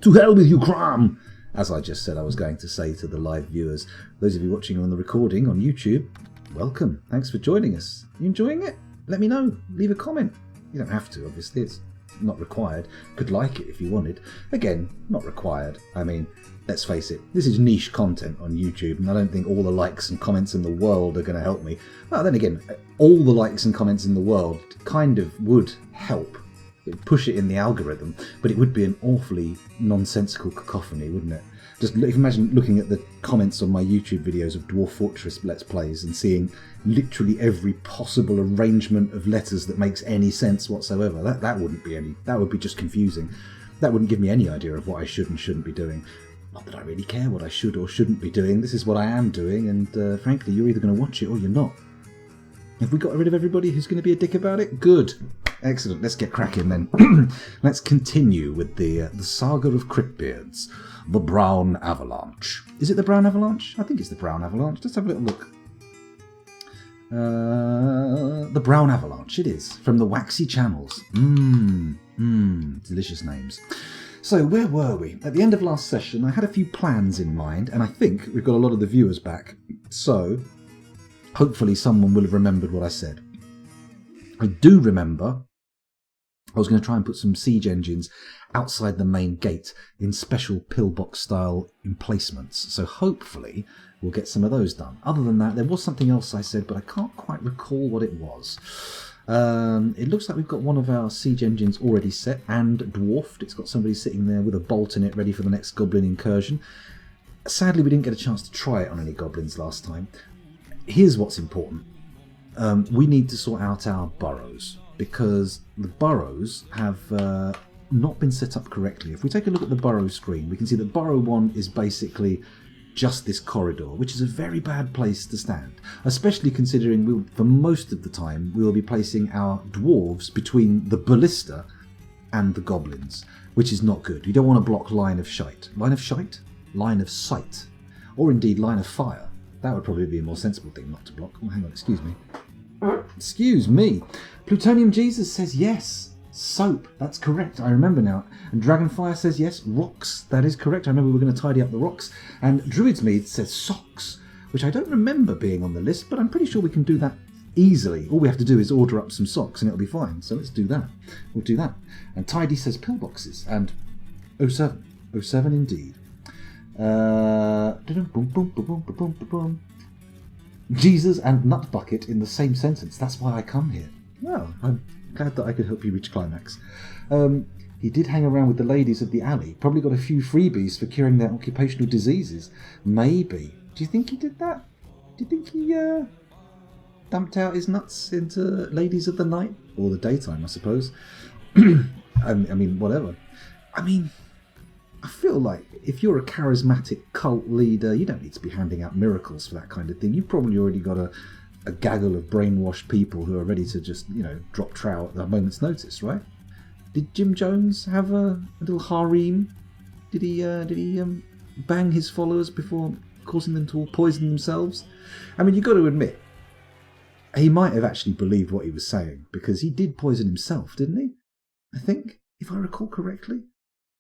To hell with you, Cram! As I just said I was going to say to the live viewers. Those of you watching on the recording on YouTube, welcome. Thanks for joining us. You enjoying it? Let me know. Leave a comment. You don't have to, obviously. It's not required. Could like it if you wanted. Again, not required. I mean, let's face it, this is niche content on YouTube, and I don't think all the likes and comments in the world are going to help me. Well, then again, all the likes and comments in the world kind of would help. It would push it in the algorithm, but it would be an awfully nonsensical cacophony, wouldn't it? Just imagine looking at the comments on my YouTube videos of Dwarf Fortress Let's Plays and seeing literally every possible arrangement of letters that makes any sense whatsoever. That would be just confusing. That wouldn't give me any idea of what I should and shouldn't be doing. Not that I really care what I should or shouldn't be doing. This is what I am doing, and frankly, you're either going to watch it or you're not. Have we got rid of everybody who's going to be a dick about it? Good. Excellent. Let's get cracking then. Let's continue with the saga of Cryptbeards. The Brown Avalanche. Is it the Brown Avalanche? I think it's the Brown Avalanche. Let's have a little look. The Brown Avalanche, it is. From the Waxy Channels. Delicious names. So, where were we? At the end of last session, I had a few plans in mind, and I think we've got a lot of the viewers back. So, hopefully someone will have remembered what I said. I do remember I was going to try and put some siege engines outside the main gate in special pillbox style emplacements. So hopefully we'll get some of those done. Other than that, there was something else I said, but I can't quite recall what it was. It looks like we've got one of our siege engines already set and dwarfed. It's got somebody sitting there with a bolt in it ready for the next goblin incursion. Sadly, we didn't get a chance to try it on any goblins last time. Here's what's important. We need to sort out our burrows, because the burrows have not been set up correctly. If we take a look at the burrow screen, we can see that burrow 1 is basically just this corridor, which is a very bad place to stand, especially considering for most of the time we will be placing our dwarves between the ballista and the goblins, which is not good. You don't want to block line of sight. Line of sight? Line of sight. Or indeed line of fire. That would probably be a more sensible thing not to block. Oh, hang on, excuse me. Excuse me. Plutonium Jesus says yes. Soap, that's correct. I remember now. And Dragonfire says yes. Rocks, that is correct. I remember we were going to tidy up the rocks. And Druid's Mead says socks, which I don't remember being on the list, but I'm pretty sure we can do that easily. All we have to do is order up some socks and it'll be fine. So let's do that. We'll do that. And Tidy says pillboxes. And 07. 07 indeed. Jesus and Nut Bucket in the same sentence. That's why I come here. Well, I'm glad that I could help you reach climax. He did hang around with the ladies of the alley. Probably got a few freebies for curing their occupational diseases. Maybe. Do you think he did that? Do you think he dumped out his nuts into ladies of the night? Or the daytime, I suppose. I mean, whatever. I mean, I feel like if you're a charismatic cult leader, you don't need to be handing out miracles for that kind of thing. You've probably already got a gaggle of brainwashed people who are ready to just, drop trow at a moment's notice, right? Did Jim Jones have a little harem? Did he bang his followers before causing them to all poison themselves? I mean, you've got to admit, he might have actually believed what he was saying, because he did poison himself, didn't he? I think, if I recall correctly.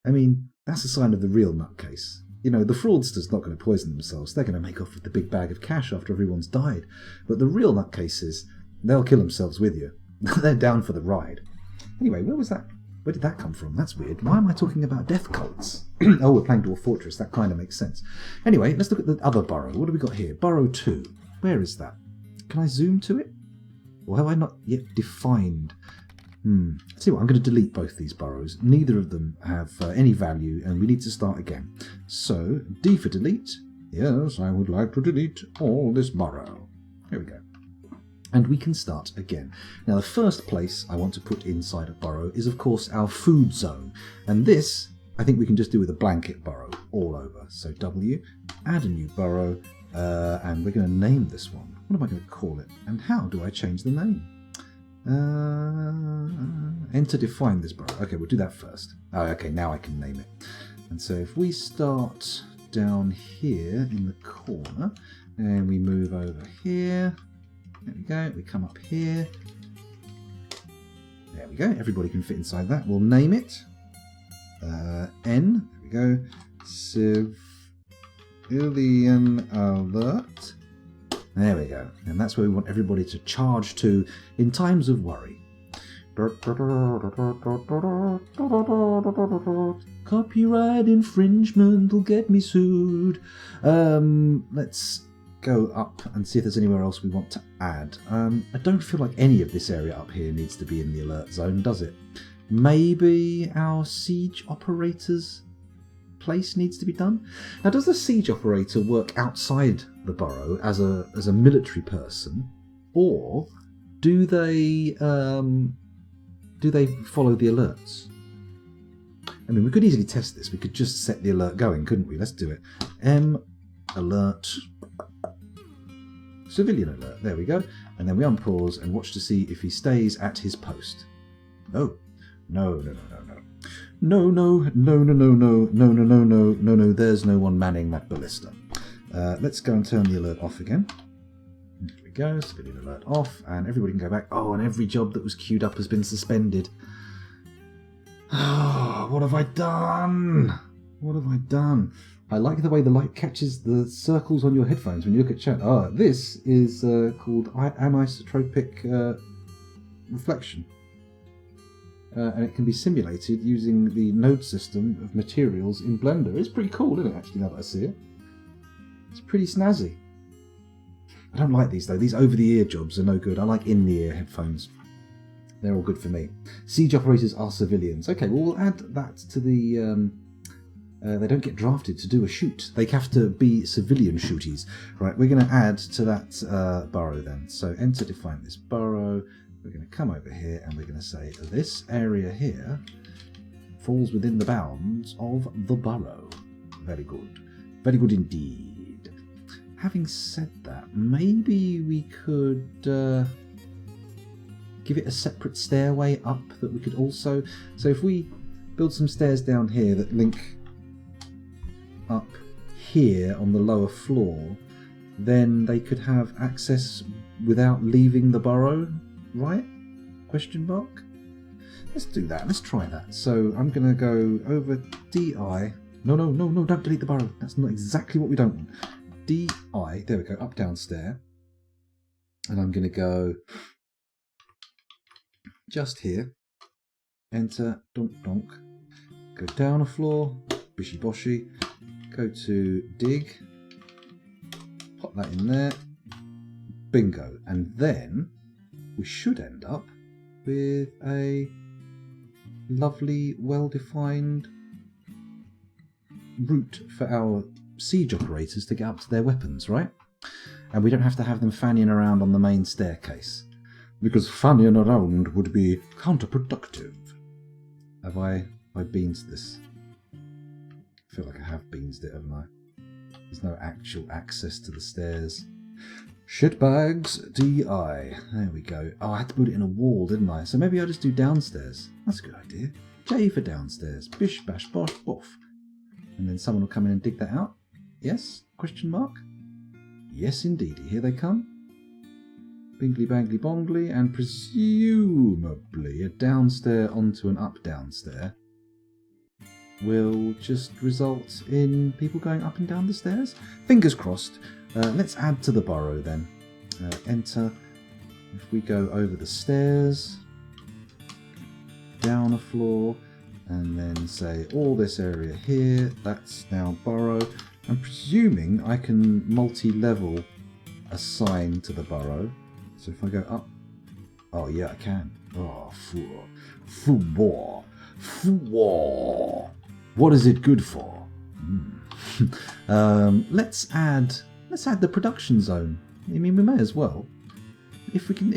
I mean, that's a sign of the real nutcase. The fraudster's not going to poison themselves. They're going to make off with the big bag of cash after everyone's died. But the real nutcases, they'll kill themselves with you. They're down for the ride. Anyway, where was that? Where did that come from? That's weird. Why am I talking about death cults? Oh, we're playing Dwarf Fortress. That kind of makes sense. Anyway, let's look at the other burrow. What have we got here? Burrow 2. Where is that? Can I zoom to it? Or have I not yet defined? See what, I'm going to delete both these burrows. Neither of them have any value, and we need to start again. So, D for delete. Yes, I would like to delete all this burrow. Here we go. And we can start again. Now, the first place I want to put inside a burrow is, of course, our food zone. And this, I think we can just do with a blanket burrow all over. So, W, add a new burrow, and we're going to name this one. What am I going to call it? And how do I change the name? Enter define this burrow. Okay, we'll do that first. Oh, okay, now I can name it. And so if we start down here in the corner and we move over here, there we go, we come up here, there we go, everybody can fit inside that. We'll name it N, there we go. Civilian alert. There we go. And that's where we want everybody to charge to in times of worry. Copyright infringement will get me sued. Let's go up and see if there's anywhere else we want to add. I don't feel like any of this area up here needs to be in the alert zone, does it? Maybe our siege operator's place needs to be done. Now, does the siege operator work outside the borough as a military person, or do they follow the alerts? I mean, we could easily test this. We could just set the alert going, couldn't we? Let's do it. Alert. Civilian alert. There we go. And then we unpause and watch to see if he stays at his post. No. No. There's no one manning that ballista. Let's go and turn the alert off again. There we go. Civilian alert off. And everybody can go back. Oh, and every job that was queued up has been suspended. Oh, what have I done? What have I done? I like the way the light catches the circles on your headphones when you look at chat. Ah, this is called anisotropic reflection. And it can be simulated using the node system of materials in Blender. It's pretty cool, isn't it, actually, now that I see it? It's pretty snazzy. I don't like these, though. These over-the-ear jobs are no good. I like in-the-ear headphones. They're all good for me. Siege operators are civilians. Okay, well, we'll add that to the... they don't get drafted to do a shoot. They have to be civilian shooties. Right, we're going to add to that borough then. So enter define this borough. We're going to come over here and we're going to say this area here falls within the bounds of the borough. Very good. Very good indeed. Having said that, maybe we could... give it a separate stairway up that we could also... So if we build some stairs down here that link up here on the lower floor, then they could have access without leaving the borough, right? Question mark? Let's do that. Let's try that. So I'm going to go over DI. No, don't delete the borough. That's not exactly what we don't want. DI, there we go, up, down stair. And I'm going to go... just here, enter, donk donk, go down a floor, bishy boshy, go to dig, pop that in there, bingo, and then we should end up with a lovely, well-defined route for our siege operators to get up to their weapons, right? And we don't have to have them fanning around on the main staircase. Because fanning around would be counterproductive. Have I beansed this? I feel like I have beansed it, haven't I? There's no actual access to the stairs. Shitbags DI. There we go. Oh, I had to put it in a wall, didn't I? So maybe I'll just do downstairs. That's a good idea. J for downstairs. Bish, bash, bosh, boff. And then someone will come in and dig that out. Yes? Question mark? Yes, indeedy. Here they come. Bingly bangly bongly, and presumably a downstair onto an up downstair will just result in people going up and down the stairs. Fingers crossed. Let's add to the borough then. Enter. If we go over the stairs, down a floor, and then say all this area here, that's now borough. I'm presuming I can multi-level assign to the borough. So if I go up, oh yeah, I can. Oh, what is it good for? Let's add the production zone. I mean, we may as well. If we can,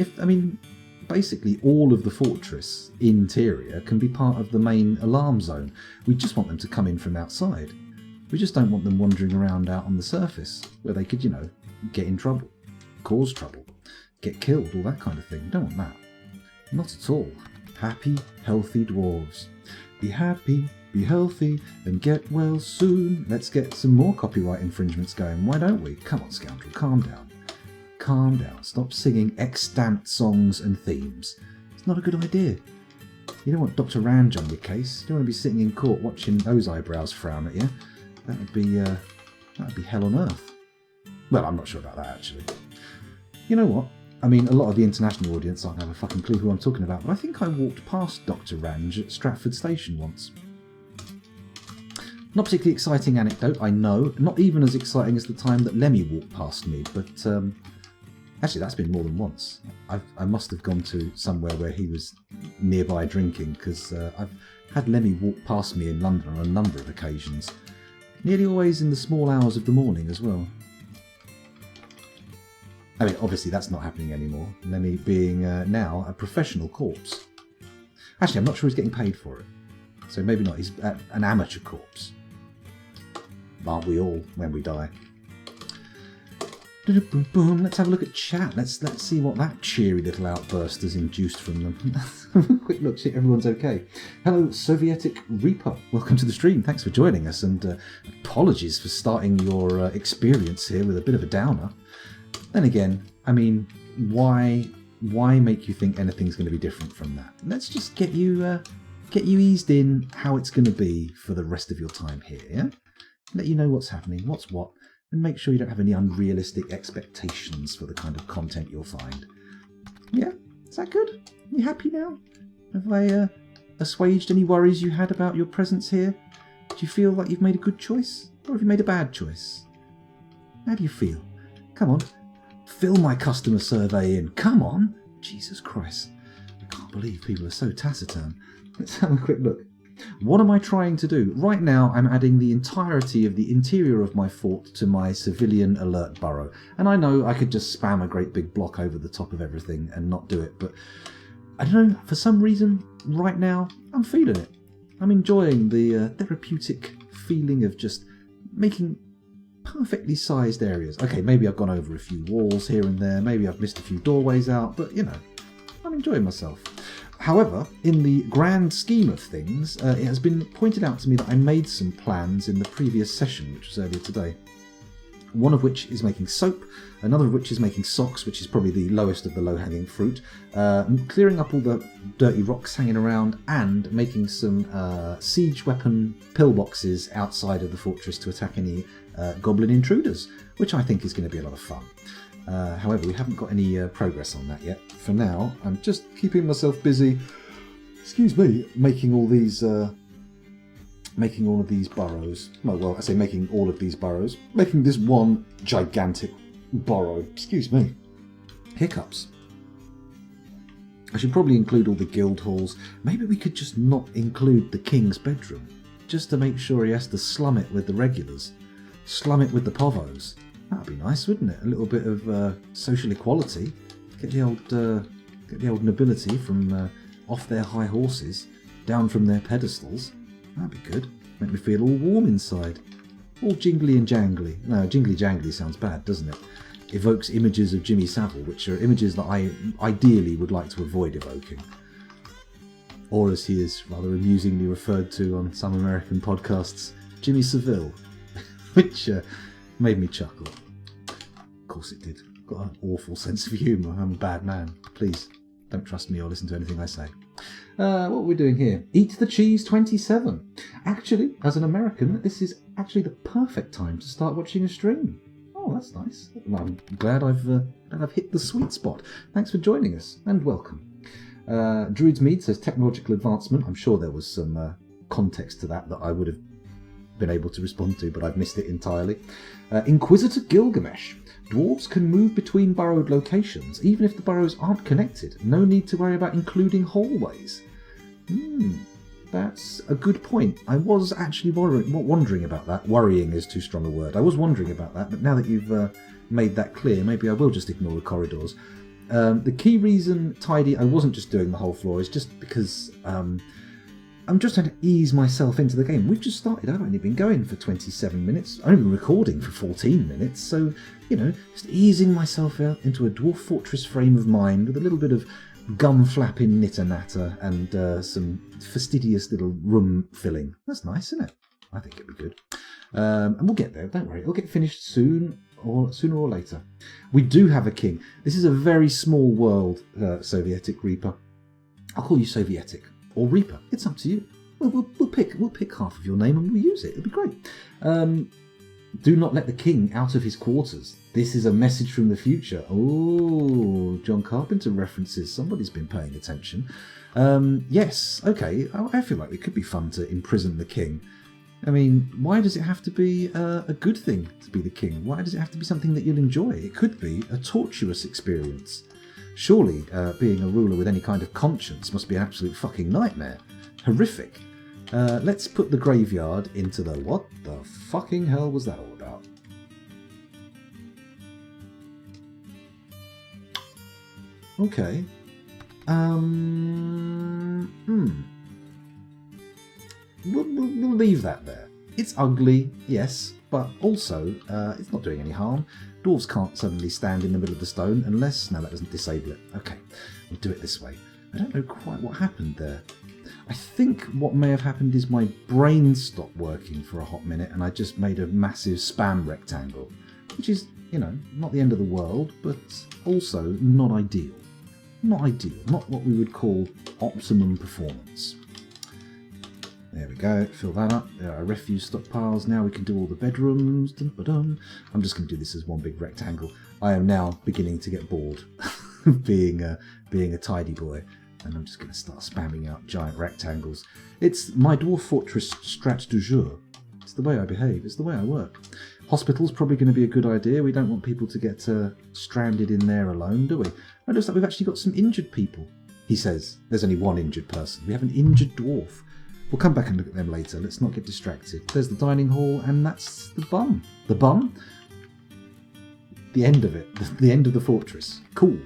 basically all of the fortress interior can be part of the main alarm zone. We just want them to come in from outside. We just don't want them wandering around out on the surface where they could, get in trouble, cause trouble. Get killed, all that kind of thing. Don't want that. Not at all. Happy, healthy dwarves. Be happy, be healthy, and get well soon. Let's get some more copyright infringements going. Why don't we? Come on, scoundrel, calm down. Calm down. Stop singing extant songs and themes. It's not a good idea. You don't want Dr. Range on your case. You don't want to be sitting in court watching those eyebrows frown at you. That would be hell on earth. Well, I'm not sure about that, actually. You know what? I mean, a lot of the international audience aren't going to have a fucking clue who I'm talking about, but I think I walked past Dr. Range at Stratford Station once. Not particularly exciting anecdote, I know. Not even as exciting as the time that Lemmy walked past me, but actually that's been more than once. I must have gone to somewhere where he was nearby drinking, because I've had Lemmy walk past me in London on a number of occasions. Nearly always in the small hours of the morning as well. I mean, obviously that's not happening anymore. Lemmy being now a professional corpse. Actually, I'm not sure he's getting paid for it. So maybe not. He's an amateur corpse. Aren't we all when we die? Boom. Let's have a look at chat. Let's see what that cheery little outburst has induced from them. Quick look, see if everyone's okay. Hello, Sovietic Reaper. Welcome to the stream. Thanks for joining us, and apologies for starting your experience here with a bit of a downer. Then again, I mean, why make you think anything's going to be different from that? Let's just get you eased in how it's going to be for the rest of your time here, yeah? Let you know what's happening, what's what, and make sure you don't have any unrealistic expectations for the kind of content you'll find. Yeah? Is that good? You happy now? Have I assuaged any worries you had about your presence here? Do you feel like you've made a good choice? Or have you made a bad choice? How do you feel? Come on. Fill my customer survey in. Come on. Jesus Christ. I can't believe people are so taciturn. Let's have a quick look. What am I trying to do? Right now, I'm adding the entirety of the interior of my fort to my civilian alert burrow. And I know I could just spam a great big block over the top of everything and not do it, but I don't know, for some reason, right now, I'm feeling it. I'm enjoying the therapeutic feeling of just making perfectly sized areas. Okay, maybe I've gone over a few walls here and there, maybe I've missed a few doorways out, but you know, I'm enjoying myself. However, in the grand scheme of things, it has been pointed out to me that I made some plans in the previous session, which was earlier today. One of which is making soap, another of which is making socks, which is probably the lowest of the low-hanging fruit, clearing up all the dirty rocks hanging around, and making some siege weapon pillboxes outside of the fortress to attack any goblin intruders, which I think is going to be a lot of fun. However, we haven't got any progress on that yet. For now, I'm just keeping myself busy, making all of these burrows. Well, I say making all of these burrows. Making this one gigantic burrow. Hiccups. I should probably include all the guild halls. Maybe we could just not include the king's bedroom, just to make sure he has to slum it with the regulars. Slum it with the povos. That'd be nice, wouldn't it? A little bit of social equality. Get the old nobility from off their high horses, down from their pedestals. That'd be good. Make me feel all warm inside. All jingly and jangly. No, jingly jangly sounds bad, doesn't it? Evokes images of Jimmy Savile, which are images that I ideally would like to avoid evoking. Or as he is rather amusingly referred to on some American podcasts, Jimmy Savile, which made me chuckle. Of course it did. Got an awful sense of humour. I'm a bad man. Please, don't trust me or listen to anything I say. What are we doing here? Eat the Cheese 27. Actually, as an American, this is actually the perfect time to start watching a stream. Oh, that's nice. Well, I'm glad I've hit the sweet spot. Thanks for joining us, and welcome. Druid's Mead says technological advancement. I'm sure there was some context to that I would have been able to respond to, but I've missed it entirely. Inquisitor Gilgamesh. Dwarves can move between burrowed locations, even if the burrows aren't connected. No need to worry about including hallways. That's a good point. I was actually wondering about that. Worrying is too strong a word. I was wondering about that, but now that you've made that clear, maybe I will just ignore the corridors. The key reason, Tidy, I wasn't just doing the whole floor is just because I'm just trying to ease myself into the game. We've just started. I've only been going for 27 minutes. I've only been recording for 14 minutes. So, just easing myself out into a Dwarf Fortress frame of mind with a little bit of gum flapping knitter-natter and some fastidious little room filling. That's nice, isn't it? I think it'd be good. And we'll get there. Don't worry. It'll get finished sooner or later. We do have a king. This is a very small world, Sovietic Reaper. I'll call you Sovietic. or Reaper. It's up to you. We'll pick half of your name and we'll use it. It'll be great. Do not let the king out of his quarters. This is a message from the future. Oh, John Carpenter references. Somebody's been paying attention. Yes, okay. I feel like it could be fun to imprison the king. I mean, why does it have to be a good thing to be the king? Why does it have to be something that you'll enjoy? It could be a torturous experience. Surely, being a ruler with any kind of conscience must be an absolute fucking nightmare. Horrific. Let's put the graveyard into the... What the fucking hell was that all about? Okay. We'll leave that there. It's ugly, yes, but also it's not doing any harm. Dwarves can't suddenly stand in the middle of the stone unless... No, that doesn't disable it. Okay, we'll do it this way. I don't know quite what happened there. I think what may have happened is my brain stopped working for a hot minute and I just made a massive spam rectangle, which is, you know, not the end of the world, but also not ideal. Not ideal, not what we would call optimum performance. There we go, fill that up. There are refuse stockpiles. Now we can do all the bedrooms. Dun, ba, dun. I'm just going to do this as one big rectangle. I am now beginning to get bored being a tidy boy. And I'm just going to start spamming out giant rectangles. It's my dwarf fortress strat du jour. It's the way I behave. It's the way I work. Hospital's probably going to be a good idea. We don't want people to get stranded in there alone, do we? It looks like we've actually got some injured people. He says there's only one injured person. We have an injured dwarf. We'll come back and look at them later. Let's not get distracted. There's the dining hall, and that's the bum. The bum? The end of it. The end of the fortress. Cool.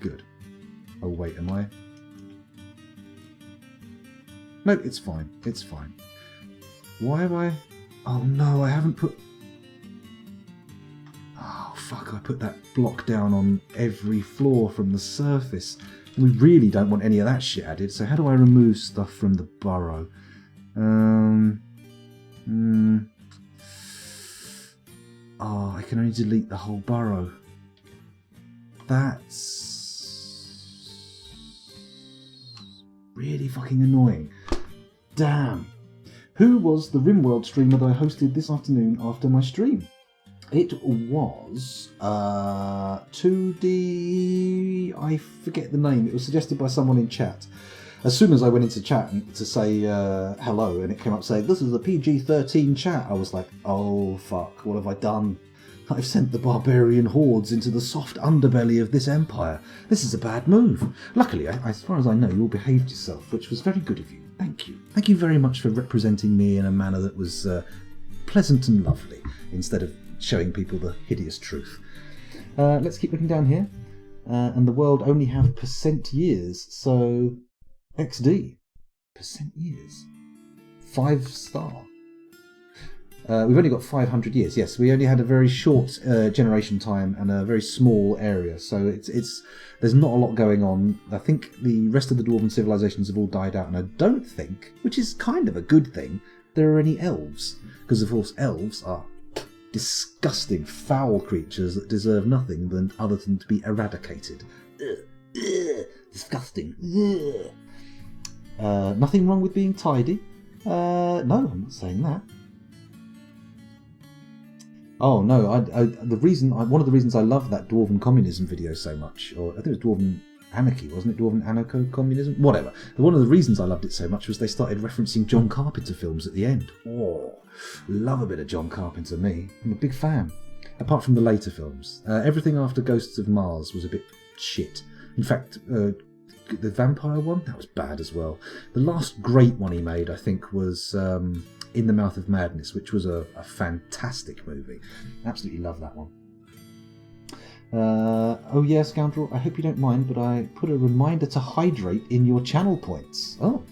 Good. Oh, wait, am I... No, it's fine. It's fine. Why have I... Oh, no, I haven't put... Oh, fuck, I put that block down on every floor from the surface. We really don't want any of that shit added, so how do I remove stuff from the burrow? Oh, I can only delete the whole burrow. That's really fucking annoying. Damn. Who was the RimWorld streamer that I hosted this afternoon after my stream? It was 2D... I forget the name. It was suggested by someone in chat. As soon as I went into chat to say hello, and it came up saying, this is a PG-13 chat, I was like, oh fuck, what have I done? I've sent the barbarian hordes into the soft underbelly of this empire. This is a bad move. Luckily, as far as I know, you all behaved yourself, which was very good of you. Thank you. Thank you very much for representing me in a manner that was pleasant and lovely, instead of showing people the hideous truth. Let's keep looking down here. And the world only have percent years, so XD. Percent years. 5 star. We've only got 500 years. Yes, we only had a very short generation time and a very small area, so it's there's not a lot going on. I think the rest of the dwarven civilizations have all died out, and I don't think, which is kind of a good thing, there are any elves, because of course elves are disgusting, foul creatures that deserve nothing other than to be eradicated. Disgusting. Nothing wrong with being tidy. No, I'm not saying that. Oh no, one of the reasons I love that Dwarven Communism video so much, or I think it was Dwarven Anarchy, wasn't it? Dwarven Anarcho-Communism? Whatever. One of the reasons I loved it so much was they started referencing John Carpenter films at the end. Oh, love a bit of John Carpenter, me. I'm a big fan. Apart from the later films. Everything after Ghosts of Mars was a bit shit. In fact, the vampire one, that was bad as well. The last great one he made, I think, was In the Mouth of Madness, which was a fantastic movie. Absolutely love that one. Oh yeah, Scoundrel, I hope you don't mind, but I put a reminder to hydrate in your channel points. Oh,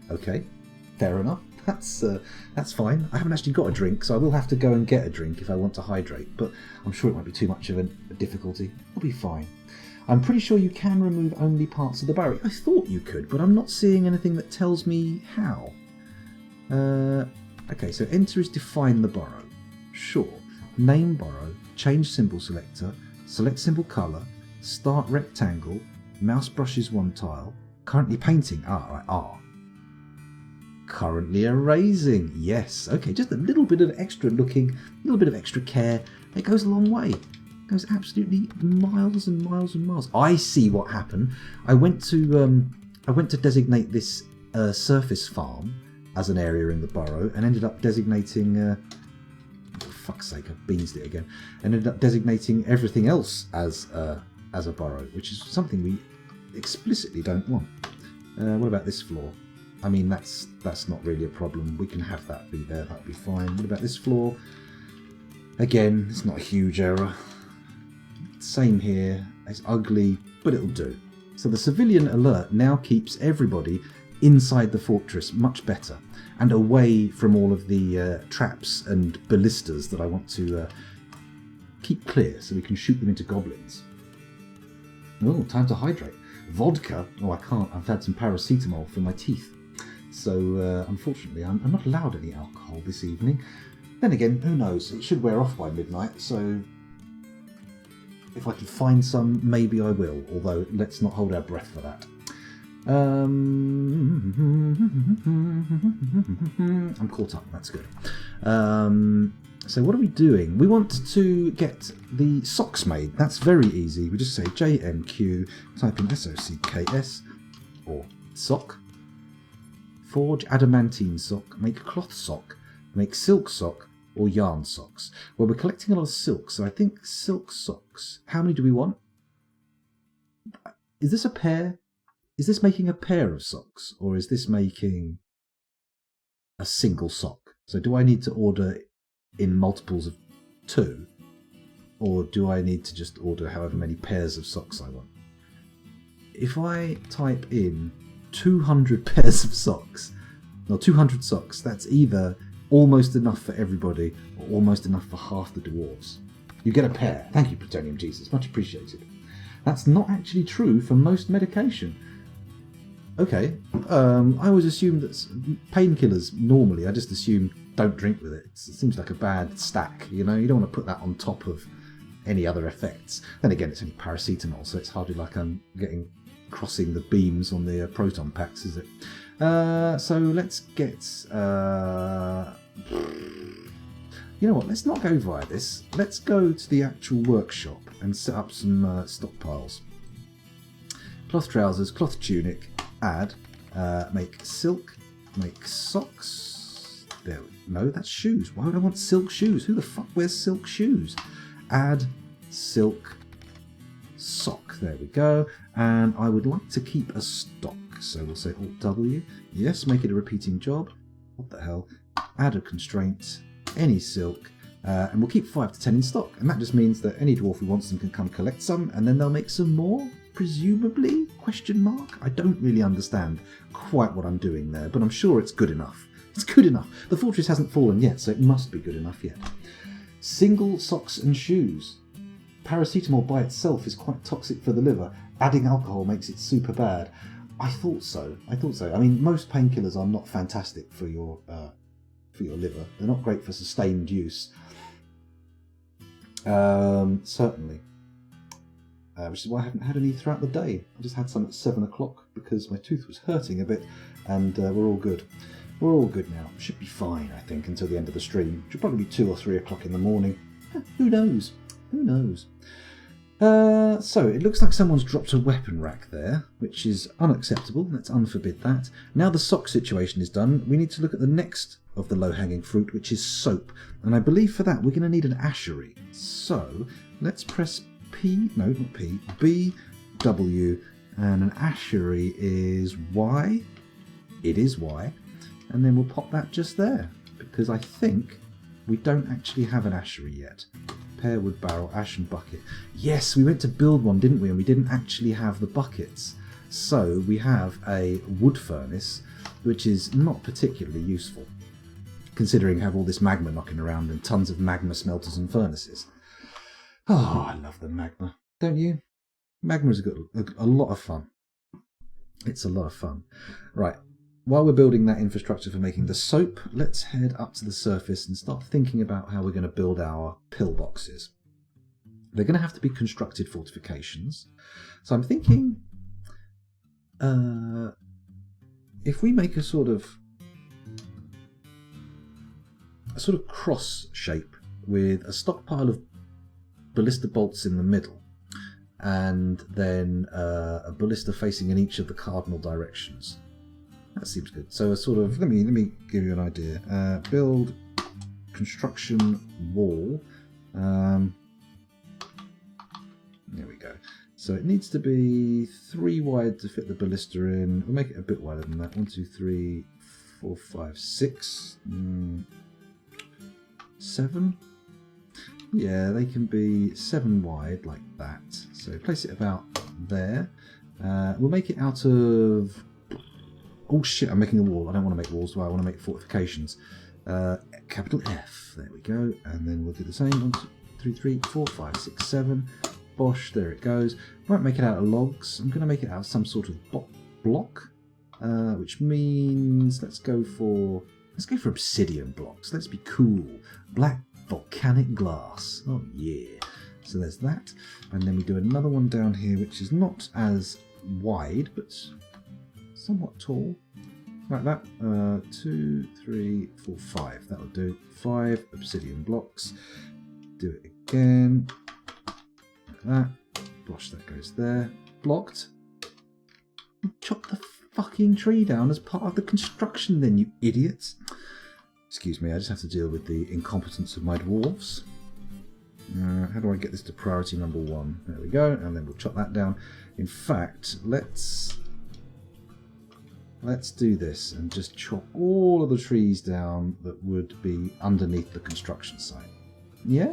okay. Fair enough. That's fine. I haven't actually got a drink, so I will have to go and get a drink if I want to hydrate, but I'm sure it won't be too much of a difficulty. It'll be fine. I'm pretty sure you can remove only parts of the burrow. I thought you could, but I'm not seeing anything that tells me how. Okay, so enter is define the burrow. Sure. Name burrow, change symbol selector, select symbol colour, start rectangle, mouse brushes one tile, currently painting, right, R. currently erasing. Yes, okay, just a little bit of extra looking, a little bit of extra care. It goes a long way. It goes absolutely miles and miles and miles. I see what happened. I went to designate this surface farm as an area in the borough, and ended up designating. For fuck's sake, I've beansed it again. And ended up designating everything else as a borough, which is something we explicitly don't want. What about this floor? I mean, that's not really a problem. We can have that be there. That'll be fine. What about this floor? Again, it's not a huge error. Same here. It's ugly, but it'll do. So the civilian alert now keeps everybody inside the fortress much better, and away from all of the traps and ballistas that I want to keep clear, so we can shoot them into goblins. Oh, time to hydrate. Vodka? Oh, I can't. I've had some paracetamol for my teeth. So, unfortunately, I'm not allowed any alcohol this evening. Then again, who knows? It should wear off by midnight, so if I can find some, maybe I will. Although, let's not hold our breath for that. I'm caught up. That's good. So what are we doing? We want to get the socks made. That's very easy. We just say JMQ, type in SOCKS, or sock. Forge adamantine sock, make cloth sock, make silk sock, or yarn socks. Well, we're collecting a lot of silk, so I think silk socks. How many do we want? Is this a pair? Is this making a pair of socks, or is this making a single sock? So do I need to order in multiples of 2, or do I need to just order however many pairs of socks I want? If I type in 200 pairs of socks, or 200 socks, that's either almost enough for everybody or almost enough for half the dwarves. You get a pair. Thank you, Plutonium Jesus. Much appreciated. That's not actually true for most medication. Okay, I always assume that painkillers, normally, I just assume don't drink with it. It seems like a bad stack, you know? You don't want to put that on top of any other effects. Then again, it's only paracetamol, so it's hardly like I'm crossing the beams on the proton packs, is it? So let's get... you know what, let's not go via this. Let's go to the actual workshop and set up some stockpiles. Cloth trousers, cloth tunic, add, make silk, make socks. There, no, that's shoes. Why would I want silk shoes? Who the fuck wears silk shoes? Add silk sock. There we go. And I would like to keep a stock. So we'll say Alt W. Yes, make it a repeating job. What the hell? Add a constraint. Any silk. And we'll keep 5 to 10 in stock. And that just means that any dwarf who wants them can come collect some, and then they'll make some more. Presumably? Question mark? I don't really understand quite what I'm doing there, but I'm sure it's good enough. It's good enough. The fortress hasn't fallen yet, so it must be good enough yet. Single socks and shoes. Paracetamol by itself is quite toxic for the liver. Adding alcohol makes it super bad. I thought so. I mean, most painkillers are not fantastic for your liver. They're not great for sustained use. Certainly. Which is why I haven't had any throughout the day. I just had some at 7 o'clock because my tooth was hurting a bit, and we're all good. We're all good now. Should be fine, I think, until the end of the stream. Should probably be 2 or 3 o'clock in the morning. Who knows? Who knows? So, it looks like someone's dropped a weapon rack there, which is unacceptable. Let's unforbid that. Now the sock situation is done, we need to look at the next of the low-hanging fruit, which is soap. And I believe for that we're going to need an ashery. So, let's press P, no, not P, B, W, and an ashery is Y. It is Y. And then we'll pop that just there, because I think we don't actually have an ashery yet. Pear wood barrel, ashen bucket. Yes, we went to build one, didn't we? And we didn't actually have the buckets. So we have a wood furnace, which is not particularly useful, considering we have all this magma knocking around and tons of magma smelters and furnaces. Oh, I love the magma. Don't you? Magma is a lot of fun. It's a lot of fun. Right. While we're building that infrastructure for making the soap, let's head up to the surface and start thinking about how we're going to build our pillboxes. They're going to have to be constructed fortifications. So I'm thinking, if we make a sort of a sort of cross shape with a stockpile of ballista bolts in the middle, and then a ballista facing in each of the cardinal directions. That seems good. So a sort of, let me give you an idea. Build construction wall. There we go. So it needs to be 3 wide to fit the ballista in. We'll make it a bit wider than that. 1, 2, 3, 4, 5, 6, 7. Yeah, they can be 7 wide like that. So place it about there. We'll make it out of... Oh shit, I'm making a wall. I don't want to make walls, do I? I want to make fortifications. Capital F. There we go. And then we'll do the same. 1, 2, 3, 3, 4, 5, 6, 7. Bosh, there it goes. Won't make it out of logs. I'm going to make it out of some sort of block, which means let's go for obsidian blocks. Let's be cool. Black volcanic glass. Oh yeah. So there's that, and then we do another one down here, which is not as wide but somewhat tall, like that. 2, 3, 4, 5. That'll do. 5 obsidian blocks. Do it again. That. Gosh, that goes there. Blocked. Chop the fucking tree down as part of the construction then, you idiots. Excuse me, I just have to deal with the incompetence of my dwarves. How do I get this to priority number 1? There we go, and then we'll chop that down. In fact, let's do this and just chop all of the trees down that would be underneath the construction site. Yeah?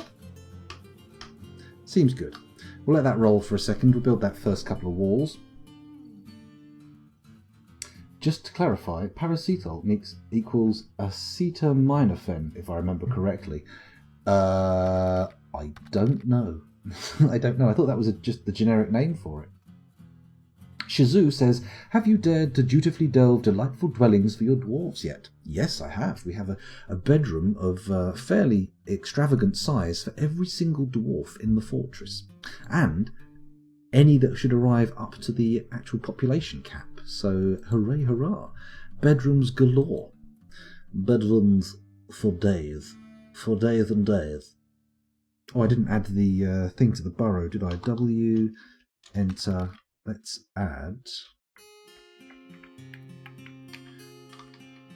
Seems good. We'll let that roll for a second. We'll build that first couple of walls. Just to clarify, paracetal equals acetaminophen, if I remember correctly. I don't know. I don't know. I thought that was just the generic name for it. Shazoo says, have you dared to dutifully delve delightful dwellings for your dwarves yet? Yes, I have. We have a bedroom of fairly extravagant size for every single dwarf in the fortress. And any that should arrive up to the actual population cap. So, hooray, hurrah. Bedrooms galore. Bedrooms for days. For days and days. Oh, I didn't add the thing to the burrow, did I? W, enter... Let's add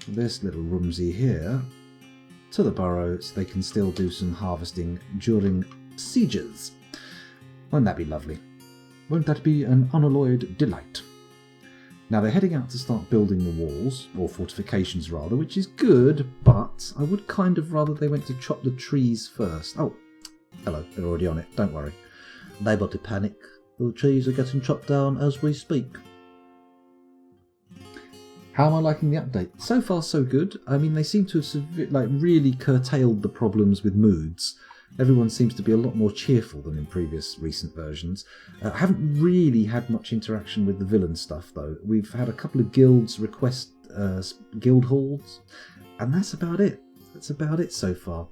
this little roomsy here to the burrow so they can still do some harvesting during sieges. Won't that be lovely? Won't that be an unalloyed delight? Now they're heading out to start building the walls, or fortifications rather, which is good, but I would kind of rather they went to chop the trees first. Oh, hello, they're already on it, don't worry. They got to panic. The trees are getting chopped down as we speak. How am I liking the update? So far, so good. I mean, they seem to have really curtailed the problems with moods. Everyone seems to be a lot more cheerful than in previous recent versions. I haven't really had much interaction with the villain stuff, though. We've had a couple of guilds request guild halls, and that's about it. That's about it so far.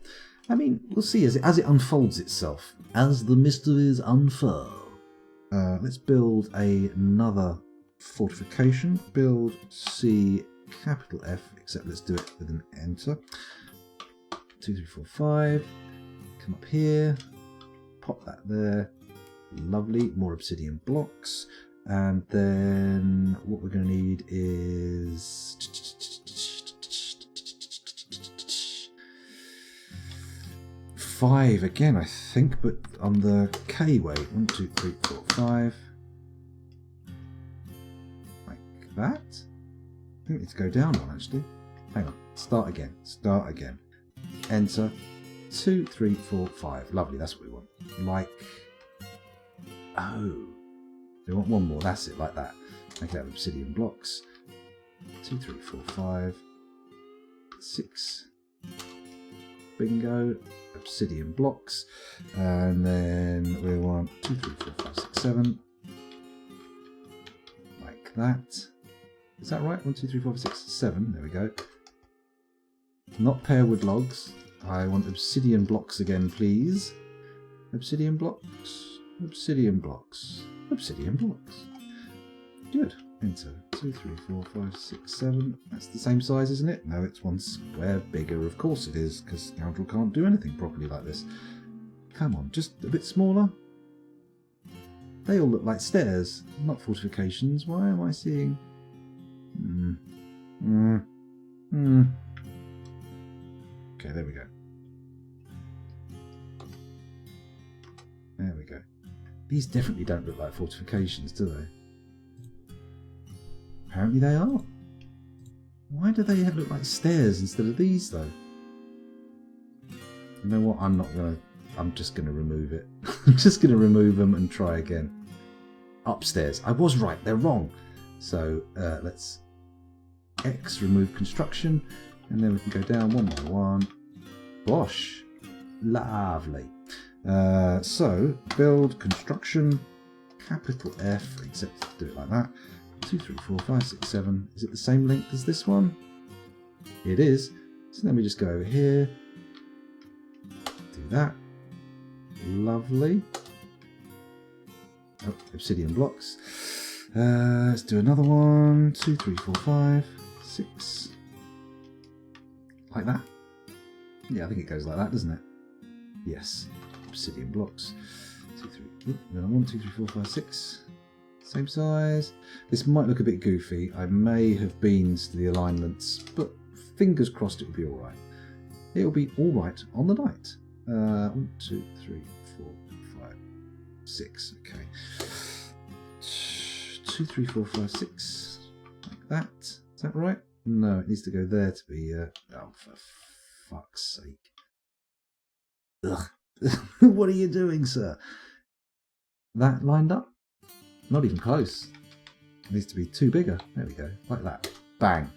I mean, we'll see as it unfolds itself. As the mysteries unfurl. Let's build another fortification. Build C capital F, except let's do it with an enter. 2, 3, 4, 5. Come up here. Pop that there. Lovely. More obsidian blocks. And then what we're going to need is 5 again, I think, but on the K way. 1, 2, 3, 4, 5. Like that. I think we need to go down one actually. Hang on. Start again. Start again. Enter. 2, 3, 4, 5. Lovely, that's what we want. Like. Oh. We want one more. That's it, like that. Make it out of obsidian blocks. 2, 3, 4, 5. 6. Bingo. Obsidian blocks. And then we want 2, 3, 4, 5, 6, 7. Like that. Is that right? 1, 2, 3, 4, 5, 6, 7. There we go. Not pearwood logs. I want obsidian blocks again, please. Obsidian blocks. Obsidian blocks. Obsidian blocks. Good. Enter. 2, 3, 4, 5, 6, 7. That's the same size, isn't it? No, it's one square bigger. Of course it is, because Scoundrel can't do anything properly like this. Come on, just a bit smaller. They all look like stairs, not fortifications. Why am I seeing... Okay, there we go. There we go. These definitely don't look like fortifications, do they? Apparently they are. Why do they look like stairs instead of these, though? You know what? I'm just gonna remove it. I'm just gonna remove them and try again. Upstairs. I was right. They're wrong. So let's X remove construction, and then we can go down one by one. Bosh. Lovely. So build construction, capital F, except do it like that. 2, 3, 4, 5, 6, 7. Is it the same length as this one? It is. So let me just go over here. Do that. Lovely. Oh, obsidian blocks. Let's do another one. 2, 3, 4, 5, 6. Like that. Yeah, I think it goes like that, doesn't it? Yes. Obsidian blocks. 2, 3. Another 1, 2, 3, 4, 5, 6. Same size. This might look a bit goofy. I may have beans to the alignments, but fingers crossed it will be alright. It'll be alright on the night. 1, 2, 3, 4, 5, 6. Okay. 2, 3, 4, 5, 6. Like that. Is that right? No, it needs to go there to be... oh, for fuck's sake. Ugh. What are you doing, sir? That lined up? Not even close. It needs to be 2 bigger. There we go. Like that. Bang.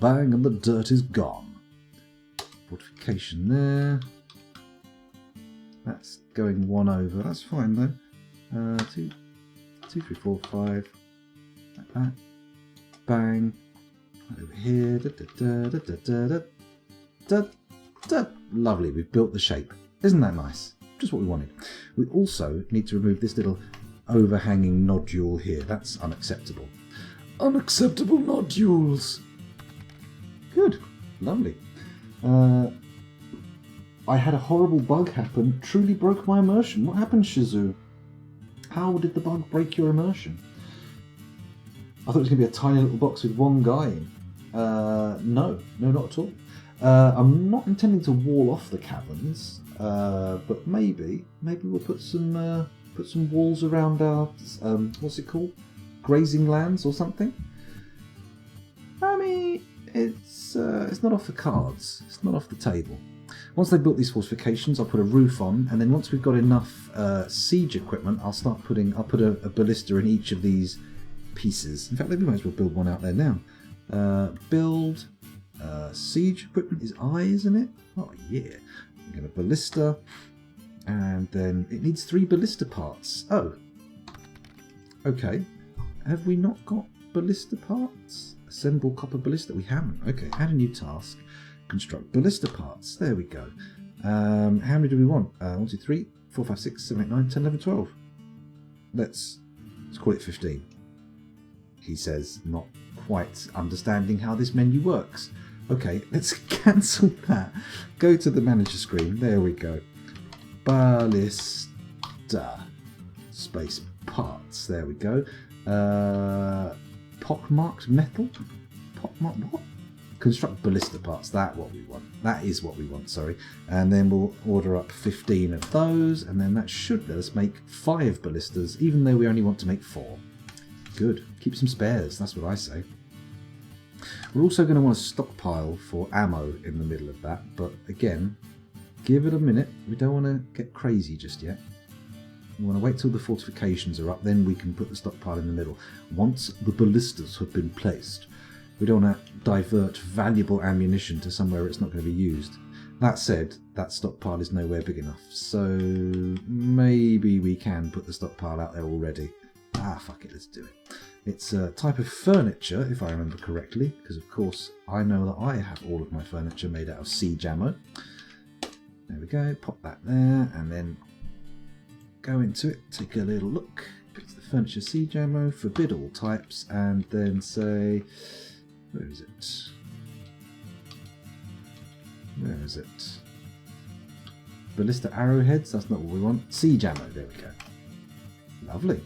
Bang, and the dirt is gone. Fortification there. That's going 1 over. That's fine, though. 2, 3, 4, 5. Like that. Bang. Right over here. Lovely. We've built the shape. Isn't that nice? Just what we wanted. We also need to remove this little overhanging nodule here. That's unacceptable. Unacceptable nodules. Good. Lovely. I had a horrible bug happen. Truly broke my immersion. What happened, Shizu? How did the bug break your immersion? I thought it was going to be a tiny little box with one guy in. No, not at all. I'm not intending to wall off the caverns, but maybe we'll put some walls around our what's it called? Grazing lands or something. I mean, it's not off the cards. It's not off the table. Once they've built these fortifications, I'll put a roof on, and then once we've got enough siege equipment, I'll put a ballista in each of these pieces. In fact, we might as well build one out there now. Build siege equipment is I, isn't it? Oh yeah. I'm going to ballista, and then it needs 3 ballista parts. Oh, okay. Have we not got ballista parts? Assemble copper ballista. We haven't. Okay, add a new task. Construct ballista parts. There we go. How many do we want? 1, 2, 3, 4, 5, 6, 7, 8, 9, 10, 11, 12. Let's call it 15. He says, not quite understanding how this menu works. Okay, let's cancel that. Go to the manager screen. There we go. Ballista. Space parts. There we go. Pockmarked metal? Pockmarked what? Construct ballista parts. That's what we want. That is what we want, sorry. And then we'll order up 15 of those, and then that should let us make 5 ballistas, even though we only want to make 4. Good. Keep some spares, that's what I say. We're also going to want to stockpile for ammo in the middle of that, but again, give it a minute. We don't want to get crazy just yet. We want to wait till the fortifications are up, then we can put the stockpile in the middle. Once the ballistas have been placed, we don't want to divert valuable ammunition to somewhere it's not going to be used. That said, that stockpile is nowhere big enough, so maybe we can put the stockpile out there already. Ah, fuck it, let's do it. It's a type of furniture, if I remember correctly, because of course I know that I have all of my furniture made out of siege ammo. There we go, pop that there, and then go into it, take a little look. Go to the furniture siege ammo, forbid all types, and then say, where is it? Where is it? Ballista arrowheads, that's not what we want. Siege ammo, there we go. Lovely.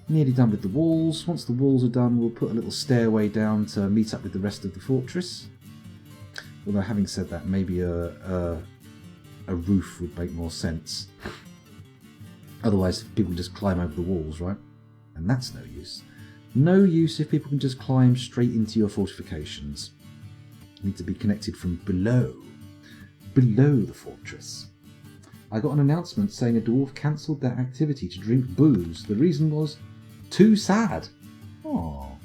Nearly done with the walls. Once the walls are done, we'll put a little stairway down to meet up with the rest of the fortress. Although having said that, maybe a roof would make more sense. Otherwise, people just climb over the walls, right? And that's no use. No use if people can just climb straight into your fortifications. You need to be connected from below the fortress. I got an announcement saying a dwarf cancelled their activity to drink booze. The reason was too sad. Oh,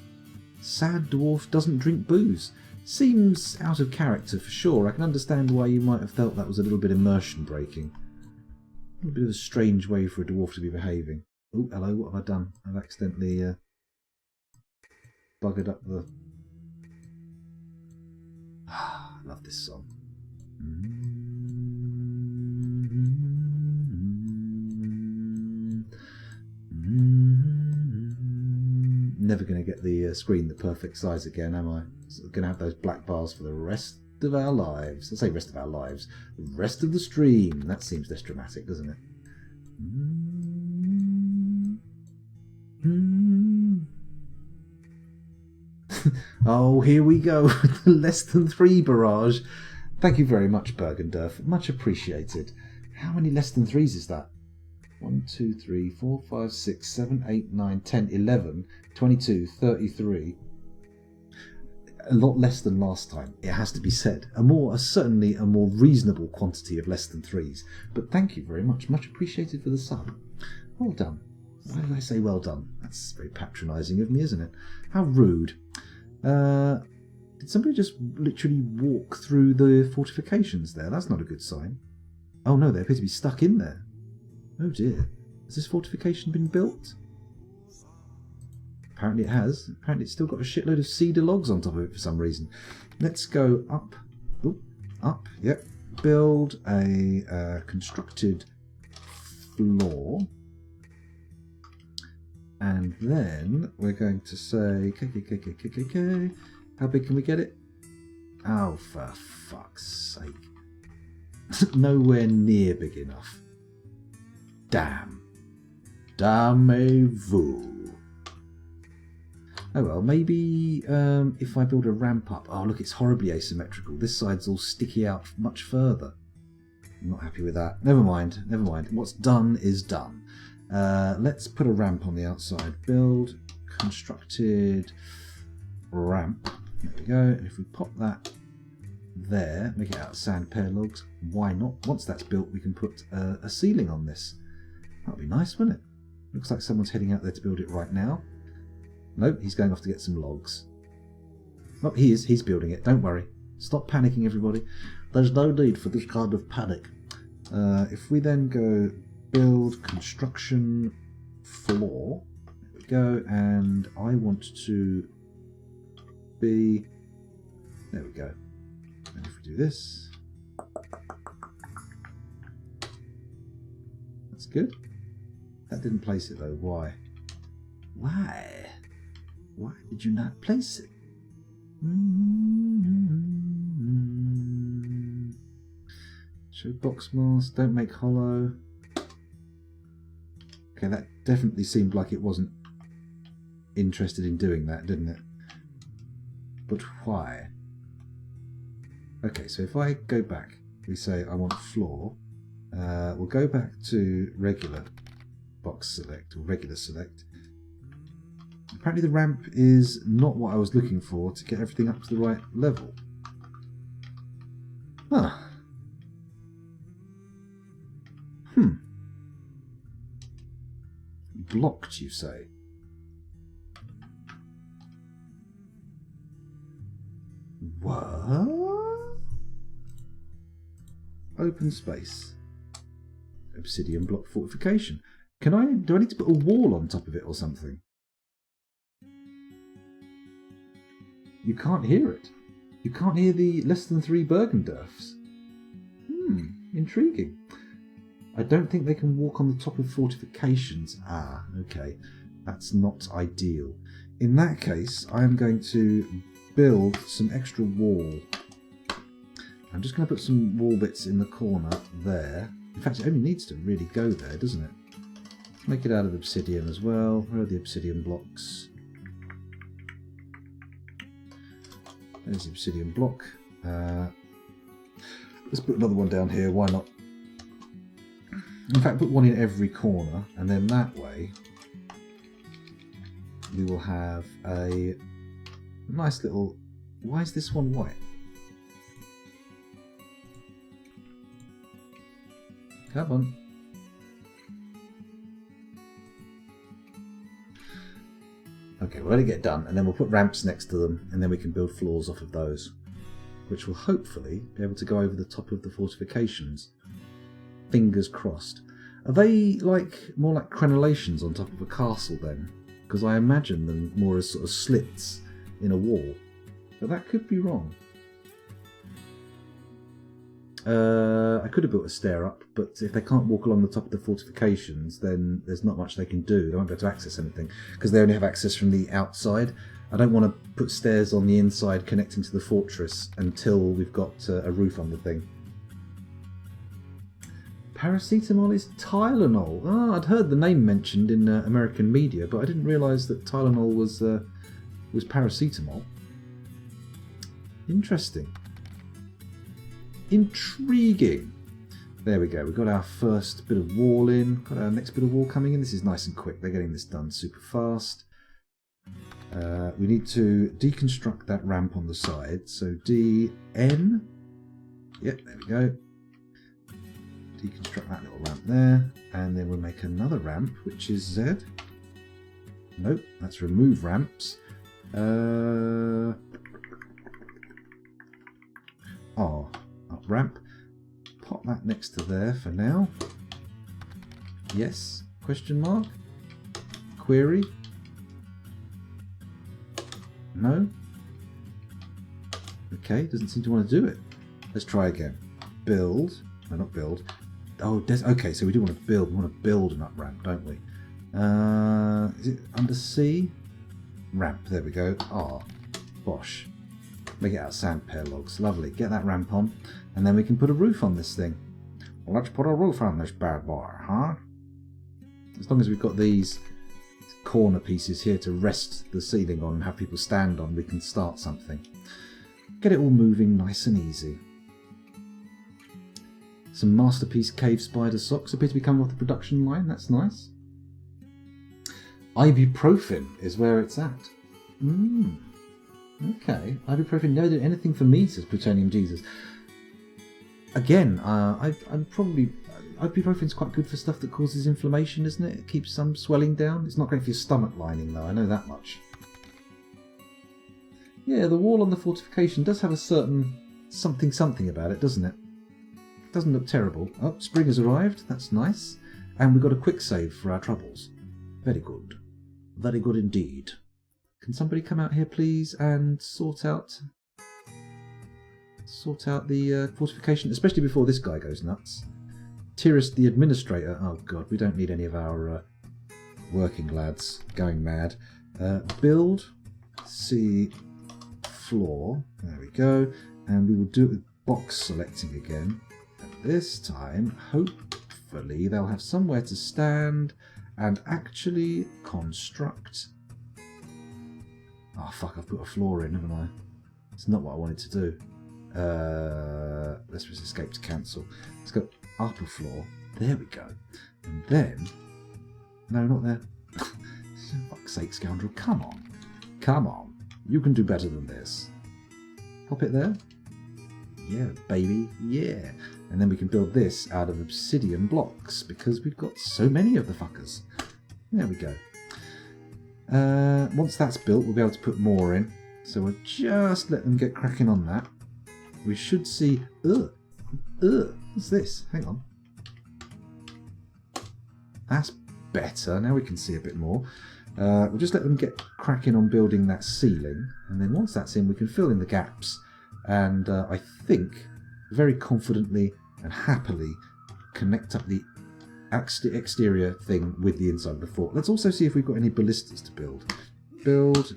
sad dwarf doesn't drink booze. Seems out of character for sure. I can understand why you might have felt that was a little bit immersion breaking. A little bit of a strange way for a dwarf to be behaving. Oh, hello, what have I done? I've accidentally buggered up the... I love this song. Never going to get the screen the perfect size again, am I? So going to have those black bars for the rest of our lives. I say rest of our lives. The rest of the stream. That seems less dramatic, doesn't it? Oh, here we go. The less than 3 barrage. Thank you very much, Bergendorf. Much appreciated. How many less than 3s is that? 1, 2, 3, 4, 5, 6, 7, 8, 9, 10, 11, 22, 33. A lot less than last time, it has to be said. Certainly a more reasonable quantity of less than 3s. But thank you very much. Much appreciated for the sub. Well done. Why did I say well done? That's very patronising of me, isn't it? How rude. Did somebody just literally walk through the fortifications there? That's not a good sign. Oh no, they appear to be stuck in there. Oh dear. Has this fortification been built? Apparently it has. Apparently it's still got a shitload of cedar logs on top of it for some reason. Let's go up. Ooh, up, yep. Build a constructed floor. And then we're going to say, how big can we get it? Oh, for fuck's sake. Nowhere near big enough. Damn. Damn-vous. Oh well, maybe if I build a ramp up. Oh look, it's horribly asymmetrical. This side's all sticky out much further. I'm not happy with that. Never mind, never mind. What's done is done. Let's put a ramp on the outside. Build constructed ramp. There we go. And if we pop that there, make it out of sand pear logs, why not? Once that's built, we can put a ceiling on this. That'll be nice, wouldn't it? Looks like someone's heading out there to build it right now. Nope, he's going off to get some logs. Oh, he is. He's building it. Don't worry. Stop panicking, everybody. There's no need for this kind of panic. If we then go build construction floor, there we go, and I want to be, there we go. And if we do this, that's good. That didn't place it though. Why? Why? Why did you not place it? Show box mask, don't make hollow. Okay, that definitely seemed like it wasn't interested in doing that, didn't it? But why? Okay, so if I go back, we say I want floor. We'll go back to regular box select or regular select. Apparently the ramp is not what I was looking for to get everything up to the right level. Huh. Blocked, you say? What? Open space. Obsidian block fortification. Do I need to put a wall on top of it or something? You can't hear it. You can't hear the less than 3 Bergendorfs. Intriguing. I don't think they can walk on the top of fortifications. Ah, okay. That's not ideal. In that case, I am going to build some extra wall. I'm just going to put some wall bits in the corner there. In fact, it only needs to really go there, doesn't it? Make it out of obsidian as well. Where are the obsidian blocks? There's the obsidian block. Let's put another one down here. Why not? In fact, put one in every corner, and then that way we will have a nice little... Why is this one white? Come on. Okay, we'll let it get done, and then we'll put ramps next to them, and then we can build floors off of those, which will hopefully be able to go over the top of the fortifications. Fingers crossed. Are they like more like crenellations on top of a castle then? Because I imagine them more as sort of slits in a wall, but that could be wrong. I could have built a stair up, but if they can't walk along the top of the fortifications, then there's not much they can do. They won't be able to access anything, because they only have access from the outside. I don't want to put stairs on the inside connecting to the fortress until we've got a roof on the thing. Paracetamol is Tylenol. Oh, I'd heard the name mentioned in American media, but I didn't realise that Tylenol was paracetamol. Interesting. Intriguing. There we go. We've got our first bit of wall in. Got our next bit of wall coming in. This is nice and quick. They're getting this done super fast. We need to deconstruct that ramp on the side. So DN. Yep, there we go. Deconstruct that little ramp there. And then we'll make another ramp, which is Z. Nope, that's remove ramps. Up ramp. Pop that next to there for now. Yes? Question mark? Query? No? Okay, doesn't seem to want to do it. Let's try again. Build. No, not build. Oh, okay, so we do want to build. We want to build an up ramp, don't we? Is it under C? Ramp, there we go. Ah, bosh. Make it out of sand pear logs. Lovely. Get that ramp on, and then we can put a roof on this thing. Well, let's put a roof on this bad boy, huh? As long as we've got these corner pieces here to rest the ceiling on and have people stand on, we can start something. Get it all moving nice and easy. Some masterpiece cave spider socks appear to be coming off the production line. That's nice. Ibuprofen is where it's at. Okay, ibuprofen never did anything for me, says Plutonium Jesus. Again, I'm probably... Ibuprofen's quite good for stuff that causes inflammation, isn't it? It keeps some swelling down. It's not great for your stomach lining, though, I know that much. Yeah, the wall on the fortification does have a certain something about it, doesn't it? It doesn't look terrible. Oh, spring has arrived. That's nice. And we've got a quick save for our troubles. Very good. Very good indeed. Can somebody come out here, please, and sort out the fortification, especially before this guy goes nuts. Tyrus the administrator. Oh god, we don't need any of our working lads going mad. Build, C, floor. There we go. And we will do it with box selecting again. And this time, hopefully, they'll have somewhere to stand and actually construct. Oh fuck, I've put a floor in, haven't I? It's not what I wanted to do. Let's just escape to cancel. Let's go upper floor. There we go. And then... No, not there. Fuck's sake, scoundrel. Come on. Come on. You can do better than this. Pop it there. Yeah, baby. Yeah. And then we can build this out of obsidian blocks because we've got so many of the fuckers. There we go. Once that's built, we'll be able to put more in. So we'll just let them get cracking on that. We should see... what's this? Hang on. That's better. Now we can see a bit more. We'll just let them get cracking on building that ceiling. And then once that's in, we can fill in the gaps. And I think, very confidently and happily, connect up the exterior thing with the inside of the fort. Let's also see if we've got any ballistas to build. Build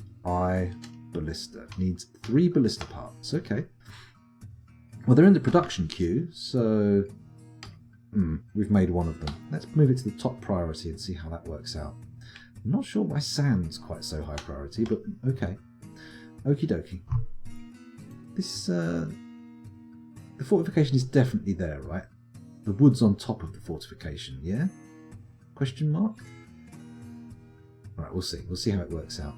ballista. Needs 3 ballista parts. Okay. Well, they're in the production queue, so we've made one of them. Let's move it to the top priority and see how that works out. I'm not sure why sand's quite so high priority, but okay. Okie dokie. This, the fortification is definitely there, right? The wood's on top of the fortification, yeah? Question mark? Alright, we'll see. We'll see how it works out.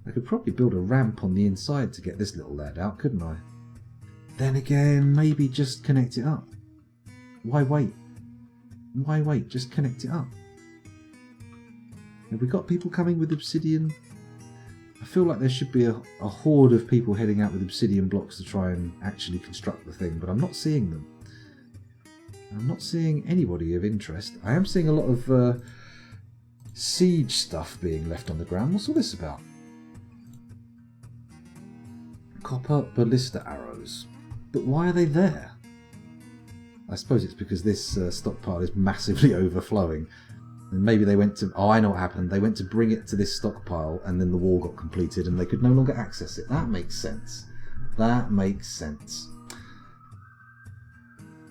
I could probably build a ramp on the inside to get this little lad out, couldn't I? Then again, maybe just connect it up. Why wait? Why wait? Just connect it up. Have we got people coming with obsidian? I feel like there should be a horde of people heading out with obsidian blocks to try and actually construct the thing, but I'm not seeing them. I'm not seeing anybody of interest. I am seeing a lot of siege stuff being left on the ground. What's all this about? Copper ballista arrows. But why are they there? I suppose it's because this stockpile is massively overflowing. And maybe they went to... Oh, I know what happened. They went to bring it to this stockpile and then the wall got completed and they could no longer access it. That makes sense. That makes sense.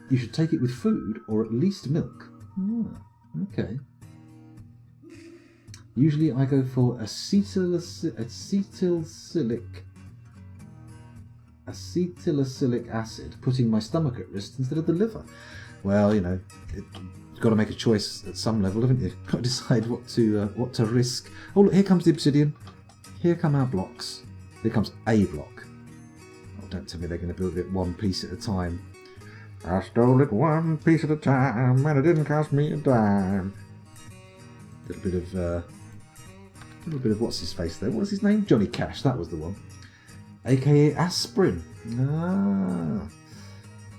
You should take it with food or at least milk. Oh, okay. Usually I go for acetylsalicylic acid, putting my stomach at risk instead of the liver. Well, you know, you've got to make a choice at some level, haven't you? You've got to decide what to risk. Oh, look, here comes the obsidian. Here come our blocks. Here comes a block. Oh, don't tell me they're going to build it one piece at a time. I stole it one piece at a time, and it didn't cost me a dime. A little bit of what's his face there. What was his name? Johnny Cash. That was the one. AKA aspirin. Ah,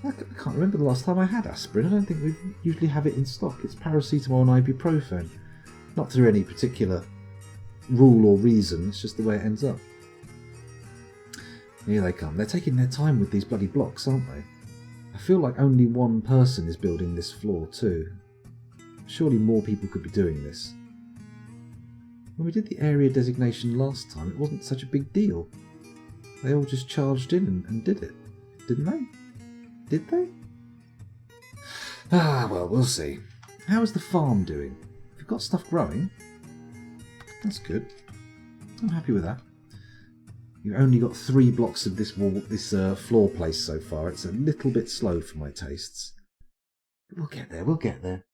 I can't remember the last time I had aspirin. I don't think we usually have it in stock. It's paracetamol and ibuprofen. Not through any particular rule or reason. It's just the way it ends up. Here they come. They're taking their time with these bloody blocks, aren't they? I feel like only one person is building this floor too. Surely more people could be doing this. When we did the area designation last time, it wasn't such a big deal. They all just charged in and did it, didn't they? Did they? Ah, well, we'll see. How is the farm doing? We've got stuff growing. That's good. I'm happy with that. You've only got 3 blocks of this floor place so far. It's a little bit slow for my tastes. We'll get there, we'll get there.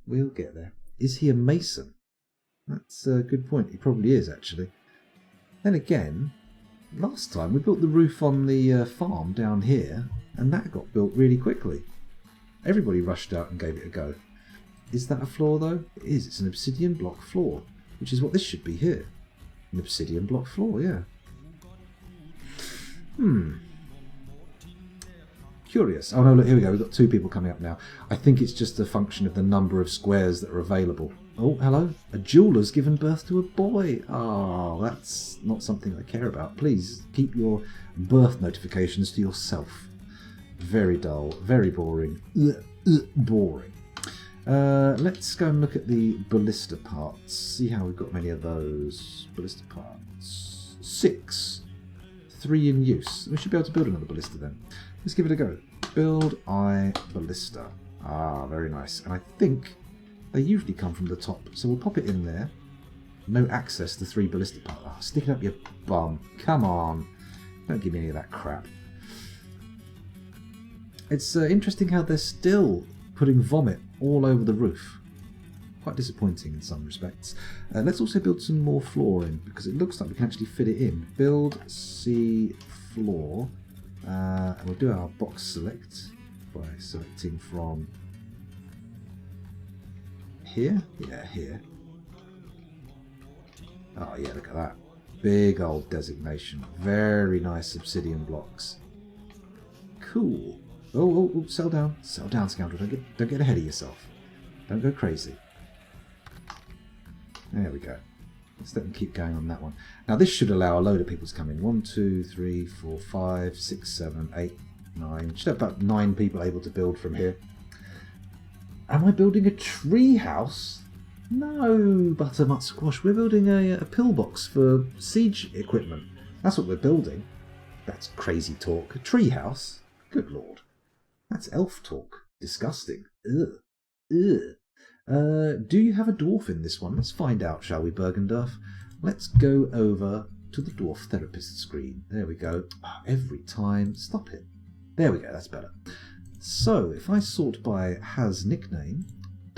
We'll get there. Is he a mason? That's a good point. He probably is, actually. Then again, last time we built the roof on the farm down here, and that got built really quickly. Everybody rushed out and gave it a go. Is that a floor, though? It is. It's an obsidian block floor, which is what this should be here. An obsidian block floor, yeah. Curious. Oh no, look, here we go. We've got 2 people coming up now. I think it's just a function of the number of squares that are available. Oh, hello. A jeweller's given birth to a boy. Oh, that's not something I care about. Please keep your birth notifications to yourself. Very dull. Very boring. Boring. Let's go and look at the ballista parts. See how we've got many of those. Ballista parts. 6. 3 in use. We should be able to build another ballista then. Let's give it a go. Build ballista. Ah, very nice. And I think they usually come from the top. So we'll pop it in there. No access to 3 ballista parts. Oh, stick it up your bum. Come on. Don't give me any of that crap. It's interesting how they're still putting vomit all over the roof. Quite disappointing in some respects. Let's also build some more flooring because it looks like we can actually fit it in. Build C floor. And we'll do our box select by selecting from here. Yeah, here. Oh yeah, look at that. Big old designation. Very nice obsidian blocks. Cool. Oh, sell down. Sell down, scoundrel. Don't get ahead of yourself. Don't go crazy. There we go. Let's let them keep going on that one. Now this should allow a load of people to come in. 1, 2, 3, 4, 5, 6, 7, 8, 9. Should have about 9 people able to build from here. Am I building a tree house? No, Butternut Squash. We're building a pillbox for siege equipment. That's what we're building. That's crazy talk. A tree house? Good lord. That's elf talk. Disgusting. Ugh. Ugh. Do you have a dwarf in this one? Let's find out, shall we, Bergendorf? Let's go over to the dwarf therapist screen. There we go. Oh, every time. Stop it. There we go. That's better. So, if I sort by has nickname,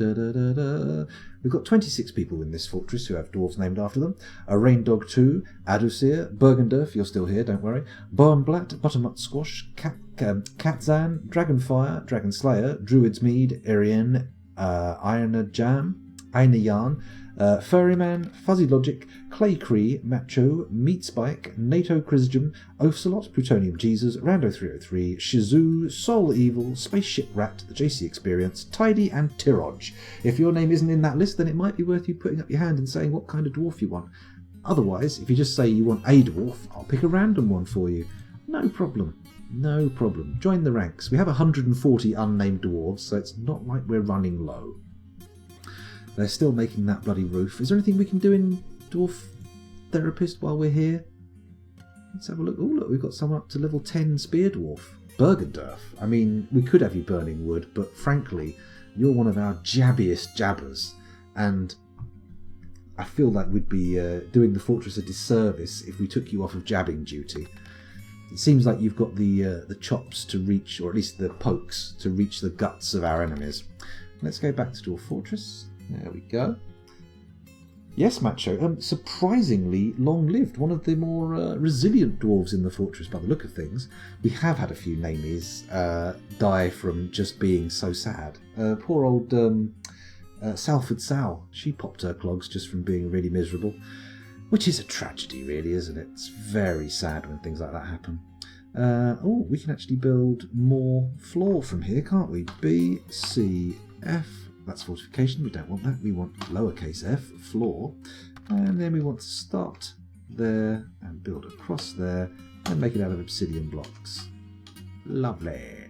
we've got 26 people in this fortress who have dwarves named after them. A Rain Dog 2, Adusir, Bergendorf, you're still here, don't worry. Bowenblatt, Butternut Squash, Katzan, Dragonfire, Dragon Slayer, Druid's Mead, Ariane, Iron Jam, Yarn, Furryman, Fuzzy Logic, Clay Cree, Macho, Meat Spike, NATO Chrisjum, Ocelot, Plutonium Jesus, Rando 303, Shizoo, Soul Evil, Spaceship Rat, the JC Experience, Tidy, and Tiroj. If your name isn't in that list, then it might be worth you putting up your hand and saying what kind of dwarf you want. Otherwise, if you just say you want a dwarf, I'll pick a random one for you. No problem. No problem. Join the ranks. We have 140 unnamed dwarves, so it's not like we're running low. They're still making that bloody roof. Is there anything we can do in Dwarf Therapist while we're here? Let's have a look. Oh, look, we've got someone up to level 10 Spear Dwarf. Bergendorf. I mean, we could have you burning wood, but frankly, you're one of our jabbiest jabbers. And I feel like we'd be doing the fortress a disservice if we took you off of jabbing duty. It seems like you've got the chops to reach, or at least the pokes, to reach the guts of our enemies. Let's go back to Dwarf Fortress. There we go. Yes, Macho. Surprisingly long-lived. One of the more resilient dwarves in the fortress by the look of things. We have had a few namies die from just being so sad. Poor old Salford Sal. She popped her clogs just from being really miserable. Which is a tragedy, really, isn't it? It's very sad when things like that happen. Oh, we can actually build more floor from here, can't we? B, C, F. That's fortification. We don't want that. We want lowercase f, floor. And then we want to start there and build across there and make it out of obsidian blocks. Lovely.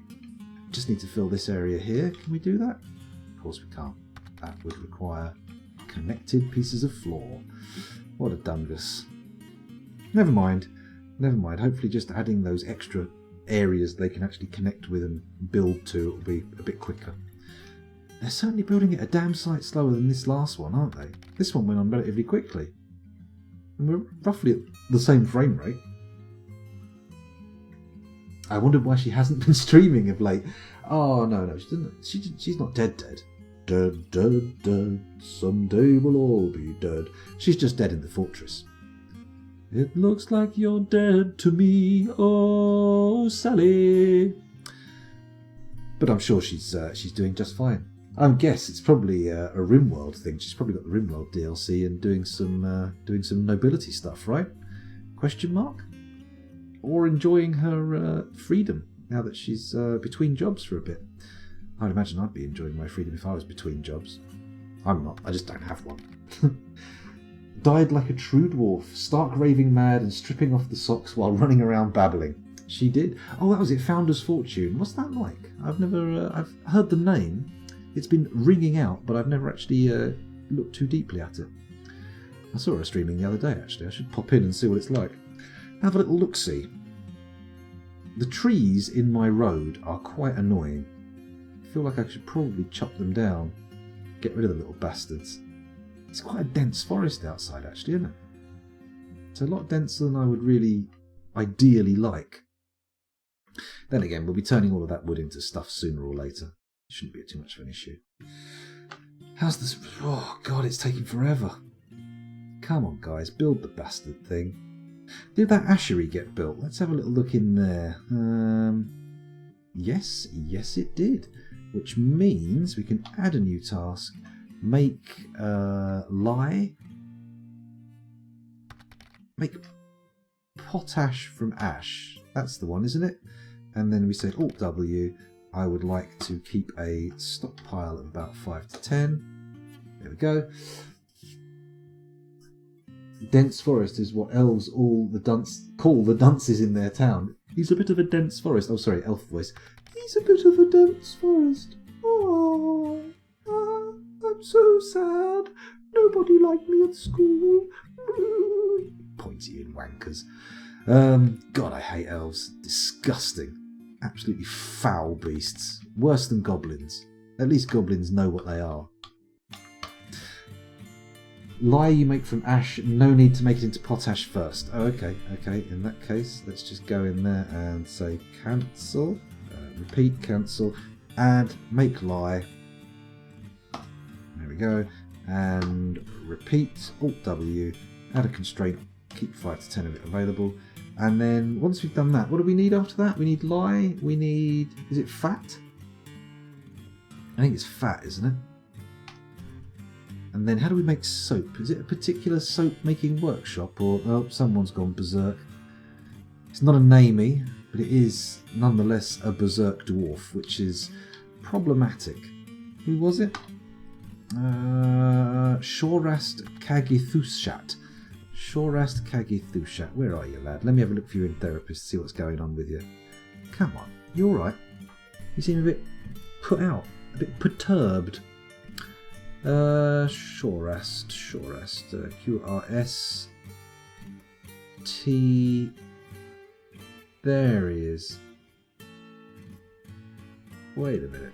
Just need to fill this area here. Can we do that? Of course we can't. That would require connected pieces of floor. What a dungus. Never mind. Never mind. Hopefully just adding those extra areas they can actually connect with and build to will be a bit quicker. They're certainly building it a damn sight slower than this last one, aren't they? This one went on relatively quickly. And we're roughly at the same frame rate. I wondered why she hasn't been streaming of late. Oh, no, she's not dead. Dead. Someday we'll all be dead. She's just dead in the fortress. It looks like you're dead to me, oh, Sally. But I'm sure she's doing just fine. I guess it's probably a RimWorld thing. She's probably got the RimWorld DLC and doing some nobility stuff, right? Question mark? Or enjoying her freedom now that she's between jobs for a bit. I'd imagine I'd be enjoying my freedom if I was between jobs. I'm not. I just don't have one. Died like a true dwarf, stark raving mad and stripping off the socks while running around babbling. She did. Oh, that was it. Founder's Fortune. What's that like? I've never. I've heard the name. It's been ringing out, but I've never actually looked too deeply at it. I saw her streaming the other day, actually. I should pop in and see what it's like. Have a little look-see. The trees in my road are quite annoying. I feel like I should probably chop them down. Get rid of the little bastards. It's quite a dense forest outside, actually, isn't it? It's a lot denser than I would really ideally like. Then again, we'll be turning all of that wood into stuff sooner or later. It shouldn't be too much of an issue. How's this? Oh, God, it's taking forever. Come on, guys, build the bastard thing. Did that ashery get built? Let's have a little look in there. Yes, it did. Which means we can add a new task. Make lye. Make potash from ash. That's the one, isn't it? And then we say Alt W. I would like to keep a stockpile of about 5 to 10. There we go. Dense forest is what elves call the dunces in their town. He's a bit of a dense forest. Oh, sorry, elf voice. He's a bit of a dense forest. Oh. I'm so sad. Nobody liked me at school. Pointy-eared wankers. God, I hate elves. Disgusting. Absolutely foul beasts. Worse than goblins. At least goblins know what they are. Lye you make from ash. No need to make it into potash first. Oh, okay. Okay, in that case, let's just go in there and say cancel. Repeat, cancel. And make lye. There we go. And repeat. Alt-W. Add a constraint. Keep 5 to 10 of it available. And then once we've done that, what do we need after that? We need lye. We need... Is it fat? I think it's fat, isn't it? And then how do we make soap? Is it a particular soap making workshop? Or, oh, someone's gone berserk. It's not a namey, but it is nonetheless a berserk dwarf, which is problematic. Who was it? Shorast Kagithushat. Shorast Kagithushat. Where are you, lad? Let me have a look for you in therapist, see what's going on with you. Come on, you alright? You seem a bit put out, a bit perturbed. Shorast, QRST. There he is. Wait a minute.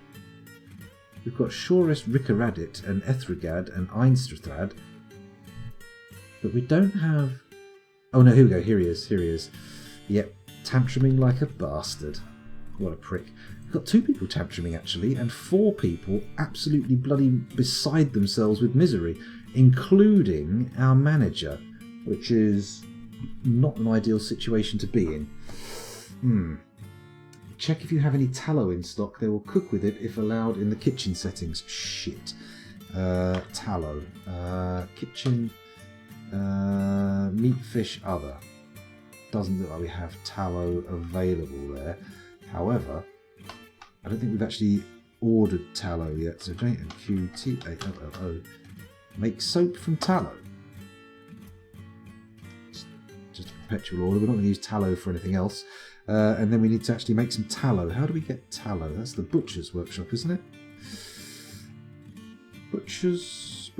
We've got Shorast Rickaradit and Ethragad and Einstrathrad. But we don't have... Oh no, here we go. Here he is. Yep, tantruming like a bastard. What a prick. We've got 2 people tantruming actually, and 4 people absolutely bloody beside themselves with misery, including our manager, which is not an ideal situation to be in. Check if you have any tallow in stock. They will cook with it if allowed in the kitchen settings. Shit. Tallow. Kitchen. Meat, fish, other. Doesn't look like we have tallow available there. However, I don't think we've actually ordered tallow yet. So JMQT800. Make soap from tallow. Just a perpetual order. We're not going to use tallow for anything else. And then we need to actually make some tallow. How do we get tallow? That's the butcher's workshop, isn't it? Butchers.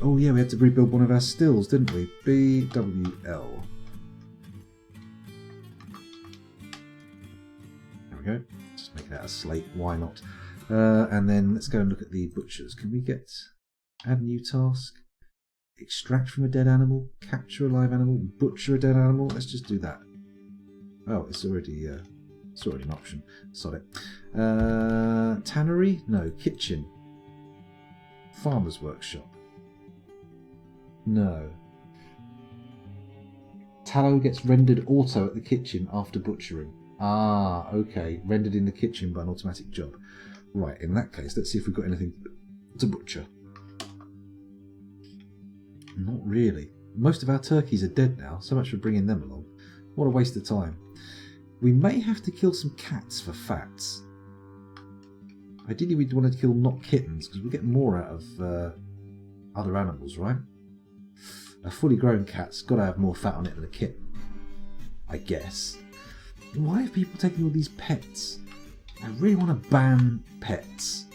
Oh yeah, we had to rebuild one of our stills, didn't we? BWL. There we go. Just make that a slate. Why not? And then let's go and look at the butchers. Can we get add new task? Extract from a dead animal, capture a live animal, butcher a dead animal. Let's just do that. Oh, it's already an option. Sod it. Tannery? No. Kitchen. Farmer's workshop. No. Tallow gets rendered auto at the kitchen after butchering. Ah, okay. Rendered in the kitchen by an automatic job. Right, in that case, let's see if we've got anything to butcher. Not really. Most of our turkeys are dead now, so much for bringing them along. What a waste of time. We may have to kill some cats for fats. Ideally, we'd want to kill not kittens, because we'll get more out of other animals, right? A fully grown cat's got to have more fat on it than a kitten. I guess. Why have people taken all these pets? I really want to ban pets.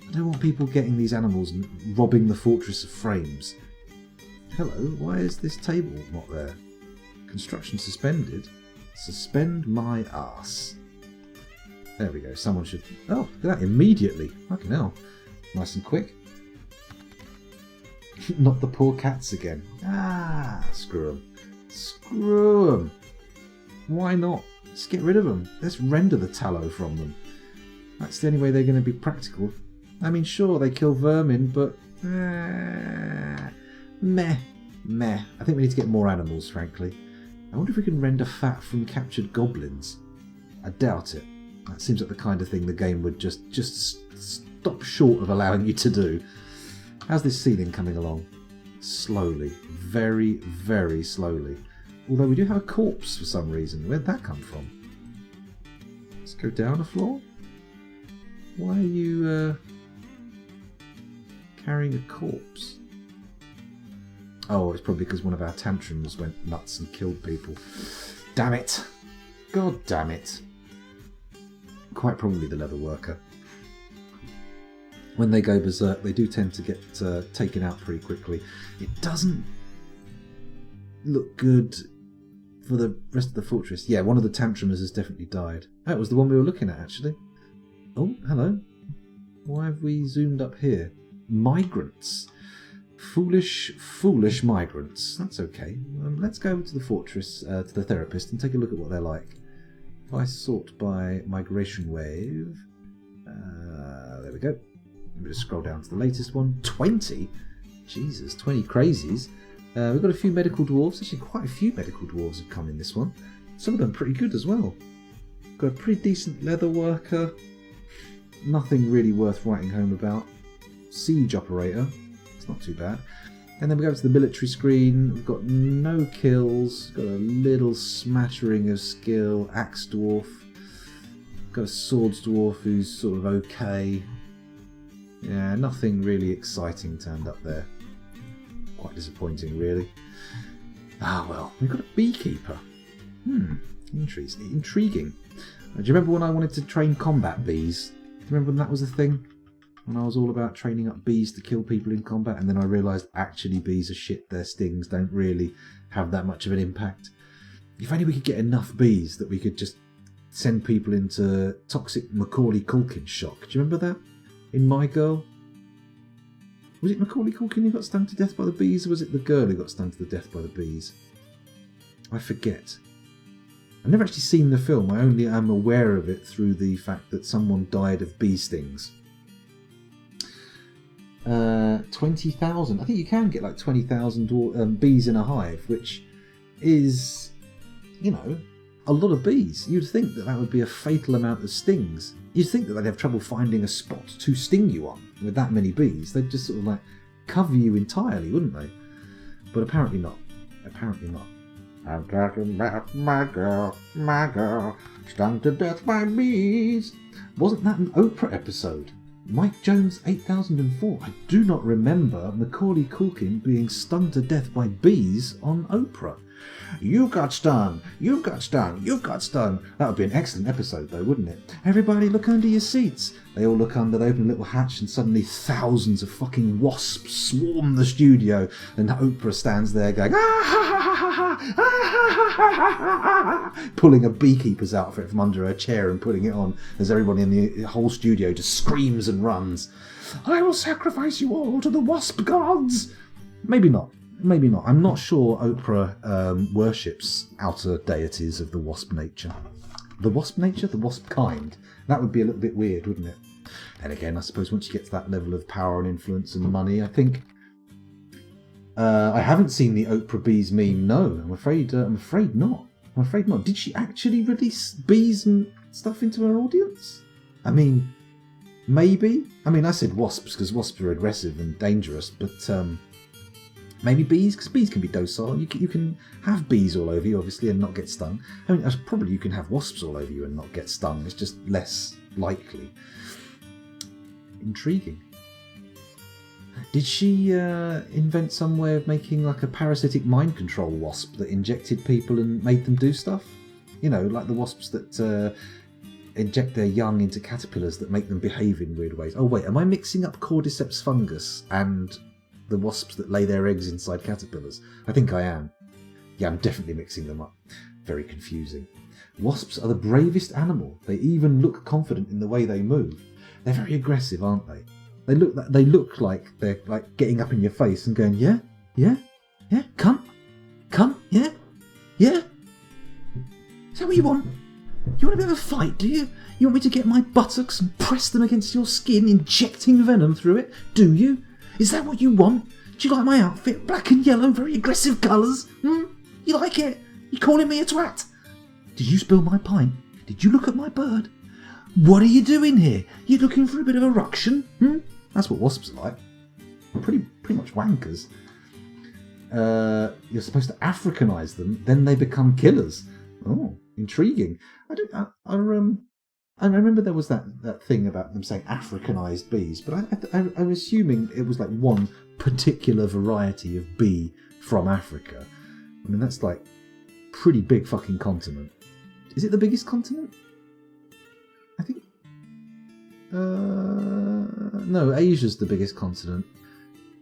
I don't want people getting these animals and robbing the Fortress of Frames. Hello, why is this table not there? Construction suspended. Suspend my ass. There we go, someone should... Oh, look at that, immediately. Fucking hell. Nice and quick. Not the poor cats again. Ah, screw them. Screw them. Why not? Let's get rid of them. Let's render the tallow from them. That's the only way they're going to be practical. I mean, sure, they kill vermin, but... meh. I think we need to get more animals, frankly. I wonder if we can render fat from captured goblins. I doubt it. That seems like the kind of thing the game would just stop short of allowing you to do. How's this ceiling coming along? Slowly. Very, very slowly. Although we do have a corpse for some reason. Where'd that come from? Let's go down a floor. Why are you carrying a corpse? Oh, it's probably because one of our tantrums went nuts and killed people. Damn it. God damn it. Quite probably the leather worker. when they go berserk, they do tend to get taken out pretty quickly. It doesn't look good for the rest of the fortress. Yeah, one of the tantrumers has definitely died. That was the one we were looking at, actually. Oh, hello. Why have we zoomed up here? Migrants. Foolish migrants. That's okay. Let's go over to the fortress, to the therapist, and take a look at what they're like. If I sort by migration wave... there we go. Let me just scroll down to the latest one. 20? Jesus, 20 crazies. We've got a few medical dwarves. Actually, quite a few medical dwarves have come in this one. Some of them pretty good as well. Got a pretty decent leather worker. Nothing really worth writing home about. Siege operator. It's not too bad. And then we go to the military screen. We've got no kills. Got a little smattering of skill. Axe dwarf. Got a swords dwarf who's sort of okay. Yeah, nothing really exciting turned up there. Quite disappointing, really. Ah, well, we've got a beekeeper. Intriguing. Do you remember when I wanted to train combat bees? Do you remember when that was a thing? When I was all about training up bees to kill people in combat, and then I realised actually bees are shit, their stings don't really have that much of an impact. If only we could get enough bees that we could just send people into toxic Macaulay Culkin shock. Do you remember that? In My Girl? Was it Macaulay Culkin who got stung to death by the bees, or was it the girl who got stung to death by the bees? I forget. I've never actually seen the film. I only am aware of it through the fact that someone died of bee stings. 20,000. I think you can get like 20,000 bees in a hive, which is, you know, a lot of bees. You'd think that that would be a fatal amount of stings. You'd think that they'd have trouble finding a spot to sting you on with that many bees. They'd just sort of like cover you entirely, wouldn't they? But apparently not. Apparently not. I'm talking about my girl, stung to death by bees. Wasn't that an Oprah episode? Mike Jones 8004. I do not remember Macaulay Culkin being stung to death by bees on Oprah. You got stung, you got stung, you got stung. That would be an excellent episode though, wouldn't it? Everybody look under your seats. They all look under, they open a little hatch, and suddenly thousands of fucking wasps swarm the studio, and Oprah stands there going, ah, ha, ha, ha, ha, ha, ha, ha, ha, pulling a beekeeper's outfit from under her chair and putting it on as everybody in the whole studio just screams and runs. I will sacrifice you all to the wasp gods. Maybe not. Maybe not. I'm not sure Oprah worships outer deities of the wasp nature. The wasp nature? The wasp kind. That would be a little bit weird, wouldn't it? And again, I suppose once you get to that level of power and influence and money, I think... I haven't seen the Oprah bees meme, no. I'm afraid not. I'm afraid not. Did she actually release bees and stuff into her audience? I mean, maybe. I mean, I said wasps because wasps are aggressive and dangerous, but... maybe bees, because bees can be docile. You can have bees all over you, obviously, and not get stung. I mean, probably you can have wasps all over you and not get stung. It's just less likely. Intriguing. Did she invent some way of making like a parasitic mind control wasp that injected people and made them do stuff? You know, like the wasps that inject their young into caterpillars that make them behave in weird ways. Oh wait, am I mixing up cordyceps fungus and the wasps that lay their eggs inside caterpillars? I think I am. Yeah, I'm definitely mixing them up. Very confusing. Wasps are the bravest animal. They even look confident in the way they move. They're very aggressive, aren't they? They look like they're like getting up in your face and going, yeah, yeah, yeah, come, yeah, yeah. Is that what you want? You want a bit of a fight, do you? You want me to get my buttocks and press them against your skin, injecting venom through it? Do you? Is that what you want? Do you like my outfit? Black and yellow, very aggressive colours? You like it? You calling me a twat? Did you spill my pint? Did you look at my bird? What are you doing here? You looking for a bit of a ruction? That's what wasps are like. Pretty much wankers. You're supposed to Africanise them, then they become killers. Oh, intriguing. I remember there was that thing about them saying Africanized bees, but I'm assuming it was like one particular variety of bee from Africa. I mean, that's like pretty big fucking continent. Is it the biggest continent? I think. No, Asia's the biggest continent.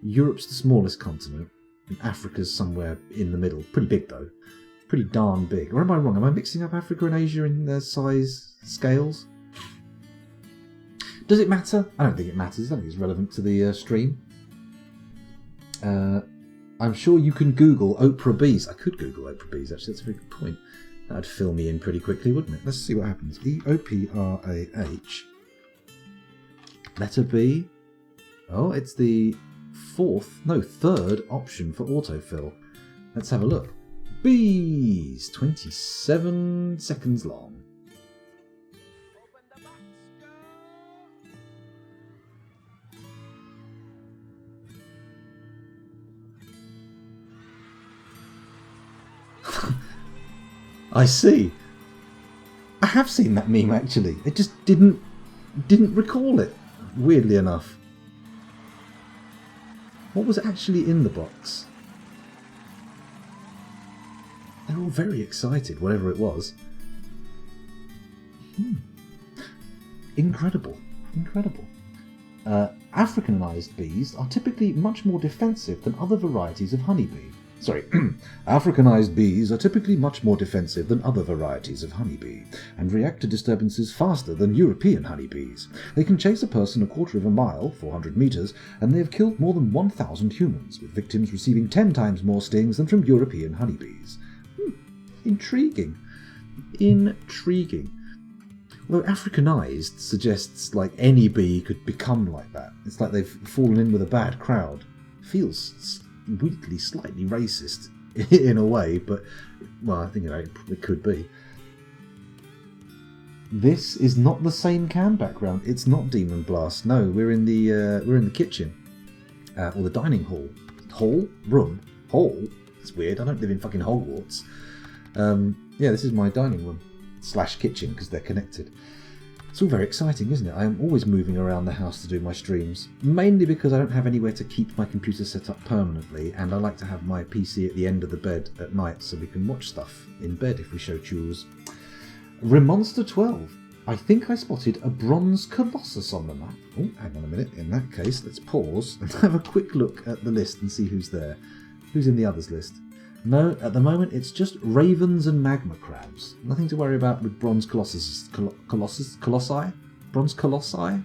Europe's the smallest continent. And Africa's somewhere in the middle. Pretty big, though. Pretty darn big. Or am I wrong? Am I mixing up Africa and Asia in their size scales? Does it matter? I don't think it matters. I think it's relevant to the stream. I'm sure you can Google Oprah bees. I could Google Oprah bees, actually. That's a very good point. That'd fill me in pretty quickly, wouldn't it? Let's see what happens. EOPRAH. Letter B. Oh, it's the third option for autofill. Let's have a look. Bees! 27 seconds long. I see. I have seen that meme actually. It just didn't recall it, weirdly enough. What was actually in the box? They're all very excited, whatever it was. Incredible. Incredible. Africanized bees are typically much more defensive than other varieties of honeybee. Africanized bees are typically much more defensive than other varieties of honeybee, and react to disturbances faster than European honeybees. They can chase a person a quarter of a mile, 400 meters, and they have killed more than 1,000 humans, with victims receiving 10 times more stings than from European honeybees. Intriguing. Intriguing. Although Africanized suggests like any bee could become like that. It's like they've fallen in with a bad crowd. Feels weirdly slightly racist in a way, but well, I think it could be. This is not the same cam background. It's not Demon Blast. No, we're in the kitchen, or the dining hall. Room. It's weird. I don't live in fucking Hogwarts. Yeah, this is my dining room / kitchen because they're connected. It's all very exciting, isn't it? I am always moving around the house to do my streams, mainly because I don't have anywhere to keep my computer set up permanently, and I like to have my PC at the end of the bed at night so we can watch stuff in bed if we so choose. Remonster 12. I think I spotted a bronze colossus on the map. Oh, hang on a minute. In that case, let's pause and have a quick look at the list and see who's there. Who's in the others list? No, at the moment it's just ravens and magma crabs. Nothing to worry about with bronze colossi? Bronze colossi?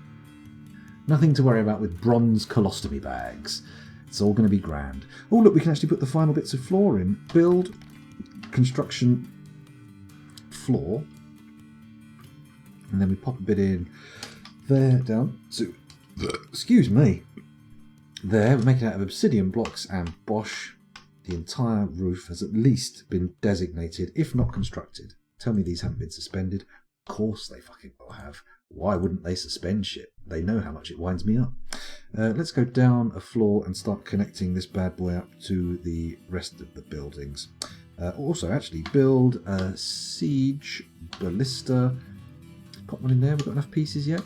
Nothing to worry about with bronze colostomy bags. It's all going to be grand. Oh look, we can actually put the final bits of floor in. Build, construction, floor. And then we pop a bit in there, down to, excuse me, there. We make it out of obsidian blocks and bosh. The entire roof has at least been designated, if not constructed. Tell me these haven't been suspended. Of course they fucking will have. Why wouldn't they suspend shit? They know how much it winds me up. Let's go down a floor and start connecting this bad boy up to the rest of the buildings. Also, actually, build a siege ballista. Put one in there. We've got enough pieces yet?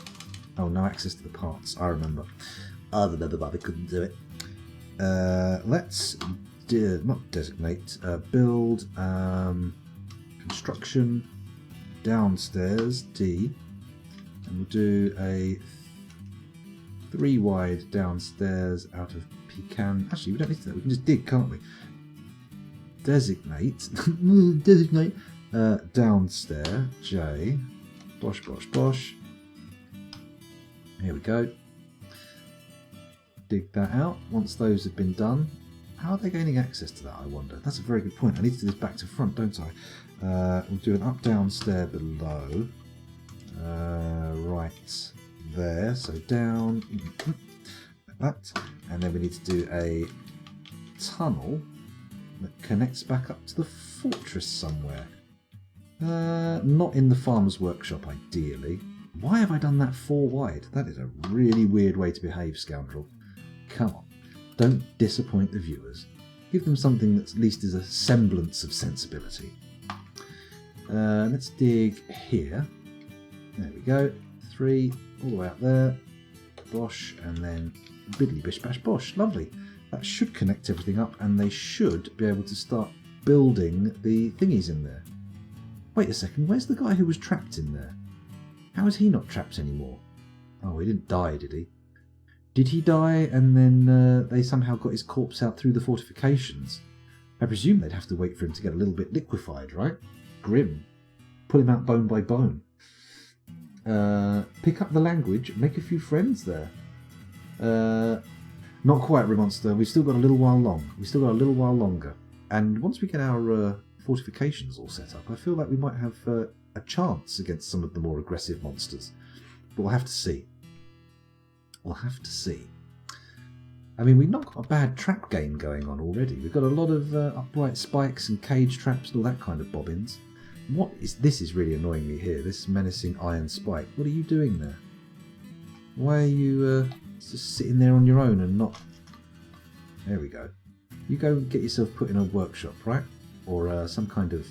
Oh, no access to the parts. I remember. I remember, but I couldn't do it. Let's not designate. Build construction downstairs D, and we'll do a 3 wide downstairs out of pecan. Actually, we don't need to do that. We can just dig, can't we? Designate downstairs J. Bosh, bosh, bosh. Here we go. Dig that out. Once those have been done, how are they gaining access to that, I wonder? That's a very good point. I need to do this back to front, don't I? We'll do an up-down stair below. Right there. So down, like that. And then we need to do a tunnel that connects back up to the fortress somewhere. Not in the farmer's workshop, ideally. Why have I done that 4 wide? That is a really weird way to behave, scoundrel. Come on. Don't disappoint the viewers. Give them something that at least is a semblance of sensibility. Let's dig here. There we go. 3, all the way up there. Bosh, and then biddly bish bash bosh. Lovely. That should connect everything up, and they should be able to start building the thingies in there. Wait a second, where's the guy who was trapped in there? How is he not trapped anymore? Oh, he didn't die, did he? Did he die and then they somehow got his corpse out through the fortifications? I presume they'd have to wait for him to get a little bit liquefied, right? Grim. Pull him out bone by bone. Pick up the language, make a few friends there. Not quite, Remonster. We've still got a little while longer. And once we get our fortifications all set up, I feel like we might have a chance against some of the more aggressive monsters. But we'll have to see. I mean, we've not got a bad trap game going on already. We've got a lot of upright spikes and cage traps and all that kind of bobbins. This is really annoying me here, this menacing iron spike. What are you doing there? Why are you just sitting there on your own and not... There we go. You go and get yourself put in a workshop, right? Or some kind of,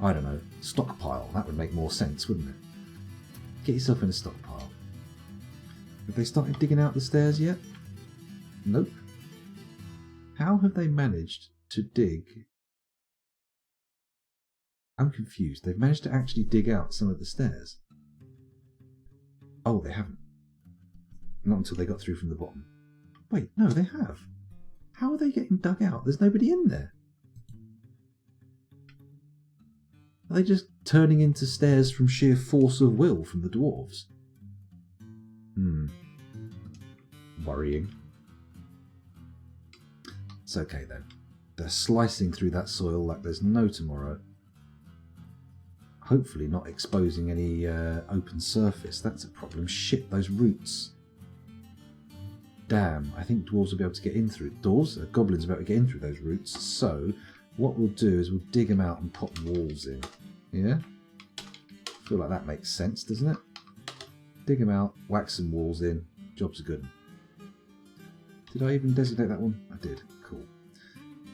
I don't know, stockpile. That would make more sense, wouldn't it? Get yourself in a stockpile. Have they started digging out the stairs yet? Nope. How have they managed to dig... I'm confused. They've managed to actually dig out some of the stairs. Oh, they haven't. Not until they got through from the bottom. Wait, no, they have. How are they getting dug out? There's nobody in there. Are they just turning into stairs from sheer force of will from the dwarves? Worrying. It's okay then. They're slicing through that soil like there's no tomorrow. Hopefully not exposing any open surface. That's a problem. Shit, those roots. Damn, I think dwarves will be able to get in through. Goblins will be able to get in through those roots. So, what we'll do is we'll dig them out and pop walls in. Yeah? I feel like that makes sense, doesn't it? Dig them out, whack some walls in. Job's a good one. Did I even designate that one? I did. Cool.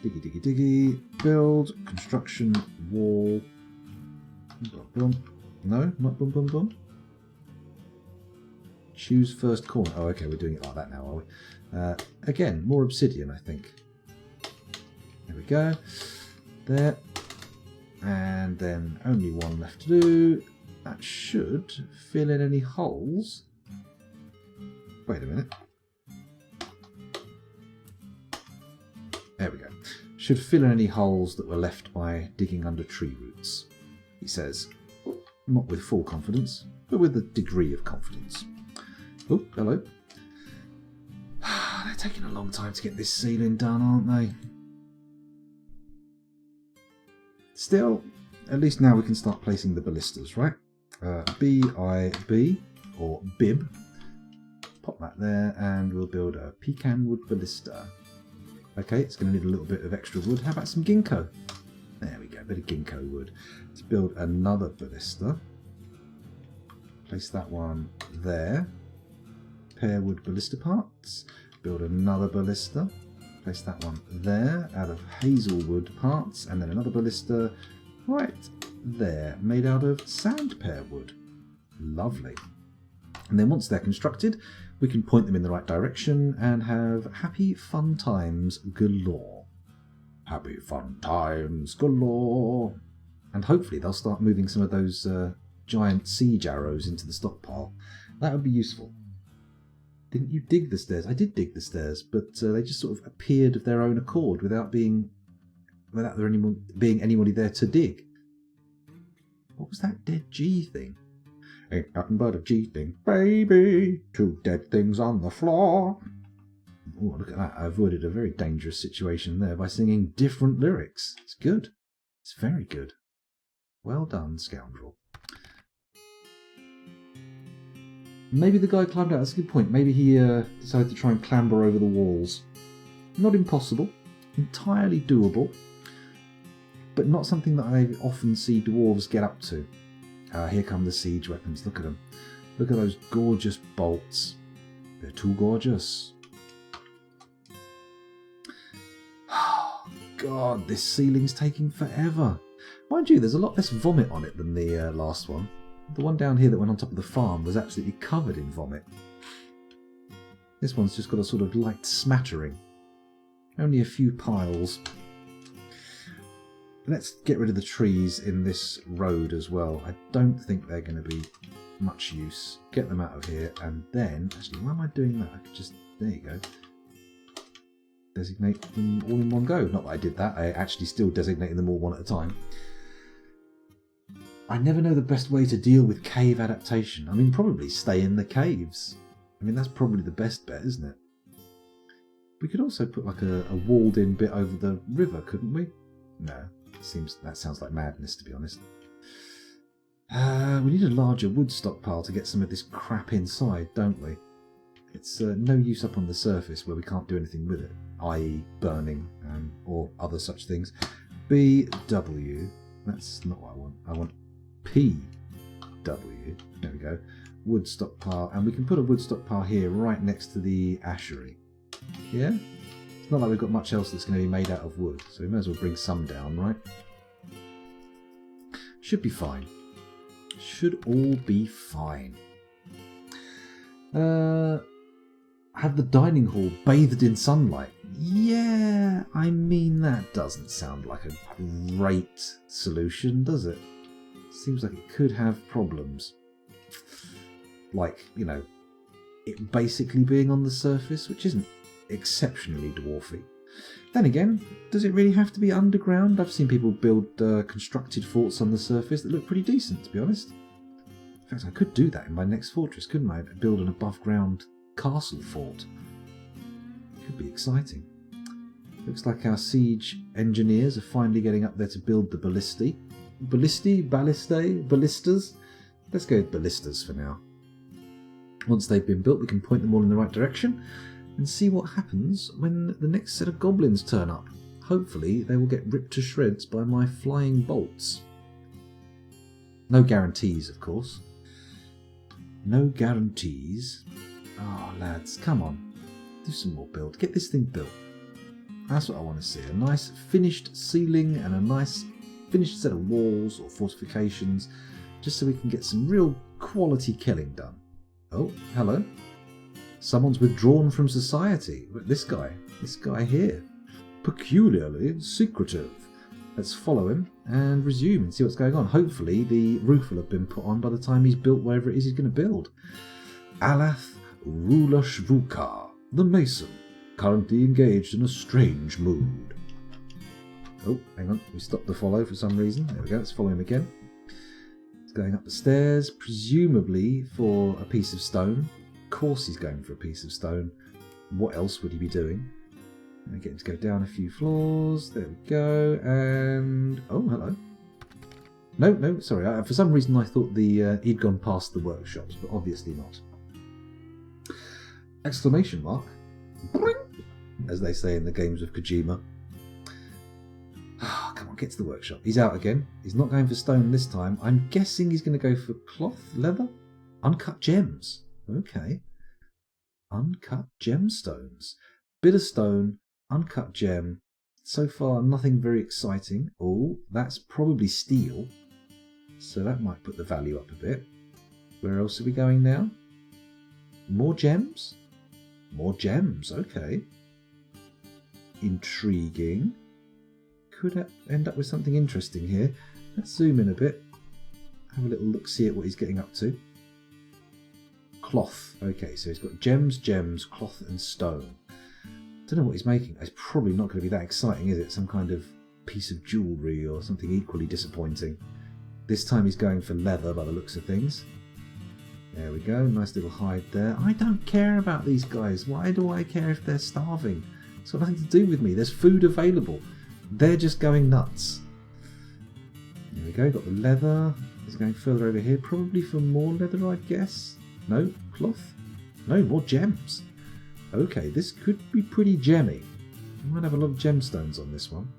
Diggy, diggy, diggy. Build, construction, wall. Boom. No, not boom, boom, boom. Choose first corner. Oh, okay, we're doing it like that now, are we? Again, more obsidian, I think. There we go. There. And then only one left to do. That should fill in any holes. Wait a minute. There we go. Should fill in any holes that were left by digging under tree roots, he says. Not with full confidence, but with a degree of confidence. Oh, hello. They're taking a long time to get this ceiling done, aren't they? Still, at least now we can start placing the ballistas, right? B-I-B, or bib. Pop that there, and we'll build a pecan wood ballista. Okay, it's going to need a little bit of extra wood. How about some ginkgo? There we go, a bit of ginkgo wood. Let's build another ballista. Place that one there. Pear wood ballista parts. Build another ballista. Place that one there out of hazelwood parts. And then another ballista right there, made out of sand pear wood. Lovely. And then once they're constructed, we can point them in the right direction and have happy fun times galore. Happy fun times galore. And hopefully they'll start moving some of those giant siege arrows into the stockpile. That would be useful. Didn't you dig the stairs? I did dig the stairs, but they just sort of appeared of their own accord without there being anybody there to dig. What was that dead G thing? Ain't nothing but a G thing, baby. Two dead things on the floor. Oh, look at that. I avoided a very dangerous situation there by singing different lyrics. It's good. It's very good. Well done, scoundrel. Maybe the guy climbed out. That's a good point. Maybe he decided to try and clamber over the walls. Not impossible. Entirely doable. But not something that I often see dwarves get up to. Here come the siege weapons. Look at them. Look at those gorgeous bolts. They're too gorgeous. Oh, God, this ceiling's taking forever. Mind you, there's a lot less vomit on it than the last one. The one down here that went on top of the farm was absolutely covered in vomit. This one's just got a sort of light smattering. Only a few piles. let's get rid of the trees in this road as well. I don't think they're going to be much use. Get them out of here, and then... Actually, why am I doing that? I could just... There you go. Designate them all in one go. Not that I did that. I actually still designated them all one at a time. I never know the best way to deal with cave adaptation. I mean, probably stay in the caves. I mean, that's probably the best bet, isn't it? We could also put like a walled-in bit over the river, couldn't we? No, that sounds like madness, to be honest. We need a larger wood stockpile to get some of this crap inside, don't we? It's no use up on the surface where we can't do anything with it, i.e. burning or other such things. BW, that's not what I want. I want PW, there we go, wood stockpile, and we can put a wood stockpile here right next to the ashery. Yeah? It's not like we've got much else that's going to be made out of wood, so we may as well bring some down, right? Should be fine. Should all be fine. Have the dining hall bathed in sunlight. Yeah, I mean, that doesn't sound like a great solution, does it? Seems like it could have problems. Like, you know, it basically being on the surface, which isn't exceptionally dwarfy. Then again, does it really have to be underground? I've seen people build constructed forts on the surface that look pretty decent, to be honest. In fact, I could do that in my next fortress, couldn't I? Build an above-ground castle fort. Could be exciting. Looks like our siege engineers are finally getting up there to build the ballistae. Ballistas? Let's go with ballistas for now. Once they've been built, we can point them all in the right direction and see what happens when the next set of goblins turn up. Hopefully they will get ripped to shreds by my flying bolts. No guarantees, of course. No guarantees. Oh, lads, come on. Do some more build. Get this thing built. That's what I want to see. A nice finished ceiling and a nice finished set of walls or fortifications, just so we can get some real quality killing done. Oh, hello. Someone's withdrawn from society. This guy here. Peculiarly secretive. Let's follow him and resume and see what's going on. Hopefully the roof will have been put on by the time he's built whatever it is he's going to build. Alath Rulashvuka, the Mason, currently engaged in a strange mood. Oh, hang on, we stopped the follow for some reason. There we go, let's follow him again. He's going up the stairs, presumably for a piece of stone. Of course he's going for a piece of stone. What else would he be doing? And get him to go down a few floors. There we go, and... oh, hello. No, sorry, for some reason I thought he'd gone past the workshops, but obviously not. Exclamation mark. As they say in the games of Kojima. Oh, come on, get to the workshop. He's out again. He's not going for stone this time. I'm guessing he's going to go for cloth, leather, uncut gems. Okay. Uncut gemstones. Bit of stone, uncut gem. So far, nothing very exciting. Oh, that's probably steel. So that might put the value up a bit. Where else are we going now? More gems? More gems, okay. Intriguing. Could end up with something interesting here. Let's zoom in a bit. Have a little look-see at what he's getting up to. Cloth. Okay, so he's got gems, cloth and stone. Don't know what he's making. It's probably not going to be that exciting, is it? Some kind of piece of jewellery or something equally disappointing. This time he's going for leather by the looks of things. There we go, nice little hide there. I don't care about these guys. Why do I care if they're starving? It's got nothing to do with me. There's food available. They're just going nuts. There we go, got the leather. He's going further over here, probably for more leather, I guess. No, cloth. No, more gems. Okay, this could be pretty gemmy. We might have a lot of gemstones on this one.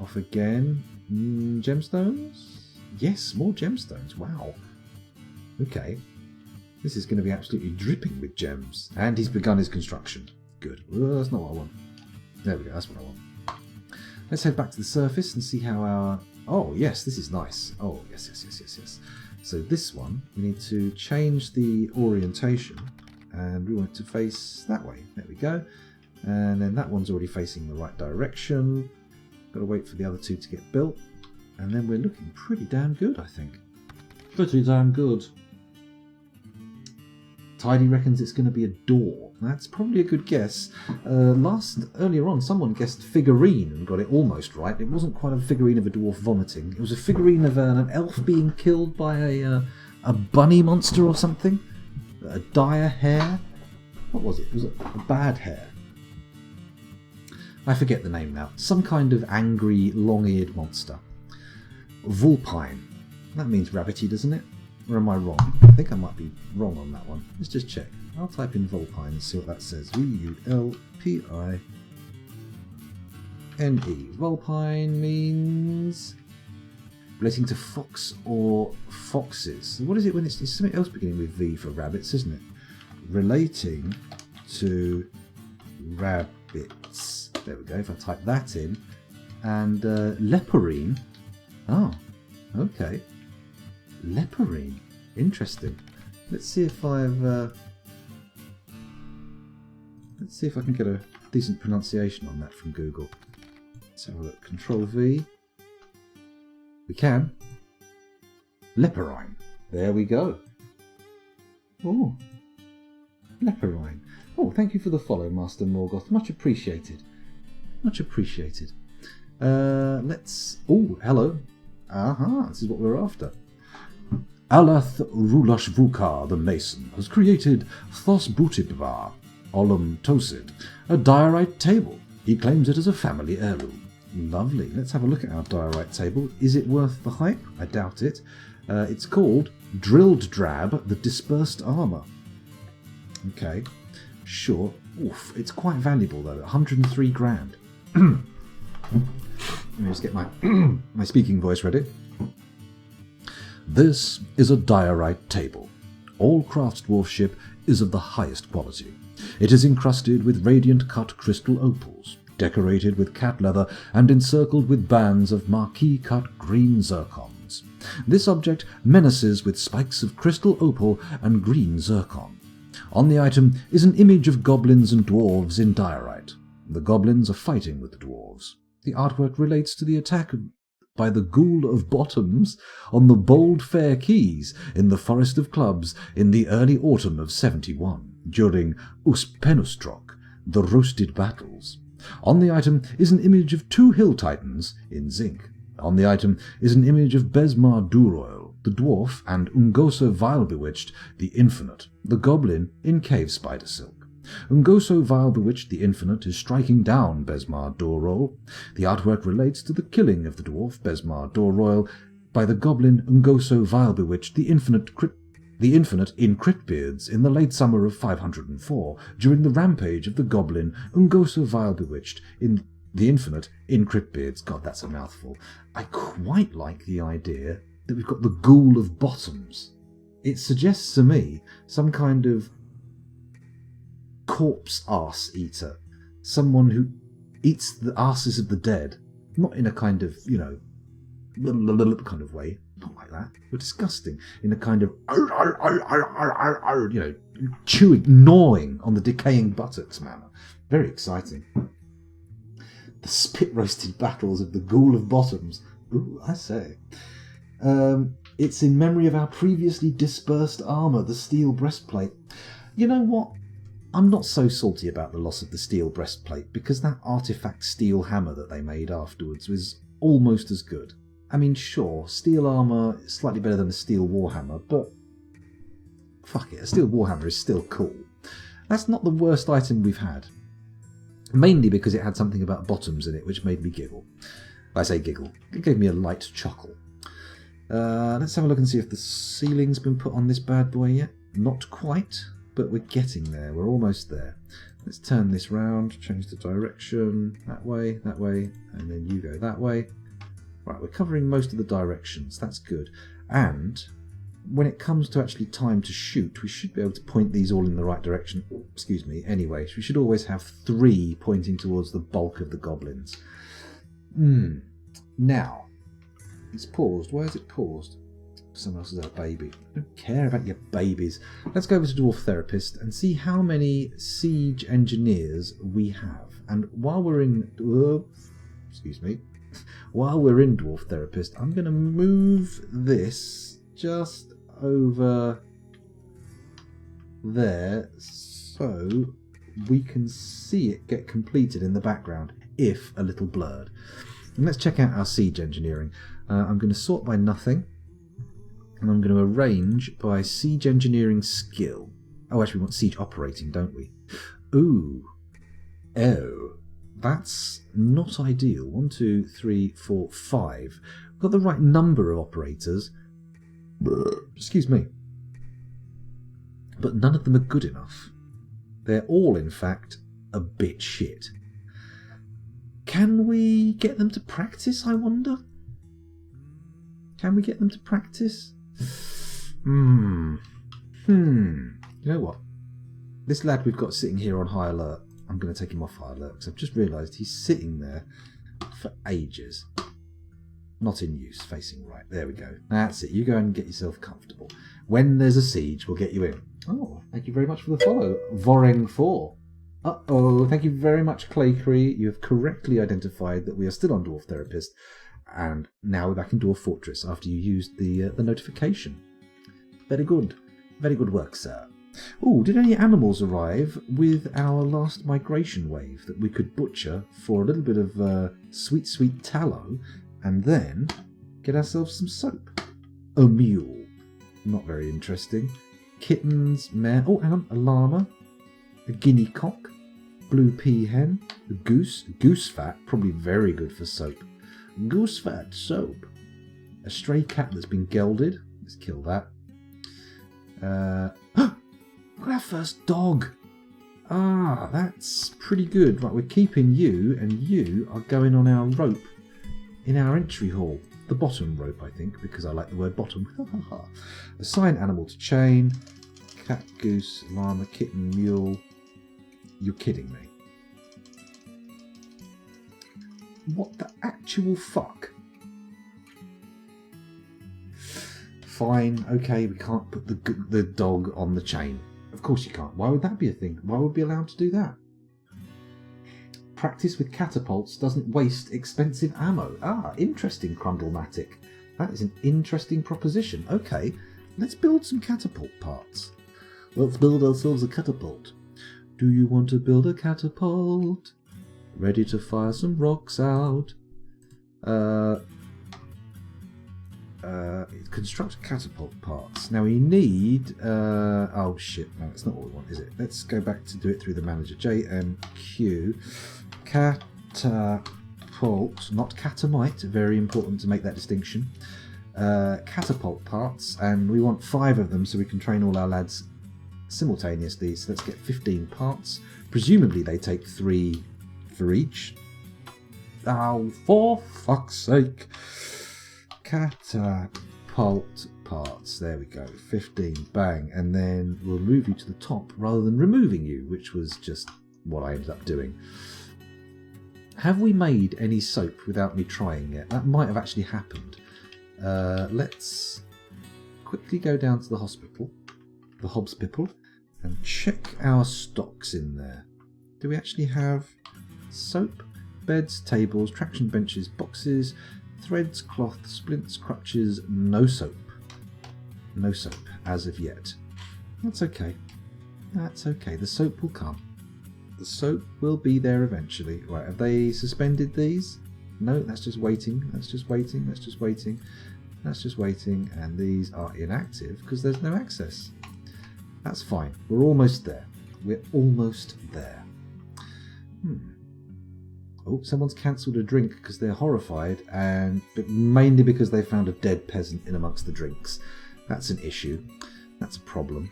Off again. Gemstones? Yes, more gemstones. Wow. Okay. This is going to be absolutely dripping with gems. And he's begun his construction. Good. Well, that's not what I want. There we go, that's what I want. Let's head back to the surface and see how our... oh, yes, this is nice. Oh, yes. So this one, we need to change the orientation. And we want it to face that way. There we go. And then that one's already facing the right direction. Got to wait for the other two to get built. And then we're looking pretty damn good, I think. Pretty damn good. Tidy reckons it's going to be a door. That's probably a good guess. Earlier on, someone guessed figurine and got it almost right. It wasn't quite a figurine of a dwarf vomiting. It was a figurine of an elf being killed by a bunny monster or something. A dire hare. What was it? It was a bad hare. I forget the name now. Some kind of angry, long-eared monster. Vulpine. That means rabbity, doesn't it? Or am I wrong? I think I might be wrong on that one. Let's just check. I'll type in Vulpine and see what that says. V-U-L-P-I-N-E. Vulpine means relating to fox or foxes. What is it when it's something else beginning with V for rabbits, isn't it? Relating to rabbits. There we go. If I type that in. And leporine. Oh, okay. Leporine. Interesting. Let's see if Let's see if I can get a decent pronunciation on that from Google. Let's have a look. Control V. We can. Leporine. There we go. Oh. Leporine. Oh, thank you for the follow, Master Morgoth. Much appreciated. Much appreciated. Let's... Oh, hello. Aha, this is what we're after. Alath Rulashvukar the Mason has created Thosbutidvar Olum Tosid, a diorite table. He claims it as a family heirloom. Lovely. Let's have a look at our diorite table. Is it worth the hype? I doubt it. It's called Drilled Drab, the Dispersed Armour. Okay, sure. Oof, it's quite valuable though. 103 grand. Let me just get my my speaking voice ready. This is a diorite table. All crafts dwarfship is of the highest quality. It is encrusted with radiant cut crystal opals, decorated with cat leather and encircled with bands of marquee cut green zircons. This object menaces with spikes of crystal opal and green zircon. On the item is an image of goblins and dwarves in diorite. The goblins are fighting with the dwarves. The artwork relates to the attack by the Ghoul of Bottoms on the Bold Fair Keys in the Forest of Clubs in the early autumn of 71, during Uspenustrok, the Roasted Battles. On the item is an image of two hill titans in zinc. On the item is an image of Besmar Duroil, the dwarf, and Ungoso Vilebewitched, the Infinite, the goblin in cave spider silk. Ungoso Vilebewitched the Infinite is striking down Besmar Duroil. The artwork relates to the killing of the dwarf Besmar Duroil by the goblin Ungoso Vilebewitched the Infinite in Cryptbeards in the late summer of 504, during the rampage of the goblin Ungoso Vilebewitched in the Infinite in Cryptbeards. God, that's a mouthful. I quite like the idea that we've got the Ghoul of Bottoms. It suggests to me some kind of corpse arse eater. Someone who eats the arses of the dead. Not in a kind of, kind of way. Not like that. But disgusting. In a kind of, chewing, gnawing on the decaying buttocks manner. Very exciting. The spit-roasted battles of the Ghoul of Bottoms. Ooh, I say. It's in memory of our previously dispersed armour, the steel breastplate. You know what? I'm not so salty about the loss of the steel breastplate, because that artifact steel hammer that they made afterwards was almost as good. I mean, sure, steel armour is slightly better than a steel warhammer, but fuck it, a steel warhammer is still cool. That's not the worst item we've had. Mainly because it had something about bottoms in it, which made me giggle. I say giggle. It gave me a light chuckle. Let's have a look and see if the ceiling's been put on this bad boy yet. Not quite, but we're getting there. We're almost there. Let's turn this round, change the direction, that way, and then you go that way. Right, we're covering most of the directions. That's good. And when it comes to actually time to shoot, we should be able to point these all in the right direction. Oh, excuse me. Anyway, we should always have 3 pointing towards the bulk of the goblins. Now, it's paused. Why is it paused? Someone else is our baby. I don't care about your babies. Let's go over to Dwarf Therapist and see how many siege engineers we have. And while we're in... excuse me. while we're in Dwarf Therapist, I'm going to move this just over there so we can see it get completed in the background, if a little blurred. And let's check out our siege engineering. I'm going to sort by nothing, and I'm going to arrange by siege engineering skill. Oh, actually we want siege operating, don't we? Ooh. Oh. That's not ideal. 1, 2, 3, 4, 5. We've got the right number of operators. Excuse me. But none of them are good enough. They're all, in fact, a bit shit. Can we get them to practice, I wonder? Can we get them to practice? You know what? This lad we've got sitting here on high alert, I'm going to take him off high alert because I've just realised he's sitting there for ages. Not in use, facing right. There we go. That's it. You go and get yourself comfortable. When there's a siege, we'll get you in. Oh, thank you very much for the follow. Voreng 4. Uh-oh. Thank you very much, Claycree. You have correctly identified that we are still on Dwarf Therapist. And now we're back in Dwarf Fortress after you used the notification. Very good. Very good work, sir. Oh, did any animals arrive with our last migration wave that we could butcher for a little bit of sweet, sweet tallow and then get ourselves some soap? A mule. Not very interesting. Kittens, mare. Oh, hang on. A llama. A guinea cock. Blue peahen. A goose. Goose fat. Probably very good for soap. Goose fat soap. A stray cat that's been gelded. Let's kill that. Look at our first dog. Ah, that's pretty good. Right, we're keeping you, and you are going on our rope in our entry hall. The bottom rope, I think, because I like the word bottom. Assign animal to chain. Cat, goose, llama, kitten, mule. You're kidding me. What the actual fuck? Fine, okay, we can't put the dog on the chain. Of course you can't. Why would that be a thing? Why would we be allowed to do that? Practice with catapults doesn't waste expensive ammo. Ah, interesting, Crundlematic. That is an interesting proposition. Okay, let's build some catapult parts. Let's build ourselves a catapult. Do you want to build a catapult? Ready to fire some rocks out? Construct catapult parts. Now we need... oh shit, no, that's not what we want, is it? Let's go back to do it through the manager. JMQ. Catapult, not catamite. Very important to make that distinction. Catapult parts, and we want 5 of them so we can train all our lads simultaneously. So let's get 15 parts. Presumably they take 3 for each. Oh, for fuck's sake. Catapult parts. There we go. 15. Bang. And then we'll move you to the top rather than removing you, which was just what I ended up doing. Have we made any soap without me trying it? That might have actually happened. Let's quickly go down to the hospital, and check our stocks in there. Do we actually have soap? Beds, tables, traction benches, boxes, threads, cloth, splints, crutches. No soap. No soap as of yet. That's okay. That's okay. The soap will come. The soap will be there eventually. Right, have they suspended these? No, that's just waiting. That's just waiting. That's just waiting. That's just waiting. And these are inactive because there's no access. That's fine. We're almost there. We're almost there. Oh, someone's cancelled a drink because they're horrified, but mainly because they found a dead peasant in amongst the drinks. That's an issue. That's a problem.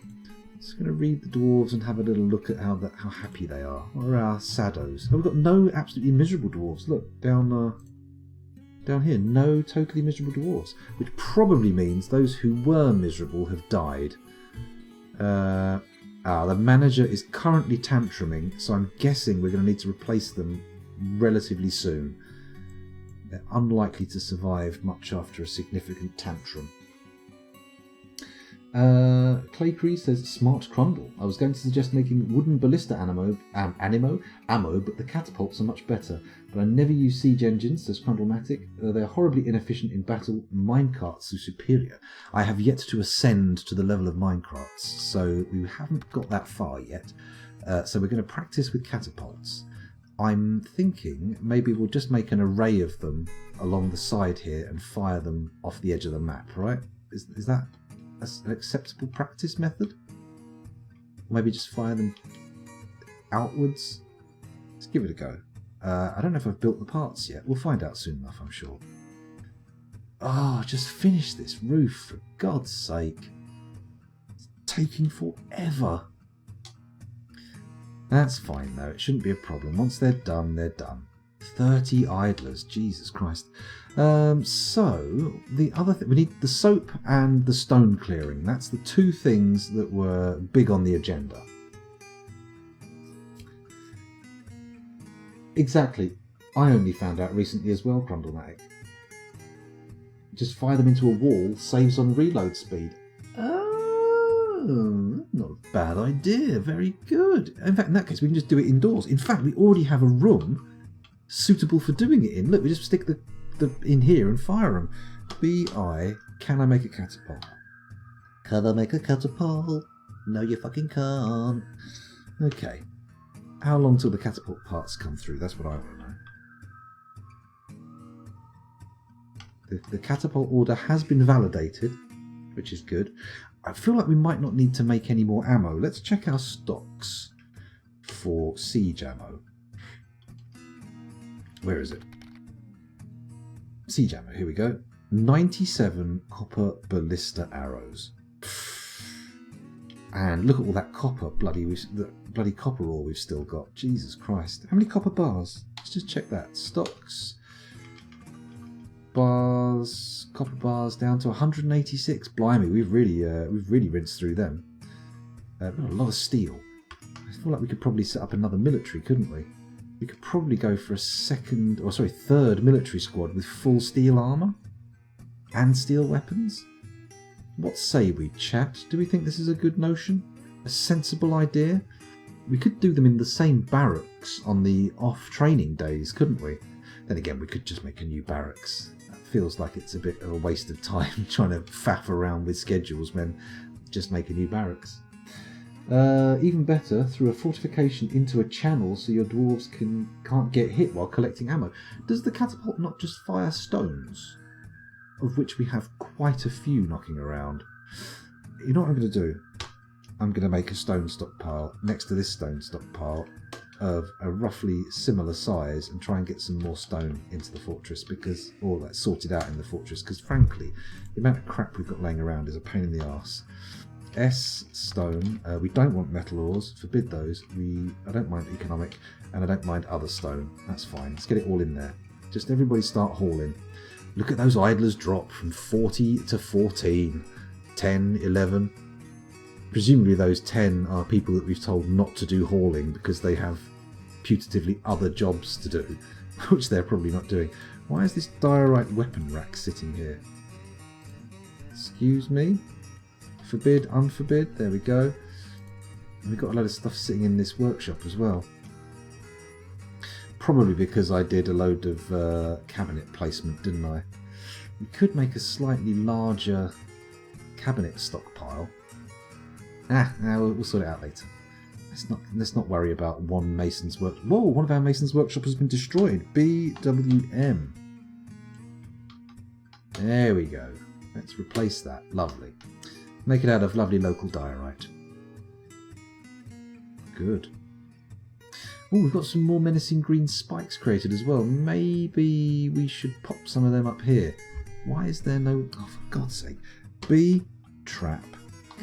Just going to read the dwarves and have a little look at how happy they are. What are our saddos? Oh, we've got no absolutely miserable dwarves. Look, down here, no totally miserable dwarves, which probably means those who were miserable have died. The manager is currently tantruming, so I'm guessing we're going to need to replace them relatively soon. They're unlikely to survive much after a significant tantrum. Clay Cree says, smart Crundle. I was going to suggest making wooden ballista ammo, but the catapults are much better. But I never use siege engines, says Crundlematic. They're horribly inefficient in battle. Minecarts are superior. I have yet to ascend to the level of minecarts, so we haven't got that far yet. So we're going to practice with catapults. I'm thinking maybe we'll just make an array of them along the side here and fire them off the edge of the map, right? Is that an acceptable practice method? Maybe just fire them outwards? Let's give it a go. I don't know if I've built the parts yet. We'll find out soon enough, I'm sure. Oh, just finish this roof, for God's sake. It's taking forever. That's fine though, it shouldn't be a problem. Once they're done, they're done. 30 idlers, Jesus Christ. So, the other thing, we need the soap and the stone clearing. That's the two things that were big on the agenda. Exactly. I only found out recently as well, Crundlematic. Just fire them into a wall, saves on reload speed. Oh, not a bad idea. Very good. In fact, in that case, we can just do it indoors. In fact, we already have a room suitable for doing it in. Look, we just stick the in here and fire them. BI, can I make a catapult? Can I make a catapult? No, you fucking can't. Okay. How long till the catapult parts come through? That's what I want to know. The catapult order has been validated, which is good. I feel like we might not need to make any more ammo. Let's check our stocks for siege ammo. Where is it? Siege ammo, here we go. 97 copper ballista arrows. And look at all that copper, bloody copper ore we've still got. Jesus Christ. How many copper bars? Let's just check that. Stocks. Bars. Copper bars down to 186. Blimey, we've really rinsed through them. We've got a lot of steel. I feel like we could probably set up another military, couldn't we? We could probably go for a third military squad with full steel armour and steel weapons. What say we, chat? Do we think this is a good notion? A sensible idea? We could do them in the same barracks on the off-training days, couldn't we? Then again, we could just make a new barracks. That feels like it's a bit of a waste of time trying to faff around with schedules when just make a new barracks. Even better, through a fortification into a channel so your dwarves can't get hit while collecting ammo. Does the catapult not just fire stones? Of which we have quite a few knocking around. You know what I'm going to do? I'm going to make a stone stockpile next to this stone stockpile of a roughly similar size and try and get some more stone into the fortress, because, or like sorted out in the fortress, because frankly, the amount of crap we've got laying around is a pain in the arse. S stone. We don't want metal ores. Forbid those. I don't mind economic, and I don't mind other stone. That's fine. Let's get it all in there. Just everybody start hauling. Look at those idlers drop from 40 to 14, 10, 11. Presumably those 10 are people that we've told not to do hauling because they have putatively other jobs to do, which they're probably not doing. Why is this diorite weapon rack sitting here? Excuse me? Forbid, unforbid, there we go. And we've got a load of stuff sitting in this workshop as well. Probably because I did a load of cabinet placement, didn't I? We could make a slightly larger cabinet stockpile. We'll sort it out later. Let's not worry about one mason's work. Whoa, one of our mason's workshop has been destroyed. BWM. There we go. Let's replace that. Lovely. Make it out of lovely local diorite. Good. Oh, we've got some more menacing green spikes created as well. Maybe we should pop some of them up here. Why is there no... Oh, for God's sake. B, trap,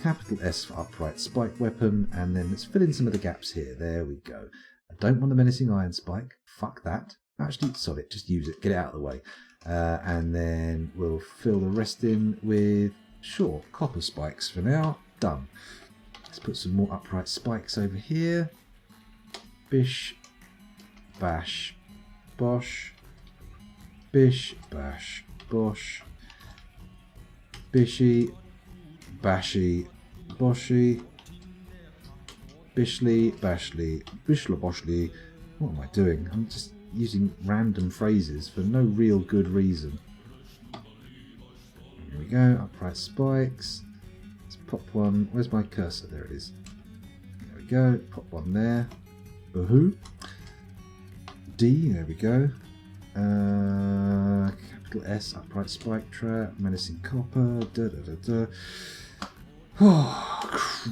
capital S for upright spike weapon, and then let's fill in some of the gaps here. There we go. I don't want the menacing iron spike. Fuck that. Actually, sod it. Just use it. Get it out of the way. And then we'll fill the rest in with, sure, copper spikes for now. Done. Let's put some more upright spikes over here. Bish, bash, bosh. Bish, bash, bosh. Bishy, bashy, boshy, bishly, bashly, bishla, boshly. What am I doing? I'm just using random phrases for no real good reason. Here we go, upright spikes. Let's pop one. Where's my cursor? There it is. There we go, pop one there. Boohoo. D, there we go. Capital S, upright spike trap, menacing copper, da da da da. Oh,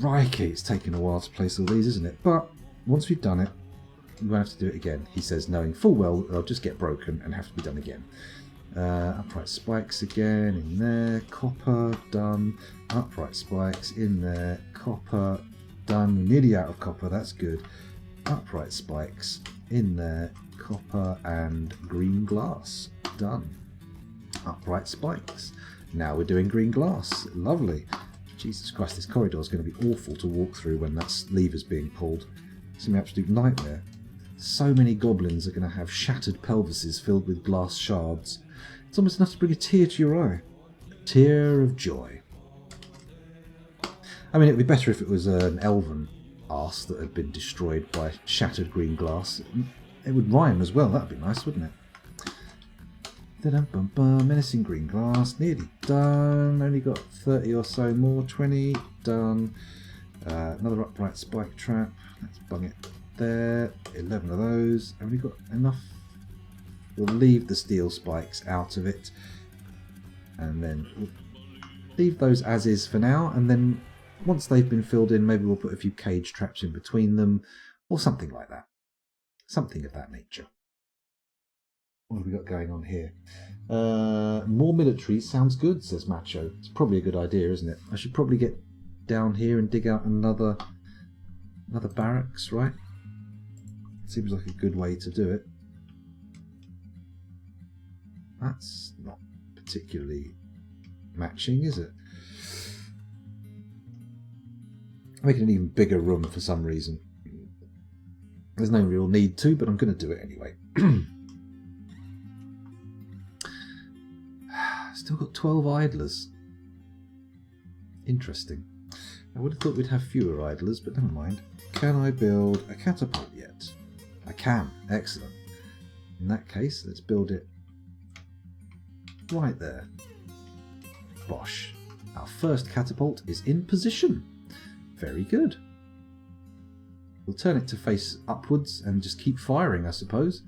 crikey, it's taken a while to place all these, isn't it? But once we've done it, we won't have to do it again. He says, knowing full well they'll just get broken and have to be done again. Upright spikes again, in there, copper, done. Upright spikes, in there, copper, done. We're nearly out of copper, that's good. Upright spikes, in there, copper and green glass, done. Upright spikes. Now we're doing green glass, lovely. Jesus Christ, this corridor is going to be awful to walk through when that lever's being pulled. It's going to be an absolute nightmare. So many goblins are going to have shattered pelvises filled with glass shards. It's almost enough to bring a tear to your eye. A tear of joy. I mean, it would be better if it was an elven arse that had been destroyed by shattered green glass. It would rhyme as well, that would be nice, wouldn't it? Menacing green glass, nearly done. Only got 30 or so more, 20, done. Another upright spike trap. Let's bung it there. 11 of those. Have we got enough? We'll leave the steel spikes out of it. And then we'll leave those as is for now. And then once they've been filled in, maybe we'll put a few cage traps in between them. Or something like that. Something of that nature. What have we got going on here? More military sounds good, says Macho. It's probably a good idea, isn't it? I should probably get down here and dig out another barracks, right? Seems like a good way to do it. That's not particularly matching, is it? Making an even bigger room for some reason. There's no real need to, but I'm going to do it anyway. Still got 12 idlers. Interesting. I would have thought we'd have fewer idlers, but never mind. Can I build a catapult yet? I can. Excellent. In that case, let's build it right there. Bosh. Our first catapult is in position. Very good. We'll turn it to face upwards and just keep firing, I suppose.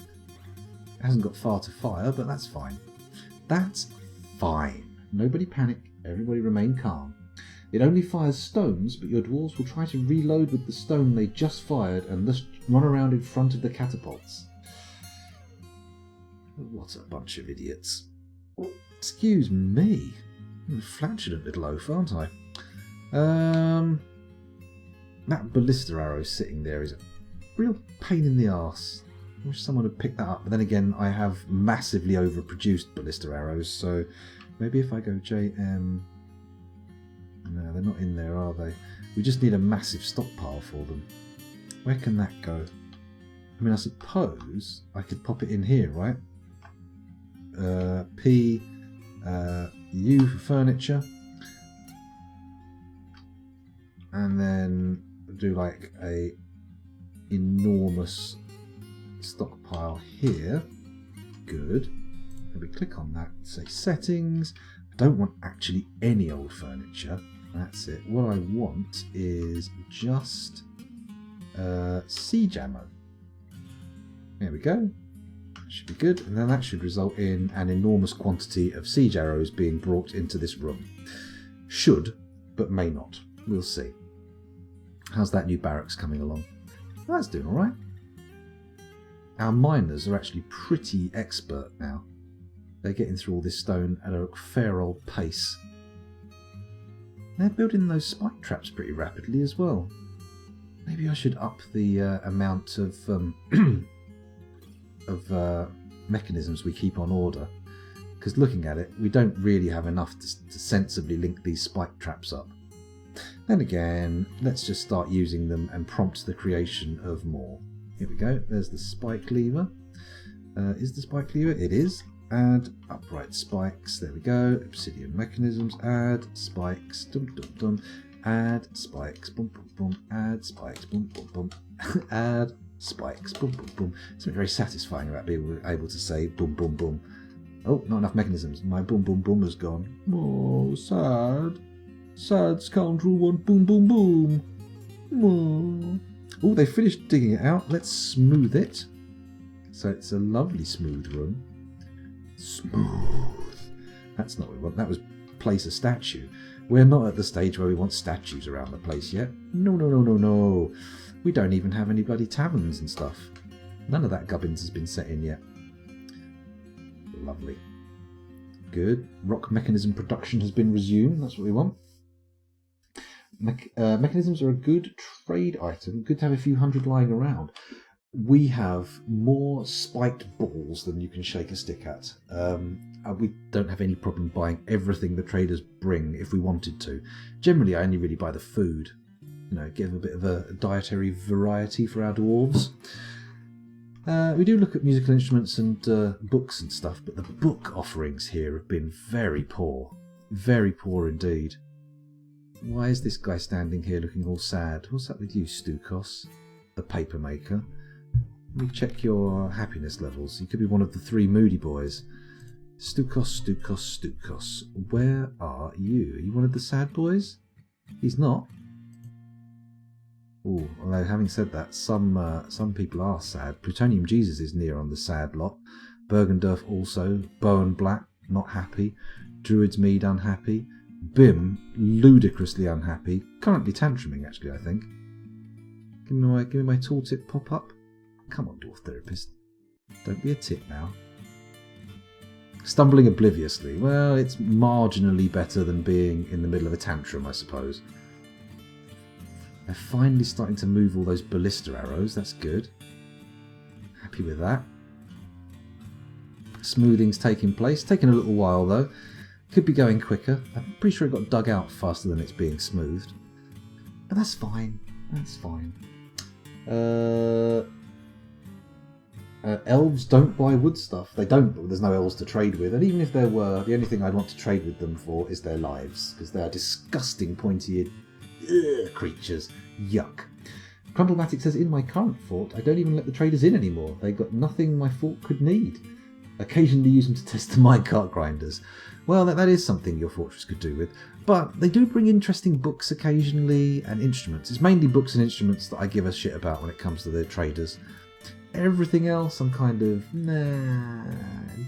It hasn't got far to fire, but that's fine. That's fine. Nobody panic. Everybody remain calm. It only fires stones, but your dwarves will try to reload with the stone they just fired and thus run around in front of the catapults. What a bunch of idiots. Oh, excuse me. I'm a flatulent little oaf, aren't I? That ballista arrow sitting there is a real pain in the arse. I wish someone had picked that up. But then again, I have massively overproduced ballista arrows, so maybe if I go JM... No, they're not in there, are they? We just need a massive stockpile for them. Where can that go? I mean, I suppose I could pop it in here, right? P, U for furniture. And then do like a enormous stockpile here. Good. Maybe click on that, say settings. I don't want actually any old furniture. That's it. What I want is just siege ammo. There we go. Should be good. And then that should result in an enormous quantity of siege arrows being brought into this room. Should, but may not. We'll see. How's that new barracks coming along? That's doing all right. Our miners are actually pretty expert now. They're getting through all this stone at a fair old pace. They're building those spike traps pretty rapidly as well. Maybe I should up the amount of mechanisms we keep on order. Because looking at it, we don't really have enough to sensibly link these spike traps up. Then again, let's just start using them and prompt the creation of more. Here we go. There's the spike lever. Is the spike lever? It is. Add upright spikes. There we go. Obsidian mechanisms. Add spikes. Dum dum dum. Add spikes. Boom boom boom. Add spikes. Boom boom boom. Add spikes. Boom boom boom. Something very satisfying about being able to say boom boom boom. Oh, not enough mechanisms. My boom boom boom has gone. Oh, sad. Sad scoundrel want boom boom boom. Oh, they finished digging it out. Let's smooth it. So it's a lovely smooth room. Smooth. That's not what we want. That was place a statue. We're not at the stage where we want statues around the place yet. No, no, no, no, no. We don't even have any bloody taverns and stuff. None of that gubbins has been set in yet. Lovely. Good. Rock mechanism production has been resumed. That's what we want. Mechanisms are a good trade item. Good to have a few hundred lying around. We have more spiked balls than you can shake a stick at. We don't have any problem buying everything the traders bring if we wanted to. Generally, I only really buy the food. You know, give a bit of a dietary variety for our dwarves. We do look at musical instruments and books and stuff, but the book offerings here have been very poor. Very poor indeed. Why is this guy standing here looking all sad? What's up with you, Stukos, the paper maker? Let me check your happiness levels. You could be one of the three moody boys. Stukos, Stukos, Stukos. Where are you? Are you one of the sad boys? He's not. Oh, although having said that, some people are sad. Plutonium Jesus is near on the sad lot. Bergendorf also. Bowen Black, not happy. Druid's Mead, unhappy. Bim, ludicrously unhappy. Currently tantruming, actually, I think. Give me my tooltip pop-up. Come on, Dwarf Therapist. Don't be a tit now. Stumbling obliviously. Well, it's marginally better than being in the middle of a tantrum, I suppose. They're finally starting to move all those ballista arrows. That's good. Happy with that. Smoothing's taking place. Taking a little while, though. Could be going quicker. I'm pretty sure it got dug out faster than it's being smoothed. But that's fine. That's fine. Elves don't buy wood stuff. They don't, but there's no elves to trade with. And even if there were, the only thing I'd want to trade with them for is their lives. Because they are disgusting, pointy-eared creatures. Yuck. Crumblematic says, in my current fort, I don't even let the traders in anymore. They got nothing my fort could need. Occasionally use them to test the minecart grinders. Well, that is something your fortress could do with. But they do bring interesting books occasionally and instruments. It's mainly books and instruments that I give a shit about when it comes to the traders. Everything else I'm kind of, nah,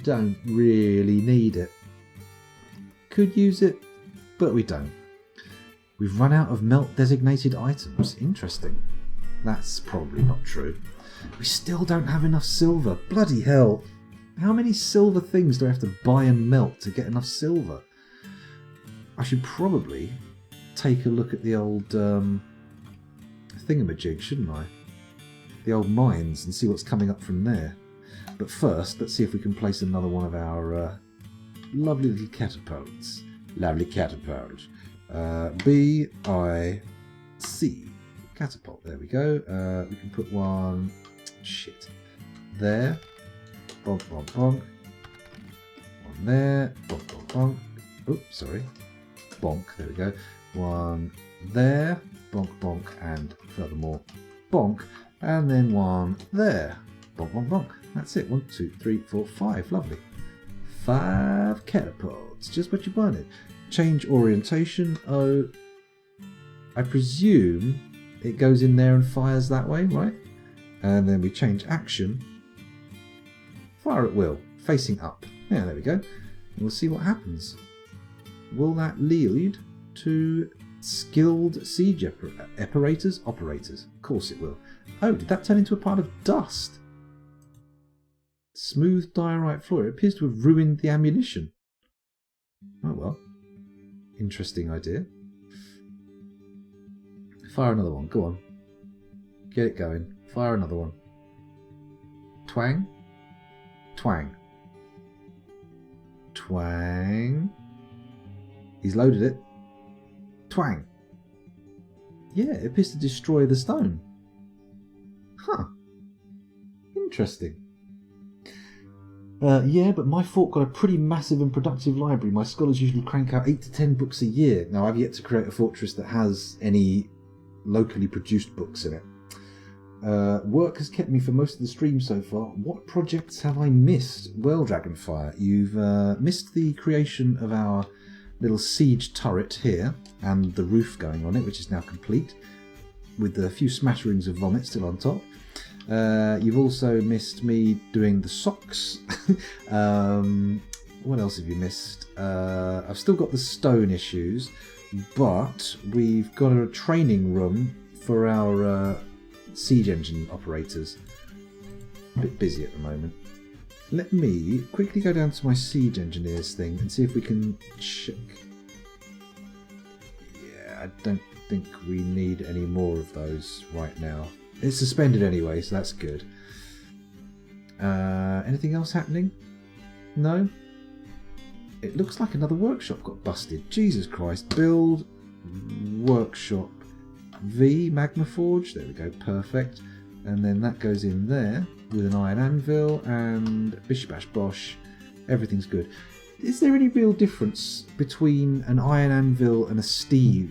don't really need it. Could use it, but we don't. We've run out of melt designated items. Interesting. That's probably not true. We still don't have enough silver. Bloody hell. How many silver things do I have to buy and melt to get enough silver? I should probably take a look at the old thingamajig, shouldn't I? The old mines and see what's coming up from there. But first, let's see if we can place another one of our lovely little catapults. Lovely catapult. B-I-C. Catapult. There we go. We can put one... Shit. There. Bonk, bonk, bonk. One there. Bonk, bonk, bonk. Oops, sorry. Bonk. There we go. One there. Bonk, bonk. And furthermore, bonk. And then one there. Bonk, bonk, bonk. That's it. 1, 2, 3, 4, 5. Lovely. 5 catapults. Just what you wanted. Change orientation. Oh, I presume it goes in there and fires that way, right? And then we change action. Fire at will. Facing up. Yeah, there we go. And we'll see what happens. Will that lead to skilled siege operators? Operators. Of course it will. Oh, did that turn into a pile of dust? Smooth diorite floor. It appears to have ruined the ammunition. Oh well. Interesting idea. Fire another one. Go on. Get it going. Fire another one. Twang. Twang. Twang. He's loaded it. Twang. Yeah, it appears to destroy the stone. Huh. Interesting. Yeah, but my fort got a pretty massive and productive library. My scholars usually crank out 8 to 10 books a year. Now, I've yet to create a fortress that has any locally produced books in it. Work has kept me for most of the stream so far. What projects have I missed? Well, Dragonfire, you've missed the creation of our little siege turret here and the roof going on it, which is now complete, with a few smatterings of vomit still on top. You've also missed me doing the socks. What else have you missed? I've still got the stone issues, but we've got a training room for our siege engine operators. A bit busy at the moment. Let me quickly go down to my siege engineers thing and see if we can check. Yeah, I don't think we need any more of those right now. It's suspended anyway, so that's good. Anything else happening? No? It looks like another workshop got busted. Jesus Christ. Build workshop V Magma Forge. There we go, perfect. And then that goes in there with an iron anvil and bish bash bosh. Everything's good. Is there any real difference between an iron anvil and a steel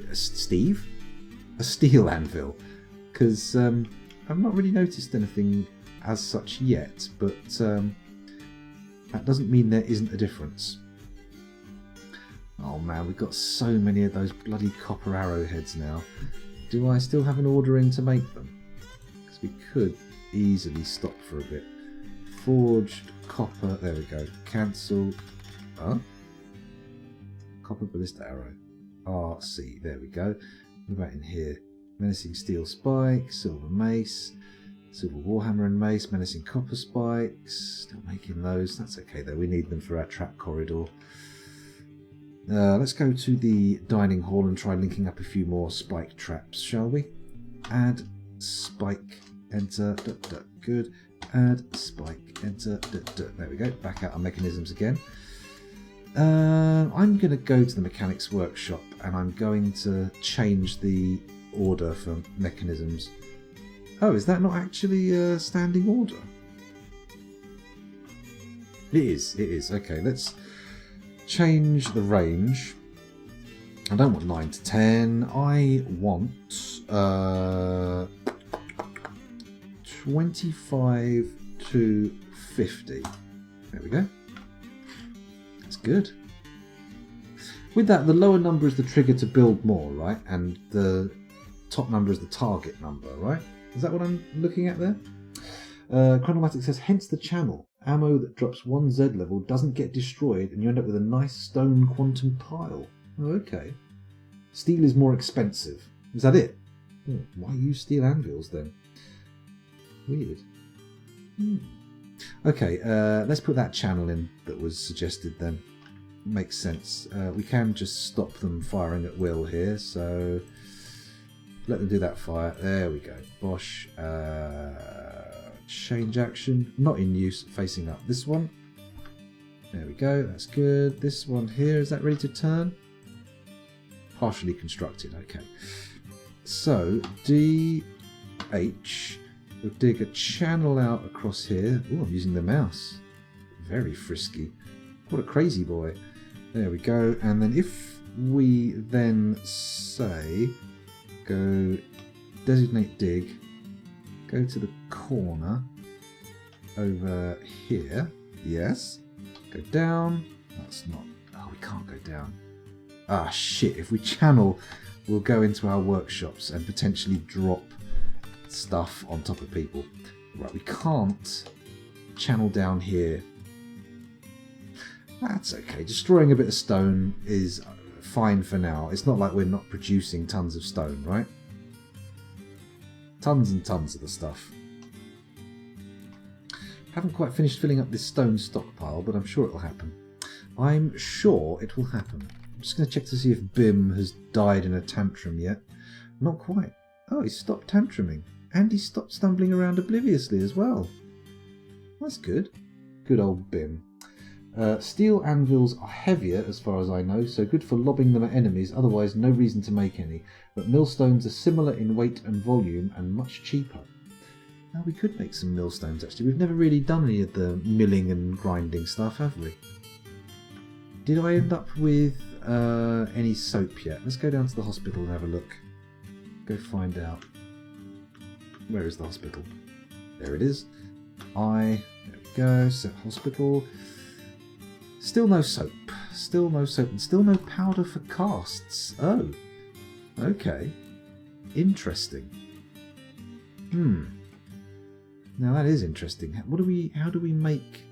anvil? Because I've not really noticed anything as such yet, but that doesn't mean there isn't a difference. Oh man, we've got so many of those bloody copper arrowheads now. Do I still have an order in to make them? Because we could easily stop for a bit. Forged copper, there we go. Cancel. Huh? Copper ballista arrow. RC, there we go. What about in here? Menacing steel spike, silver mace, silver warhammer and mace, menacing copper spikes. Still making those. That's okay though. We need them for our trap corridor. Let's go to the dining hall and try linking up a few more spike traps, shall we? Add spike, enter, good. Add spike, enter, there we go. Back out our mechanisms again. I'm going to go to the mechanics workshop and I'm going to change the order for mechanisms. Oh, is that not actually a standing order? It is. Okay, let's change the range. I don't want 9 to 10. I want 25 to 50. There we go. That's good. With that, the lower number is the trigger to build more, right? And the top number is the target number, right? Is that what I'm looking at there? Chronomatic says, hence the channel. Ammo that drops 1 Z level doesn't get destroyed and you end up with a nice stone quantum pile. Oh, okay. Steel is more expensive. Is that it? Oh, why use steel anvils then? Weird. Okay, let's put that channel in that was suggested then. Makes sense. We can just stop them firing at will here, so let them do that fire. There we go. Bosh. Change action. Not in use. Facing up. This one. There we go. That's good. This one here. Is that ready to turn? Partially constructed. Okay. So, DH. We'll dig a channel out across here. Oh, I'm using the mouse. Very frisky. What a crazy boy. There we go. And then if we then say, go designate dig, go to the corner over here. Yes. Go down. That's not. Oh, we can't go down. Ah, shit. If we channel, we'll go into our workshops and potentially drop stuff on top of people. Right, we can't channel down here. That's okay. Destroying a bit of stone is fine for now. It's not like we're not producing tons of stone, right? Tons and tons of the stuff. Haven't quite finished filling up this stone stockpile, but I'm sure it'll happen. I'm sure it will happen. I'm just going to check to see if Bim has died in a tantrum yet. Not quite. Oh, he stopped tantruming. And he stopped stumbling around obliviously as well. That's good. Good old Bim. Steel anvils are heavier as far as I know, so good for lobbing them at enemies, otherwise no reason to make any. But millstones are similar in weight and volume and much cheaper. Now we could make some millstones actually. We've never really done any of the milling and grinding stuff, have we? Did I end up with any soap yet? Let's go down to the hospital and have a look. Go find out. Where is the hospital? There it is. There we go. Set hospital. Still no soap. Still no soap. And still no powder for casts. Oh. Okay. Interesting. Now that is interesting. How do we make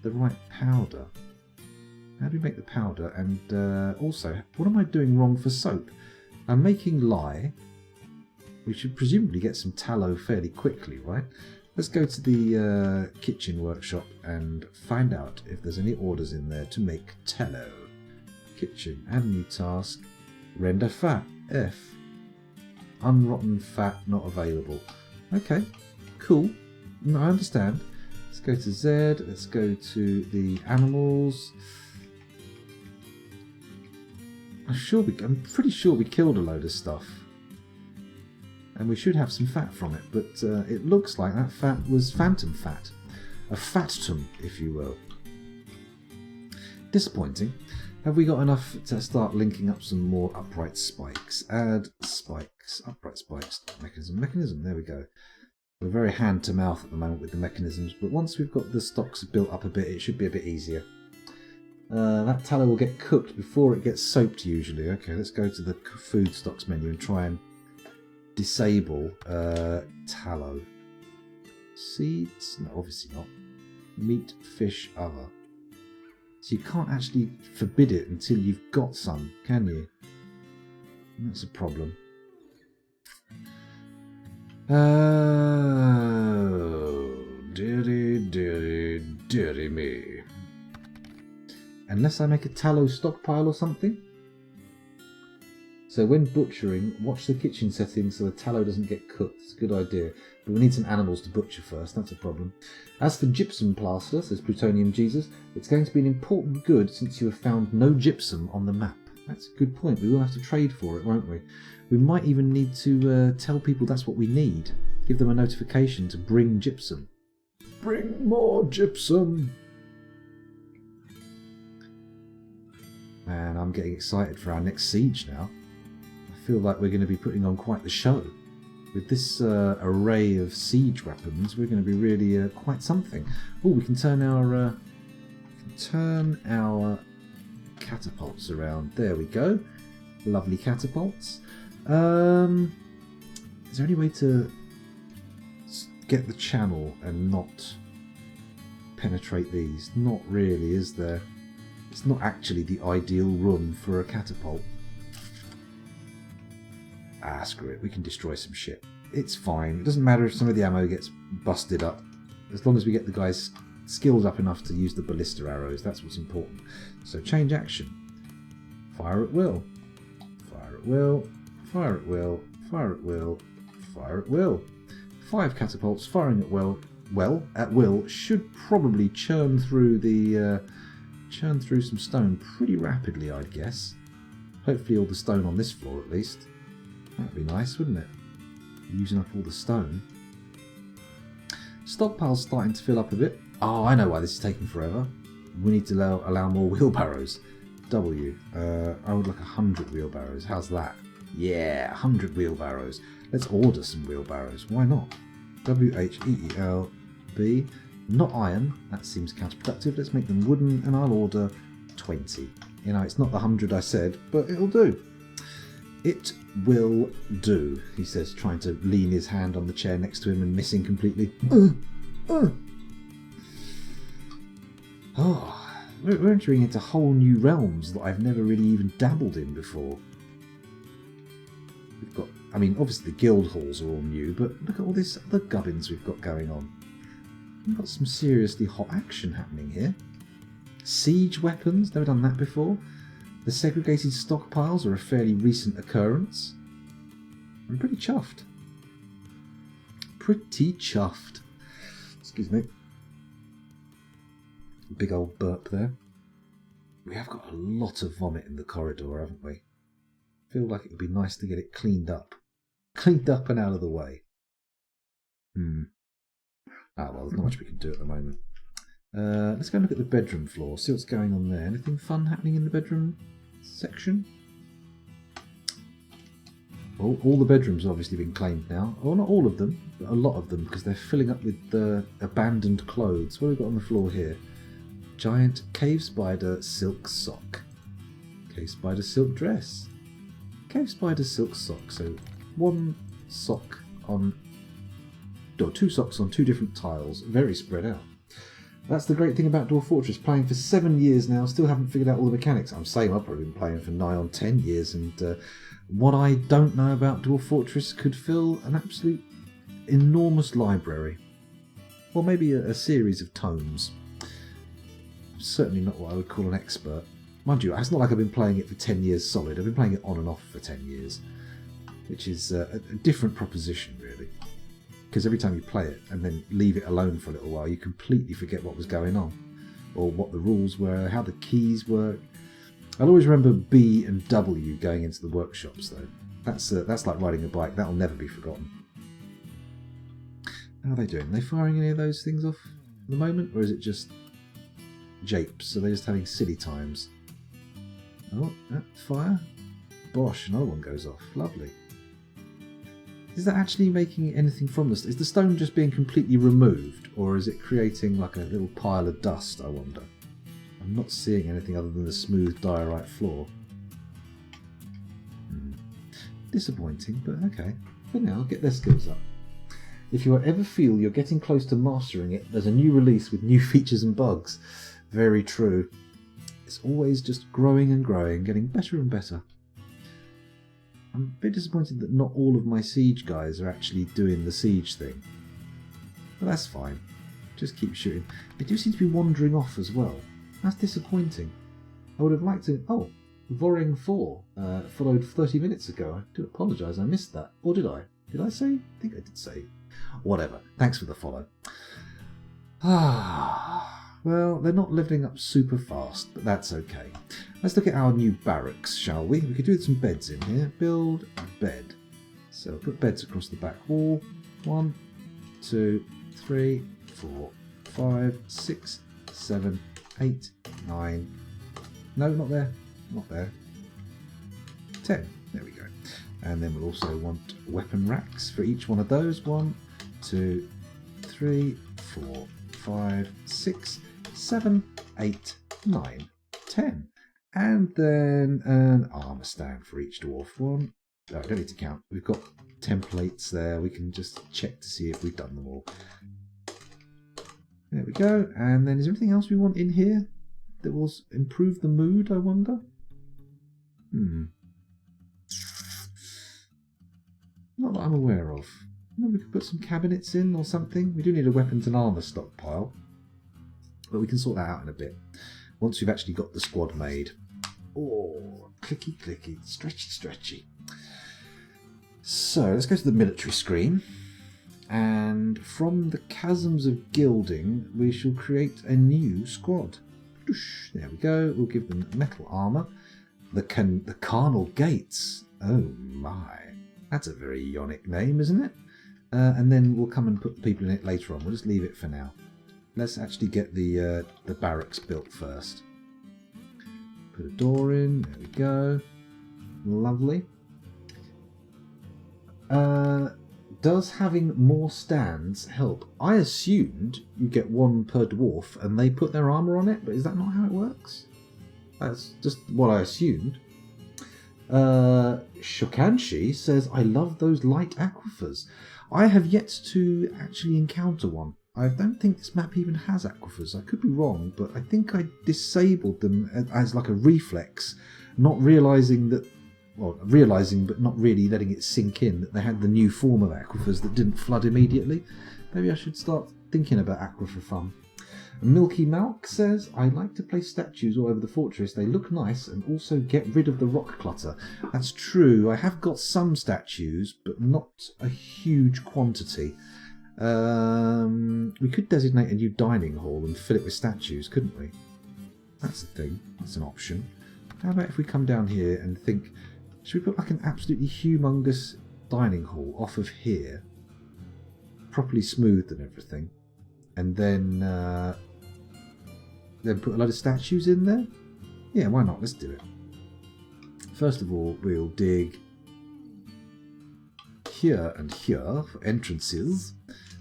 the right powder? How do we make the powder? And also, what am I doing wrong for soap? I'm making lye. We should presumably get some tallow fairly quickly, right? Let's go to the kitchen workshop and find out if there's any orders in there to make tallow. Kitchen, add new task, render fat, F. Unrotten fat not available. Okay, cool. No, I understand. Let's go to Z, let's go to the animals. I'm pretty sure we killed a load of stuff. And we should have some fat from it, but it looks like that fat was phantom fat. A fatum, if you will. Disappointing. Have we got enough to start linking up some more upright spikes? Add spikes, upright spikes, mechanism, there we go. We're very hand to mouth at the moment with the mechanisms, but once we've got the stocks built up a bit, it should be a bit easier. That tallow will get cooked before it gets soaped usually. Okay, let's go to the food stocks menu and try and disable tallow. Seeds? No, obviously not. Meat, fish, other. So you can't actually forbid it until you've got some, can you? That's a problem. Oh, dearie, dearie, dearie me. Unless I make a tallow stockpile or something. So when butchering, watch the kitchen settings so the tallow doesn't get cooked. It's a good idea. But we need some animals to butcher first, that's a problem. As for gypsum plaster, says Plutonium Jesus, it's going to be an important good since you have found no gypsum on the map. That's a good point. We will have to trade for it, won't we? We might even need to tell people that's what we need. Give them a notification to bring gypsum. Bring more gypsum! Man, I'm getting excited for our next siege now. I feel like we're going to be putting on quite the show. With this array of siege weapons, we're going to be really quite something. Oh, we can turn our catapults around. There we go. Lovely catapults. Is there any way to get the channel and not penetrate these? Not really, is there? It's not actually the ideal run for a catapult. Ah, screw it. We can destroy some shit. It's fine. It doesn't matter if some of the ammo gets busted up. As long as we get the guys skilled up enough to use the ballista arrows. That's what's important. So change action. Fire at will. Fire at will. Fire at will. Fire at will. Fire at will. 5 catapults firing at will. Well, at will should probably churn through some stone pretty rapidly, I'd guess. Hopefully all the stone on this floor at least. That'd be nice, wouldn't it? Using up all the stone. Stockpile's starting to fill up a bit. Oh, I know why this is taking forever. We need to allow more wheelbarrows. W. I would like 100 wheelbarrows. How's that? Yeah, 100 wheelbarrows. Let's order some wheelbarrows. Why not? WHEELB. Not iron. That seems counterproductive. Let's make them wooden, and I'll order 20. You know, it's not the 100 I said, but it'll do. It will do, he says, trying to lean his hand on the chair next to him and missing completely. Oh, we're entering into whole new realms that I've never really even dabbled in before. We've got, I mean, obviously the guild halls are all new, but look at all this other gubbins we've got going on. We've got some seriously hot action happening here. Siege weapons, never done that before. The segregated stockpiles are a fairly recent occurrence. I'm pretty chuffed. Pretty chuffed. Excuse me. Big old burp there. We have got a lot of vomit in the corridor, haven't we? Feel like it would be nice to get it cleaned up. Cleaned up and out of the way. Ah, well, there's not much we can do at the moment. Let's go and look at the bedroom floor, see what's going on there. Anything fun happening in the bedroom section? All the bedrooms have obviously been claimed now. Well, not all of them, but a lot of them, because they're filling up with abandoned clothes. What have we got on the floor here? Giant cave spider silk sock. Cave spider silk dress. Cave spider silk sock. So one sock on... or two socks on two different tiles. Very spread out. That's the great thing about Dwarf Fortress. Playing for 7 years now, still haven't figured out all the mechanics. I'm saying I've probably been playing for nigh on 10 years, and what I don't know about Dwarf Fortress could fill an absolute enormous library. Or maybe a series of tomes. Certainly not what I would call an expert. Mind you, it's not like I've been playing it for 10 years solid. I've been playing it on and off for 10 years. Which is a different proposition, really. Because every time you play it and then leave it alone for a little while, you completely forget what was going on, or what the rules were, how the keys work. I'll always remember B and W going into the workshops, though. That's like riding a bike. That'll never be forgotten. How are they doing? Are they firing any of those things off at the moment, or is it just japes? Are they just having silly times? Oh, fire! Bosh! Another one goes off. Lovely. Is that actually making anything from this? Is the stone just being completely removed, or is it creating like a little pile of dust, I wonder? I'm not seeing anything other than the smooth diorite floor. Disappointing, but okay. For now, get their skills up. If you ever feel you're getting close to mastering it, there's a new release with new features and bugs. Very true. It's always just growing and growing, getting better and better. I'm a bit disappointed that not all of my siege guys are actually doing the siege thing. But that's fine. Just keep shooting. They do seem to be wandering off as well. That's disappointing. I would have liked to... Oh, Voring 4 followed 30 minutes ago. I do apologise, I missed that. Or did I? Did I say? I think I did say. Whatever. Thanks for the follow. Well, they're not leveling up super fast, but that's okay. Let's look at our new barracks, shall we? We could do some beds in here. Build bed. So I'll put beds across the back wall. 1, 2, 3, 4, 5, 6, 7, 8, 9. No, not there. Not there. 10. There we go. And then we'll also want weapon racks for each one of those. 1, 2, 3, 4, 5, 6, 7, 8, 9, 10. And then an armour stand for each dwarf. 1. No, I don't need to count. We've got templates there. We can just check to see if we've done them all. There we go. And then is there anything else we want in here that will improve the mood, I wonder? Not that I'm aware of. Maybe we could put some cabinets in or something. We do need a weapons and armour stockpile. But we can sort that out in a bit. Once we've actually got the squad made. Oh, clicky, clicky, stretchy, stretchy. So, let's go to the military screen. And from the chasms of gilding, we shall create a new squad. There we go. We'll give them metal armour. The carnal gates. Oh my. That's a very Ionic name, isn't it? And then we'll come and put people in it later on. We'll just leave it for now. Let's actually get the barracks built first. Put a door in. There we go. Lovely. Does having more stands help? I assumed you get one per dwarf and they put their armour on it, but is that not how it works? That's just what I assumed. Shokanshi says, I love those light aquifers. I have yet to actually encounter one. I don't think this map even has aquifers. I could be wrong, but I think I disabled them as like a reflex, not realising that, well, realising but not really letting it sink in that they had the new form of aquifers that didn't flood immediately. Maybe I should start thinking about aquifer fun. Milky Malk says, I like to place statues all over the fortress. They look nice and also get rid of the rock clutter. That's true. I have got some statues, but not a huge quantity. We could designate a new dining hall and fill it with statues, couldn't we? That's a thing. That's an option. How about if we come down here and think, should we put like an absolutely humongous dining hall off of here? properly smoothed and everything, and then put a load of statues in there? Yeah, why not? Let's do it. First of all, we'll dig here and here for entrances.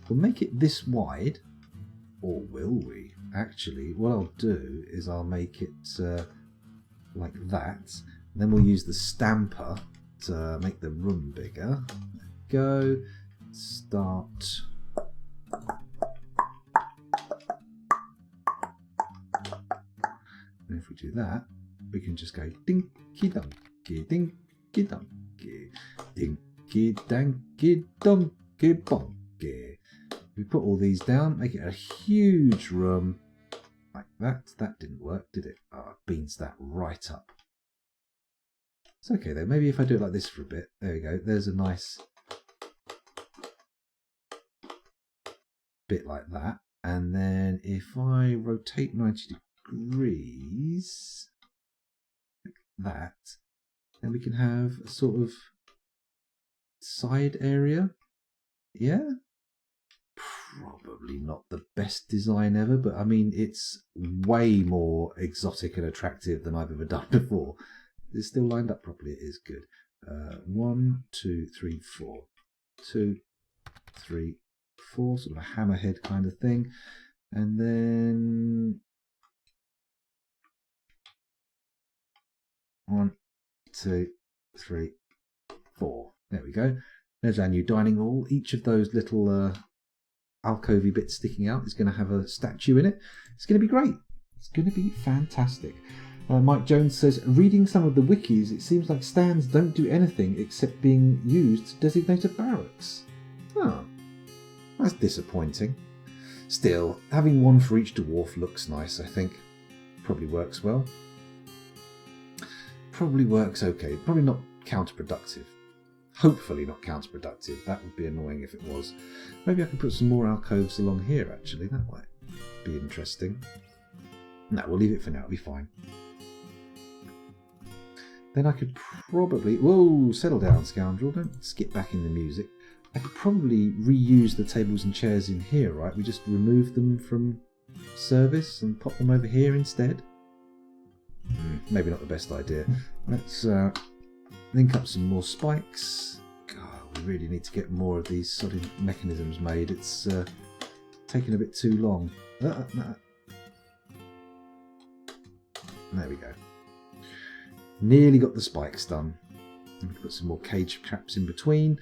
We'll make it this wide, or will we? Actually, what I'll do is I'll make it like that. And then we'll use the stamper to make the room bigger. Go. Start. And if we do that, we can just go dinky donkey, dinky donkey, dinky danky donkey bonky. We put all these down, make it a huge room like that. That didn't work, did it? Oh, it beans that right up. It's okay though. Maybe if I do it like this for a bit. There we go. There's a nice bit like that. And then if I rotate 90 degrees like that, then we can have a sort of side area. Yeah? Probably not the best design ever, but I mean, it's way more exotic and attractive than I've ever done before. It's still lined up properly. It is good. 1, 2, 3, 4. 2, 3, 4. Sort of a hammerhead kind of thing. And then 1, 2, 3, 4. There we go. There's our new dining hall. Each of those little alcovey bits sticking out is going to have a statue in it. It's going to be great. It's going to be fantastic. Mike Jones says, reading some of the wikis, it seems like stands don't do anything except being used to designate a barracks. Oh, that's disappointing. Still, having one for each dwarf looks nice, I think. Probably works well. Probably works okay. Probably not counterproductive. Hopefully not counterproductive. That would be annoying if it was. Maybe I can put some more alcoves along here, actually. That might be interesting. No, we'll leave it for now. It'll be fine. Then I could probably... Whoa, settle down, scoundrel. Don't skip back in the music. I could probably reuse the tables and chairs in here, right? We just remove them from service and pop them over here instead. Maybe not the best idea. Let's link up some more spikes. God, we really need to get more of these solid mechanisms made. It's taking a bit too long. There we go. Nearly got the spikes done. We can put some more cage traps in between.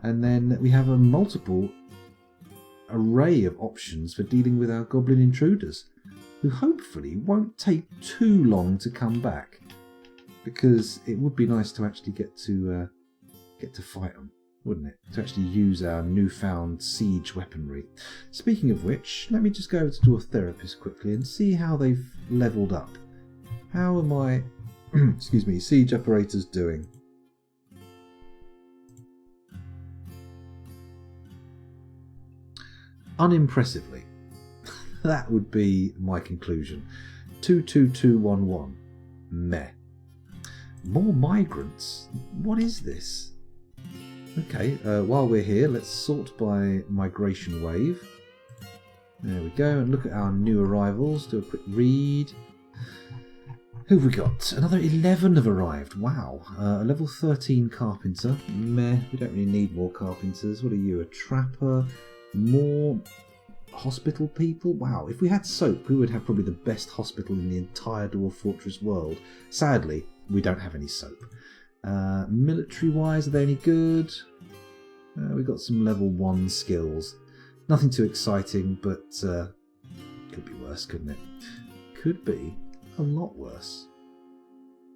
And then we have a multiple array of options for dealing with our goblin intruders, who hopefully won't take too long to come back, because it would be nice to actually get to fight them, wouldn't it? To actually use our newfound siege weaponry. Speaking of which, let me just go over to Dwarf Therapist quickly and see how they've leveled up. How are my excuse me, siege operators doing? Unimpressively. That would be my conclusion. 22211. Meh. More migrants? What is this? Okay, while we're here, let's sort by migration wave. There we go, and look at our new arrivals. Do a quick read. Who have we got? Another 11 have arrived. Wow. A level 13 carpenter. Meh. We don't really need more carpenters. What are you? A trapper? More hospital people? Wow. If we had soap, we would have probably the best hospital in the entire Dwarf Fortress world. Sadly, we don't have any soap. Military-wise, are they any good? We've got some level 1 skills. Nothing too exciting, but could be worse, couldn't it? Could be a lot worse.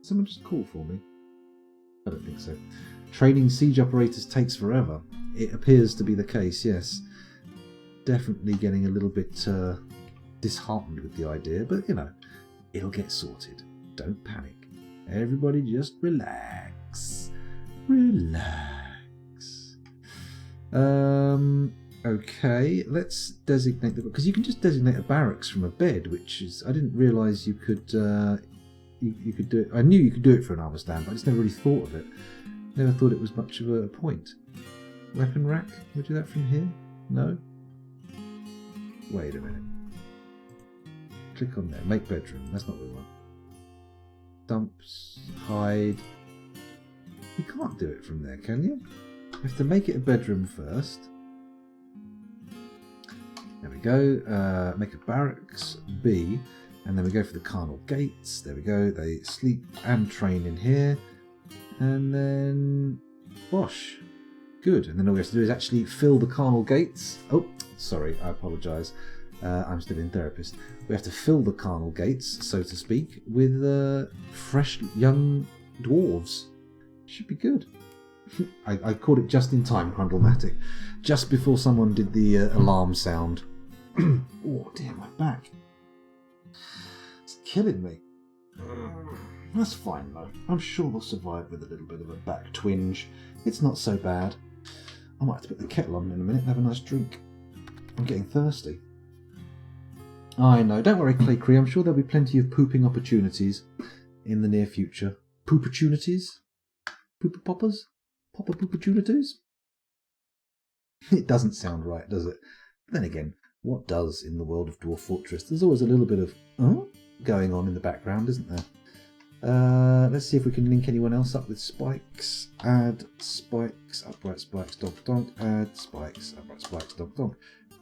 Someone just call for me? I don't think so. Training siege operators takes forever. It appears to be the case, yes. Definitely getting a little bit disheartened with the idea, but you know, it'll get sorted. Don't panic. Everybody just relax. Relax. Okay, let's designate the... Because you can just designate a barracks from a bed, which is... I didn't realise you could... you could do it... I knew you could do it for an armour stand, but I just never really thought of it. Never thought it was much of a point. Weapon rack? Can we do that from here? No? Wait a minute. Click on there. Make bedroom. That's not what we want. Dumps. Hide. You can't do it from there, can you? You have to make it a bedroom first. There we go. Make a barracks. B. And then we go for the carnal gates. There we go. They sleep and train in here. And then... Wash. Good. And then all we have to do is actually fill the carnal gates. Oh, sorry. I apologise. I'm still in therapist. We have to fill the carnal gates, so to speak, with fresh young dwarves. Should be good. I caught it just in time, Grundlematic. Just before someone did the alarm sound. Oh dear, my back. It's killing me. That's fine though. I'm sure we'll survive with a little bit of a back twinge. It's not so bad. I might have to put the kettle on in a minute and have a nice drink. I'm getting thirsty. I know. Don't worry, Claycree. I'm sure there'll be plenty of pooping opportunities in the near future. Poop-opportunities? Pooper-poppers? Popper-poop-opportunities? It doesn't sound right, does it? But then again, what does in the world of Dwarf Fortress? There's always a little bit of going on in the background, isn't there? Let's see if we can link anyone else up with spikes. Add spikes, upright spikes, donk donk. Add spikes, upright spikes, donk donk.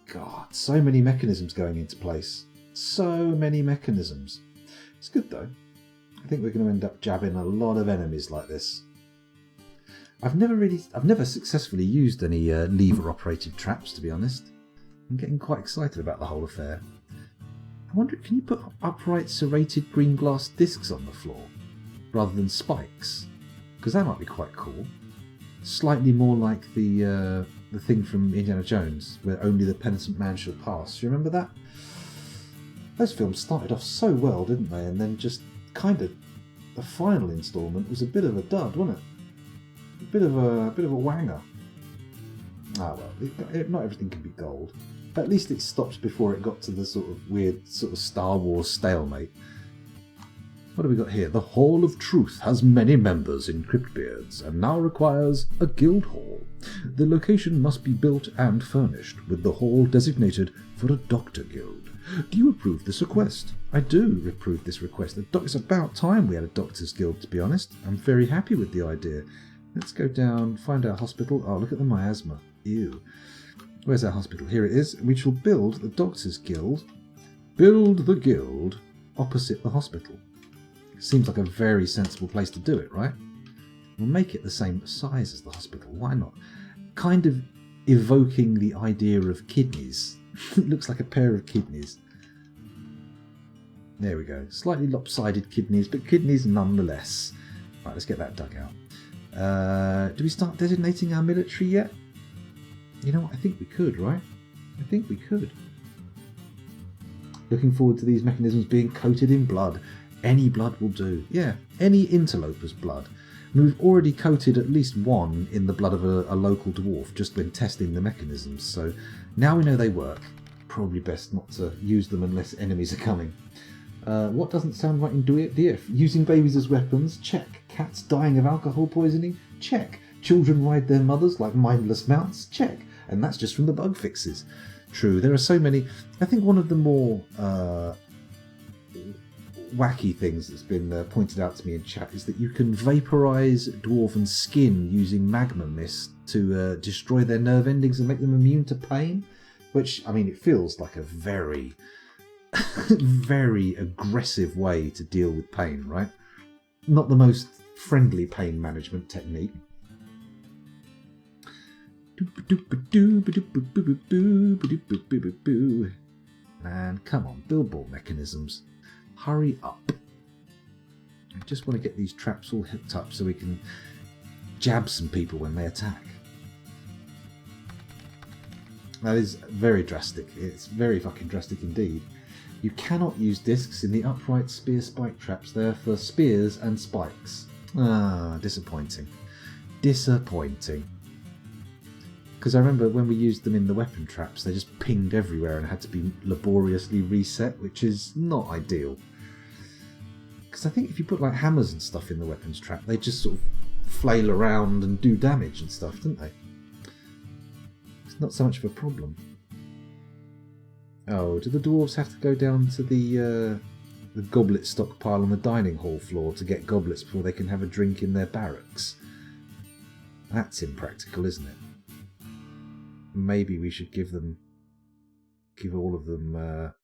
God, so many mechanisms going into place. So many mechanisms. It's good though. I think we're going to end up jabbing a lot of enemies like this. I've never successfully used any lever-operated traps, to be honest. I'm getting quite excited about the whole affair. I wonder, can you put upright serrated green glass discs on the floor rather than spikes? Because that might be quite cool. Slightly more like the thing from Indiana Jones, where only the penitent man shall pass. Do you remember that? Those films started off so well, didn't they? And then just kind of the final instalment was a bit of a dud, wasn't it? A bit of a wanger. Ah well, not everything can be gold. At least it stopped before it got to the sort of weird sort of Star Wars stalemate. What have we got here? The Hall of Truth has many members in Cryptbeards and now requires a guild hall. The location must be built and furnished, with the hall designated for a doctor guild. Do you approve this request? I do approve this request. It's about time we had a doctor's guild, to be honest. I'm very happy with the idea. Let's go down, find our hospital. Oh, look at the miasma. Ew. Where's our hospital? Here it is. We shall build the doctor's guild. Build the guild opposite the hospital. Seems like a very sensible place to do it, right? We'll make it the same size as the hospital. Why not? Kind of evoking the idea of kidneys. It looks like a pair of kidneys. There we go. Slightly lopsided kidneys, but kidneys nonetheless. Right, let's get that dug out. Do we start designating our military yet? You know what? I think we could, right? I think we could. Looking forward to these mechanisms being coated in blood. Any blood will do. Yeah, any interloper's blood. I mean, we've already coated at least one in the blood of a local dwarf just when testing the mechanisms, so now we know they work. Probably best not to use them unless enemies are coming. What doesn't sound right in DF? Using babies as weapons? Check. Cats dying of alcohol poisoning? Check. Children ride their mothers like mindless mounts? Check. And that's just from the bug fixes. True, there are so many. I think one of the more wacky things that's been pointed out to me in chat is that you can vaporize dwarven skin using magma mist to destroy their nerve endings and make them immune to pain, which, I mean, it feels like a very very aggressive way to deal with pain, right? Not the most friendly pain management technique. And come on, billboard mechanisms. Hurry up. I just want to get these traps all hooked up so we can jab some people when they attack. That is very drastic. It's very fucking drastic indeed. You cannot use discs in the upright spear spike traps. They're for spears and spikes. Ah, disappointing. Disappointing. Because I remember when we used them in the weapon traps, they just pinged everywhere and had to be laboriously reset, which is not ideal. Because I think if you put like hammers and stuff in the weapons trap, they just sort of flail around and do damage and stuff, didn't they? It's not so much of a problem. Oh, do the dwarves have to go down to the goblet stockpile on the dining hall floor to get goblets before they can have a drink in their barracks? That's impractical, isn't it? Maybe we should give all of them a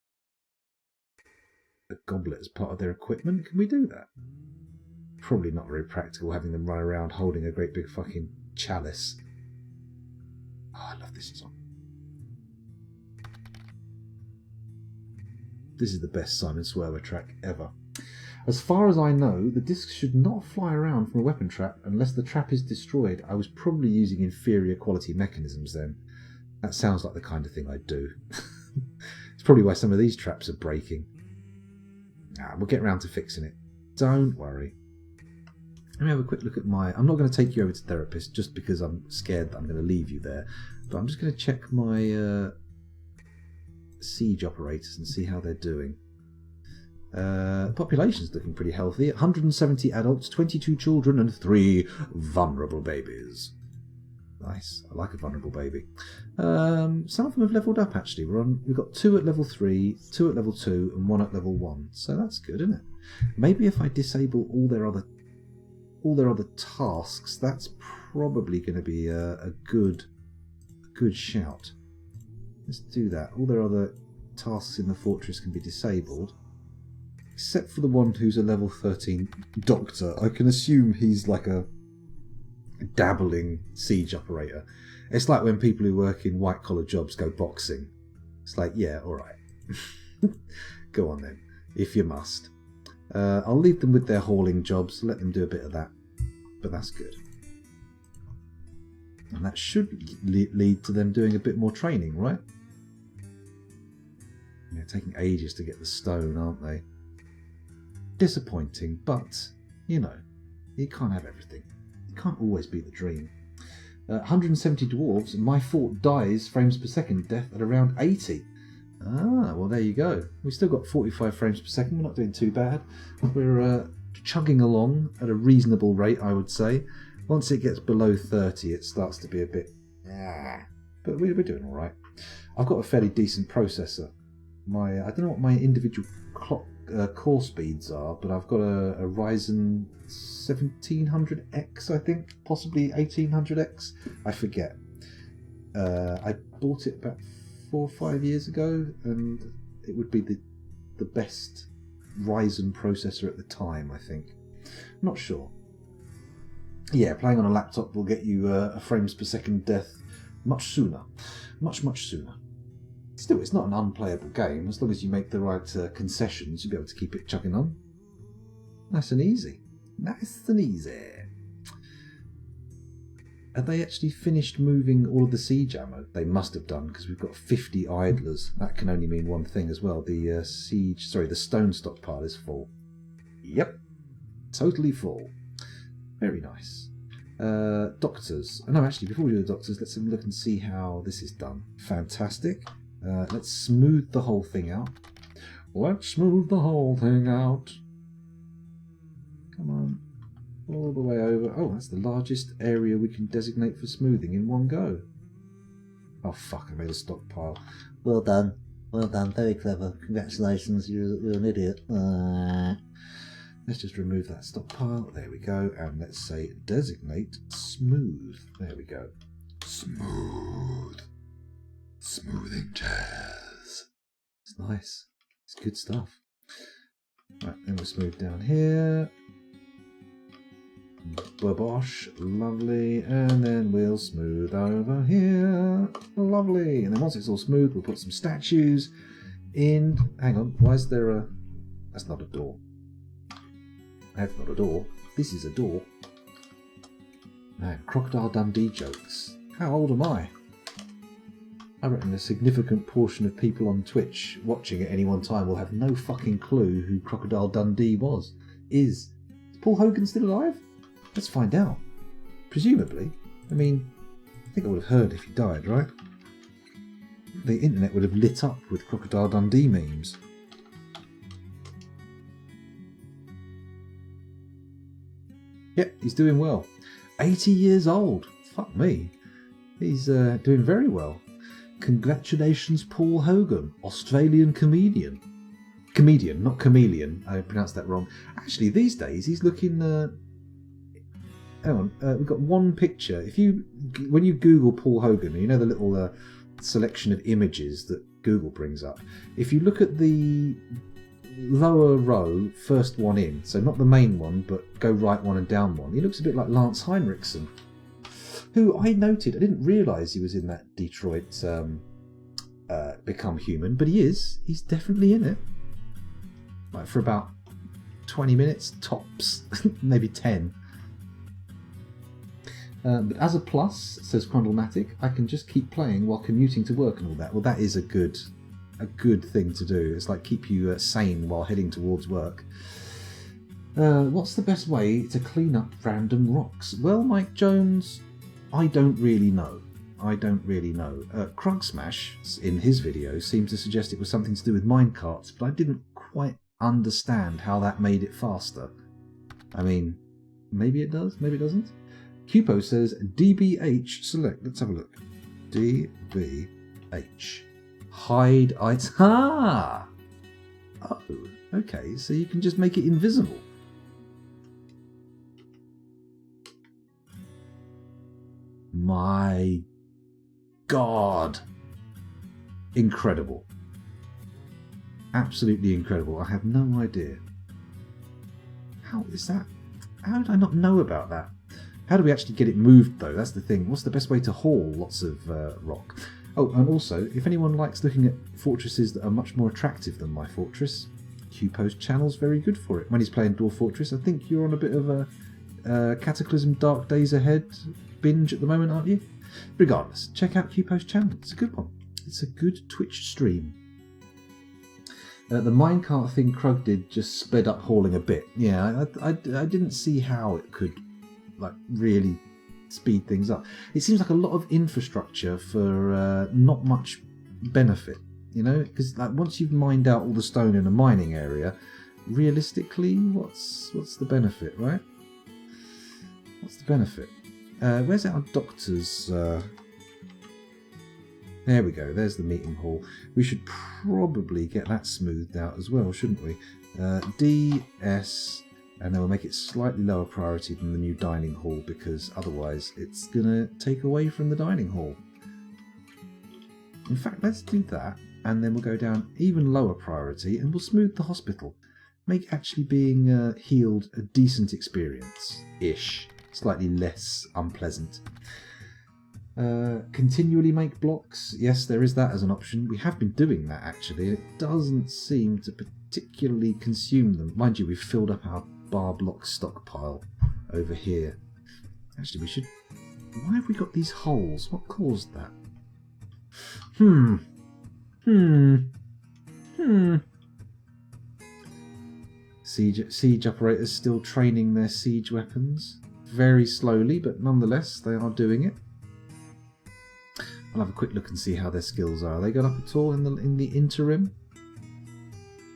goblet as part of their equipment. Can we do that? Probably not very practical having them run around holding a great big fucking chalice. Oh, I love this song. This is the best Simon Swerver track ever. As far as I know, the discs should not fly around from a weapon trap unless the trap is destroyed. I was probably using inferior quality mechanisms then. That sounds like the kind of thing I'd do. It's probably why some of these traps are breaking. We'll get around to fixing it. Don't worry. Let me have a quick look at my... I'm not going to take you over to therapist just because I'm scared that I'm going to leave you there. But I'm just going to check my siege operators and see how they're doing. The population's looking pretty healthy. 170 adults, 22 children, and 3 vulnerable babies. Nice. I like a vulnerable baby. Some of them have leveled up, actually. We've got 2 at level 3, 2 at level 2, and 1 at level 1. So that's good, isn't it? Maybe if I disable all their other tasks, that's probably going to be a good shout. Let's do that. All their other tasks in the fortress can be disabled. Except for the one who's a level 13 doctor. I can assume he's like a dabbling siege operator. It's like when people who work in white collar jobs go boxing. It's like, yeah, alright. Go on then, if you must. I'll leave them with their hauling jobs, let them do a bit of that. But that's good. And that should lead to them doing a bit more training, right? They're taking ages to get the stone, aren't they? Disappointing, but, you know, you can't have everything. It can't always be the dream. 170 dwarves, and my fort dies frames per second death at around 80. Ah, well there you go. We've still got 45 frames per second. We're not doing too bad. We're chugging along at a reasonable rate, I would say. Once it gets below 30, it starts to be a bit... But we're doing all right. I've got a fairly decent processor. I don't know what my individual core speeds are, but I've got a Ryzen 1700X, I think, possibly 1800X. I forget. I bought it about 4 or 5 years ago, and it would be the best Ryzen processor at the time, I think. I'm not sure. Yeah, playing on a laptop will get you a frames per second death much sooner. Much sooner. Still, it's not an unplayable game. As long as you make the right concessions, you'll be able to keep it chugging on. Nice and easy. Nice and easy. Have they actually finished moving all of the siege ammo? They must have done, because we've got 50 idlers. That can only mean one thing as well. The the stone stockpile is full. Yep. Totally full. Very nice. Doctors. Oh, no, actually, before we do the doctors, let's have a look and see how this is done. Fantastic. Let's smooth the whole thing out. Let's smooth the whole thing out. Come on. All the way over. Oh, that's the largest area we can designate for smoothing in one go. Oh, fuck, I made a stockpile. Well done. Well done. Very clever. Congratulations. You're an idiot. Let's just remove that stockpile. There we go. And let's say designate smooth. There we go. Smooth. Smoothing jazz. It's nice. It's good stuff. Right, then we'll smooth down here. Babosh. Lovely. And then we'll smooth over here. Lovely. And then once it's all smooth, we'll put some statues in. Hang on. Why is there a... That's not a door. That's not a door. This is a door. Man, Crocodile Dundee jokes. How old am I? I reckon a significant portion of people on Twitch watching at any one time will have no fucking clue who Crocodile Dundee is. Is Paul Hogan still alive? Let's find out. Presumably. I mean, I think I would have heard if he died, right? The internet would have lit up with Crocodile Dundee memes. Yep, he's doing well. 80 years old. Fuck me. He's doing very well. Congratulations, Paul Hogan, Australian comedian. Comedian, not chameleon. I pronounced that wrong. Actually, these days he's looking. Hang on, we've got one picture. When you Google Paul Hogan, you know the little selection of images that Google brings up. If you look at the lower row, first one in, so not the main one, but go right one and down one, he looks a bit like Lance Henriksen, who I noted. I didn't realise he was in that Detroit Become Human, but he is. He's definitely in it. Like for about 20 minutes tops, maybe 10. But as a plus, says Chrondelmatic, I can just keep playing while commuting to work and all that. Well, that is a good thing to do. It's like keep you sane while heading towards work. What's the best way to clean up random rocks? Well, Mike Jones, I don't really know. Krug Smash, in his video, seemed to suggest it was something to do with minecarts, but I didn't quite understand how that made it faster. I mean, maybe it does, maybe it doesn't. Cupo says DBH select. Let's have a look. DBH. Hide items. Ah! Oh, okay, so you can just make it invisible. My God. Incredible. Absolutely incredible. I have no idea. How is that? How did I not know about that? How do we actually get it moved, though? That's the thing. What's the best way to haul lots of rock? Oh, and also, if anyone likes looking at fortresses that are much more attractive than my fortress, Cupo's channel's very good for it. When he's playing Dwarf Fortress, I think you're on a bit of a Cataclysm Dark Days Ahead binge at the moment, aren't you? Regardless, check out Cupo's channel. It's a good one. It's a good Twitch stream. The minecart thing Krug did just sped up hauling a bit. Yeah, I didn't see how it could really speed things up. It seems like a lot of infrastructure for not much benefit, you know, because once you've mined out all the stone in a mining area, realistically, what's the benefit, right? What's the benefit? Where's our doctor's? There we go. There's the meeting hall. We should probably get that smoothed out as well, shouldn't we? DS. And then we'll make it slightly lower priority than the new dining hall, because otherwise it's going to take away from the dining hall. In fact, let's do that, and then we'll go down even lower priority, and we'll smooth the hospital. Make actually being healed a decent experience-ish. Slightly less unpleasant. Continually make blocks. Yes, there is that as an option. We have been doing that, actually, and it doesn't seem to particularly consume them. Mind you, we've filled up our bar block stockpile over here. Actually, we should... Why have we got these holes? What caused that? Siege operators still training their siege weapons. Very slowly, but nonetheless, they are doing it. I'll have a quick look and see how their skills are. Are they got up at all in the interim?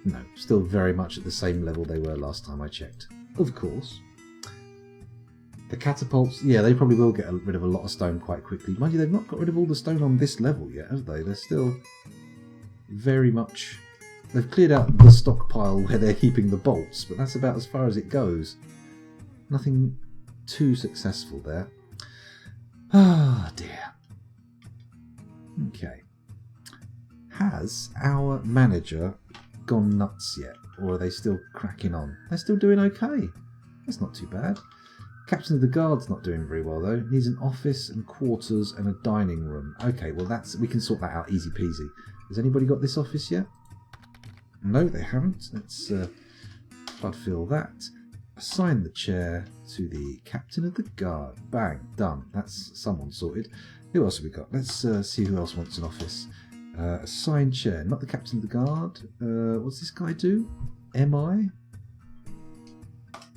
No, still very much at the same level they were last time I checked. Of course. The catapults, yeah, they probably will get rid of a lot of stone quite quickly. Mind you, they've not got rid of all the stone on this level yet, have they? They're still very much... They've cleared out the stockpile where they're keeping the bolts, but that's about as far as it goes. Nothing too successful there. Ah, dear. Okay. Has our manager gone nuts yet, or are they still cracking on? They're still doing okay. That's not too bad. Captain of the Guard's not doing very well though. Needs an office and quarters and a dining room. Okay, well we can sort that out easy peasy. Has anybody got this office yet? No, they haven't. Let's flood fill that. Assign the chair to the Captain of the Guard. Bang, done. That's someone sorted. Who else have we got? Let's see who else wants an office. Assign chair, not the Captain of the Guard. What's this guy do? MI?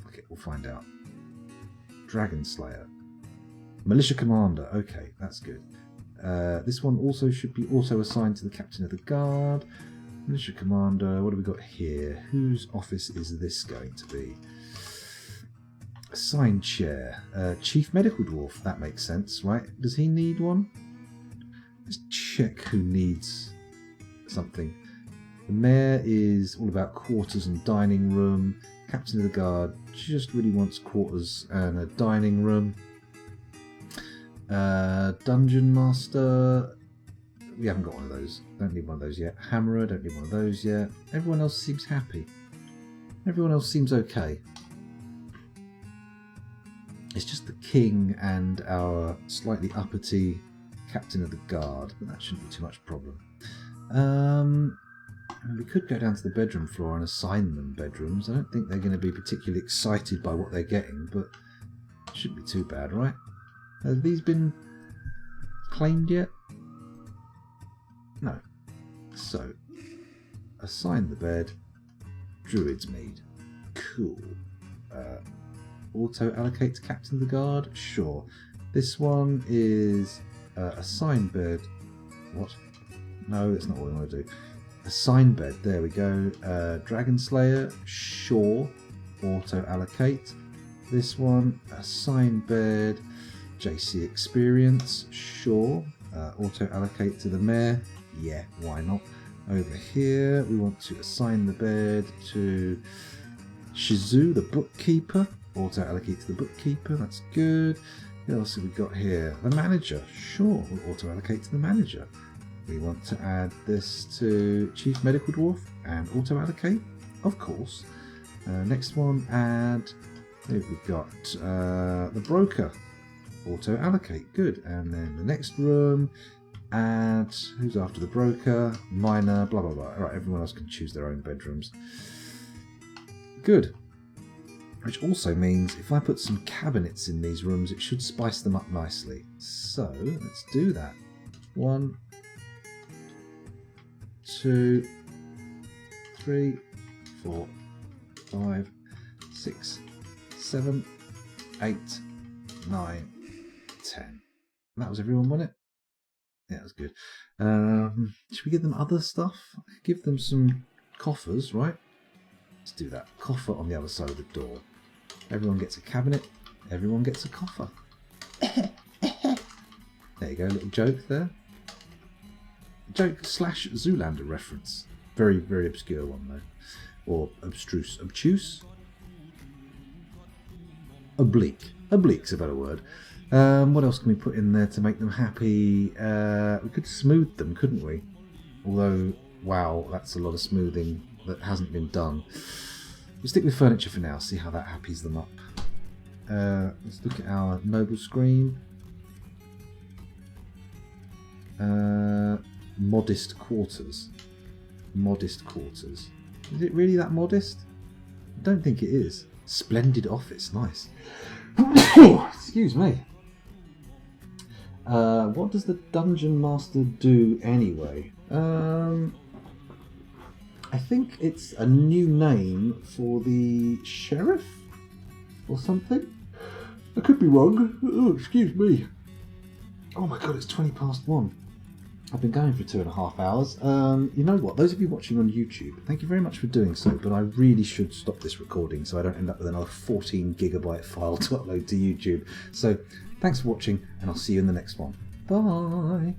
Okay, we'll find out. Dragon Slayer. Militia Commander. Okay, that's good. This one also should be also assigned to the Captain of the Guard. Militia Commander. What have we got here? Whose office is this going to be? Assigned chair. Chief Medical Dwarf. That makes sense, right? Does he need one? Let's check who needs something. The mayor is all about quarters and dining room. Captain of the Guard just really wants quarters and a dining room. Dungeon Master. We haven't got one of those. Don't need one of those yet. Hammerer. Don't need one of those yet. Everyone else seems happy. Everyone else seems okay. It's just the king and our slightly uppity Captain of the Guard, but that shouldn't be too much problem. We could go down to the bedroom floor and assign them bedrooms. I don't think they're going to be particularly excited by what they're getting, but it shouldn't be too bad, right? Have these been claimed yet? No. So, assign the bed. Druid's Mead. Cool. Auto-allocate to Captain of the Guard? Sure. This one is assign bed. What? No, that's not what we want to do. Assign bed. There we go. Dragon Slayer? Sure. Auto-allocate. This one, assign bed. JC Experience? Sure. Auto-allocate to the mayor? Yeah, why not? Over here, we want to assign the bed to Shizu, the bookkeeper. Auto-allocate to the bookkeeper, that's good. What else have we got here? The manager, sure, we'll auto-allocate to the manager. We want to add this to Chief Medical Dwarf and auto-allocate, of course. Next one, add, here we've got the broker. Auto-allocate, good. And then the next room, add, who's after the broker? Miner, blah, blah, blah. Alright, everyone else can choose their own bedrooms. Good. Which also means if I put some cabinets in these rooms, it should spice them up nicely. So, let's do that. 1, 2, 3, 4, 5, 6, 7, 8, 9, 10. And that was everyone, wasn't it? Yeah, that was good. Should we give them other stuff? I could give them some coffers, right? Let's do that. Coffer on the other side of the door. Everyone gets a cabinet. Everyone gets a coffer. There you go, a little joke there. Joke / Zoolander reference. Very, very obscure one though. Or abstruse. Obtuse? Oblique. Oblique's a better word. What else can we put in there to make them happy? We could smooth them, couldn't we? Although, wow, that's a lot of smoothing that hasn't been done. We'll stick with furniture for now, see how that happies them up. Let's look at our noble screen. Modest quarters. Modest quarters. Is it really that modest? I don't think it is. Splendid office, nice. Excuse me. What does the Dungeon Master do anyway? I think it's a new name for the sheriff or something. I could be wrong. Oh, excuse me. Oh my god, it's 1:20. I've been going for 2.5 hours. You know what? Those of you watching on YouTube, thank you very much for doing so, but I really should stop this recording so I don't end up with another 14 gigabyte file to upload to YouTube. So, thanks for watching, and I'll see you in the next one. Bye!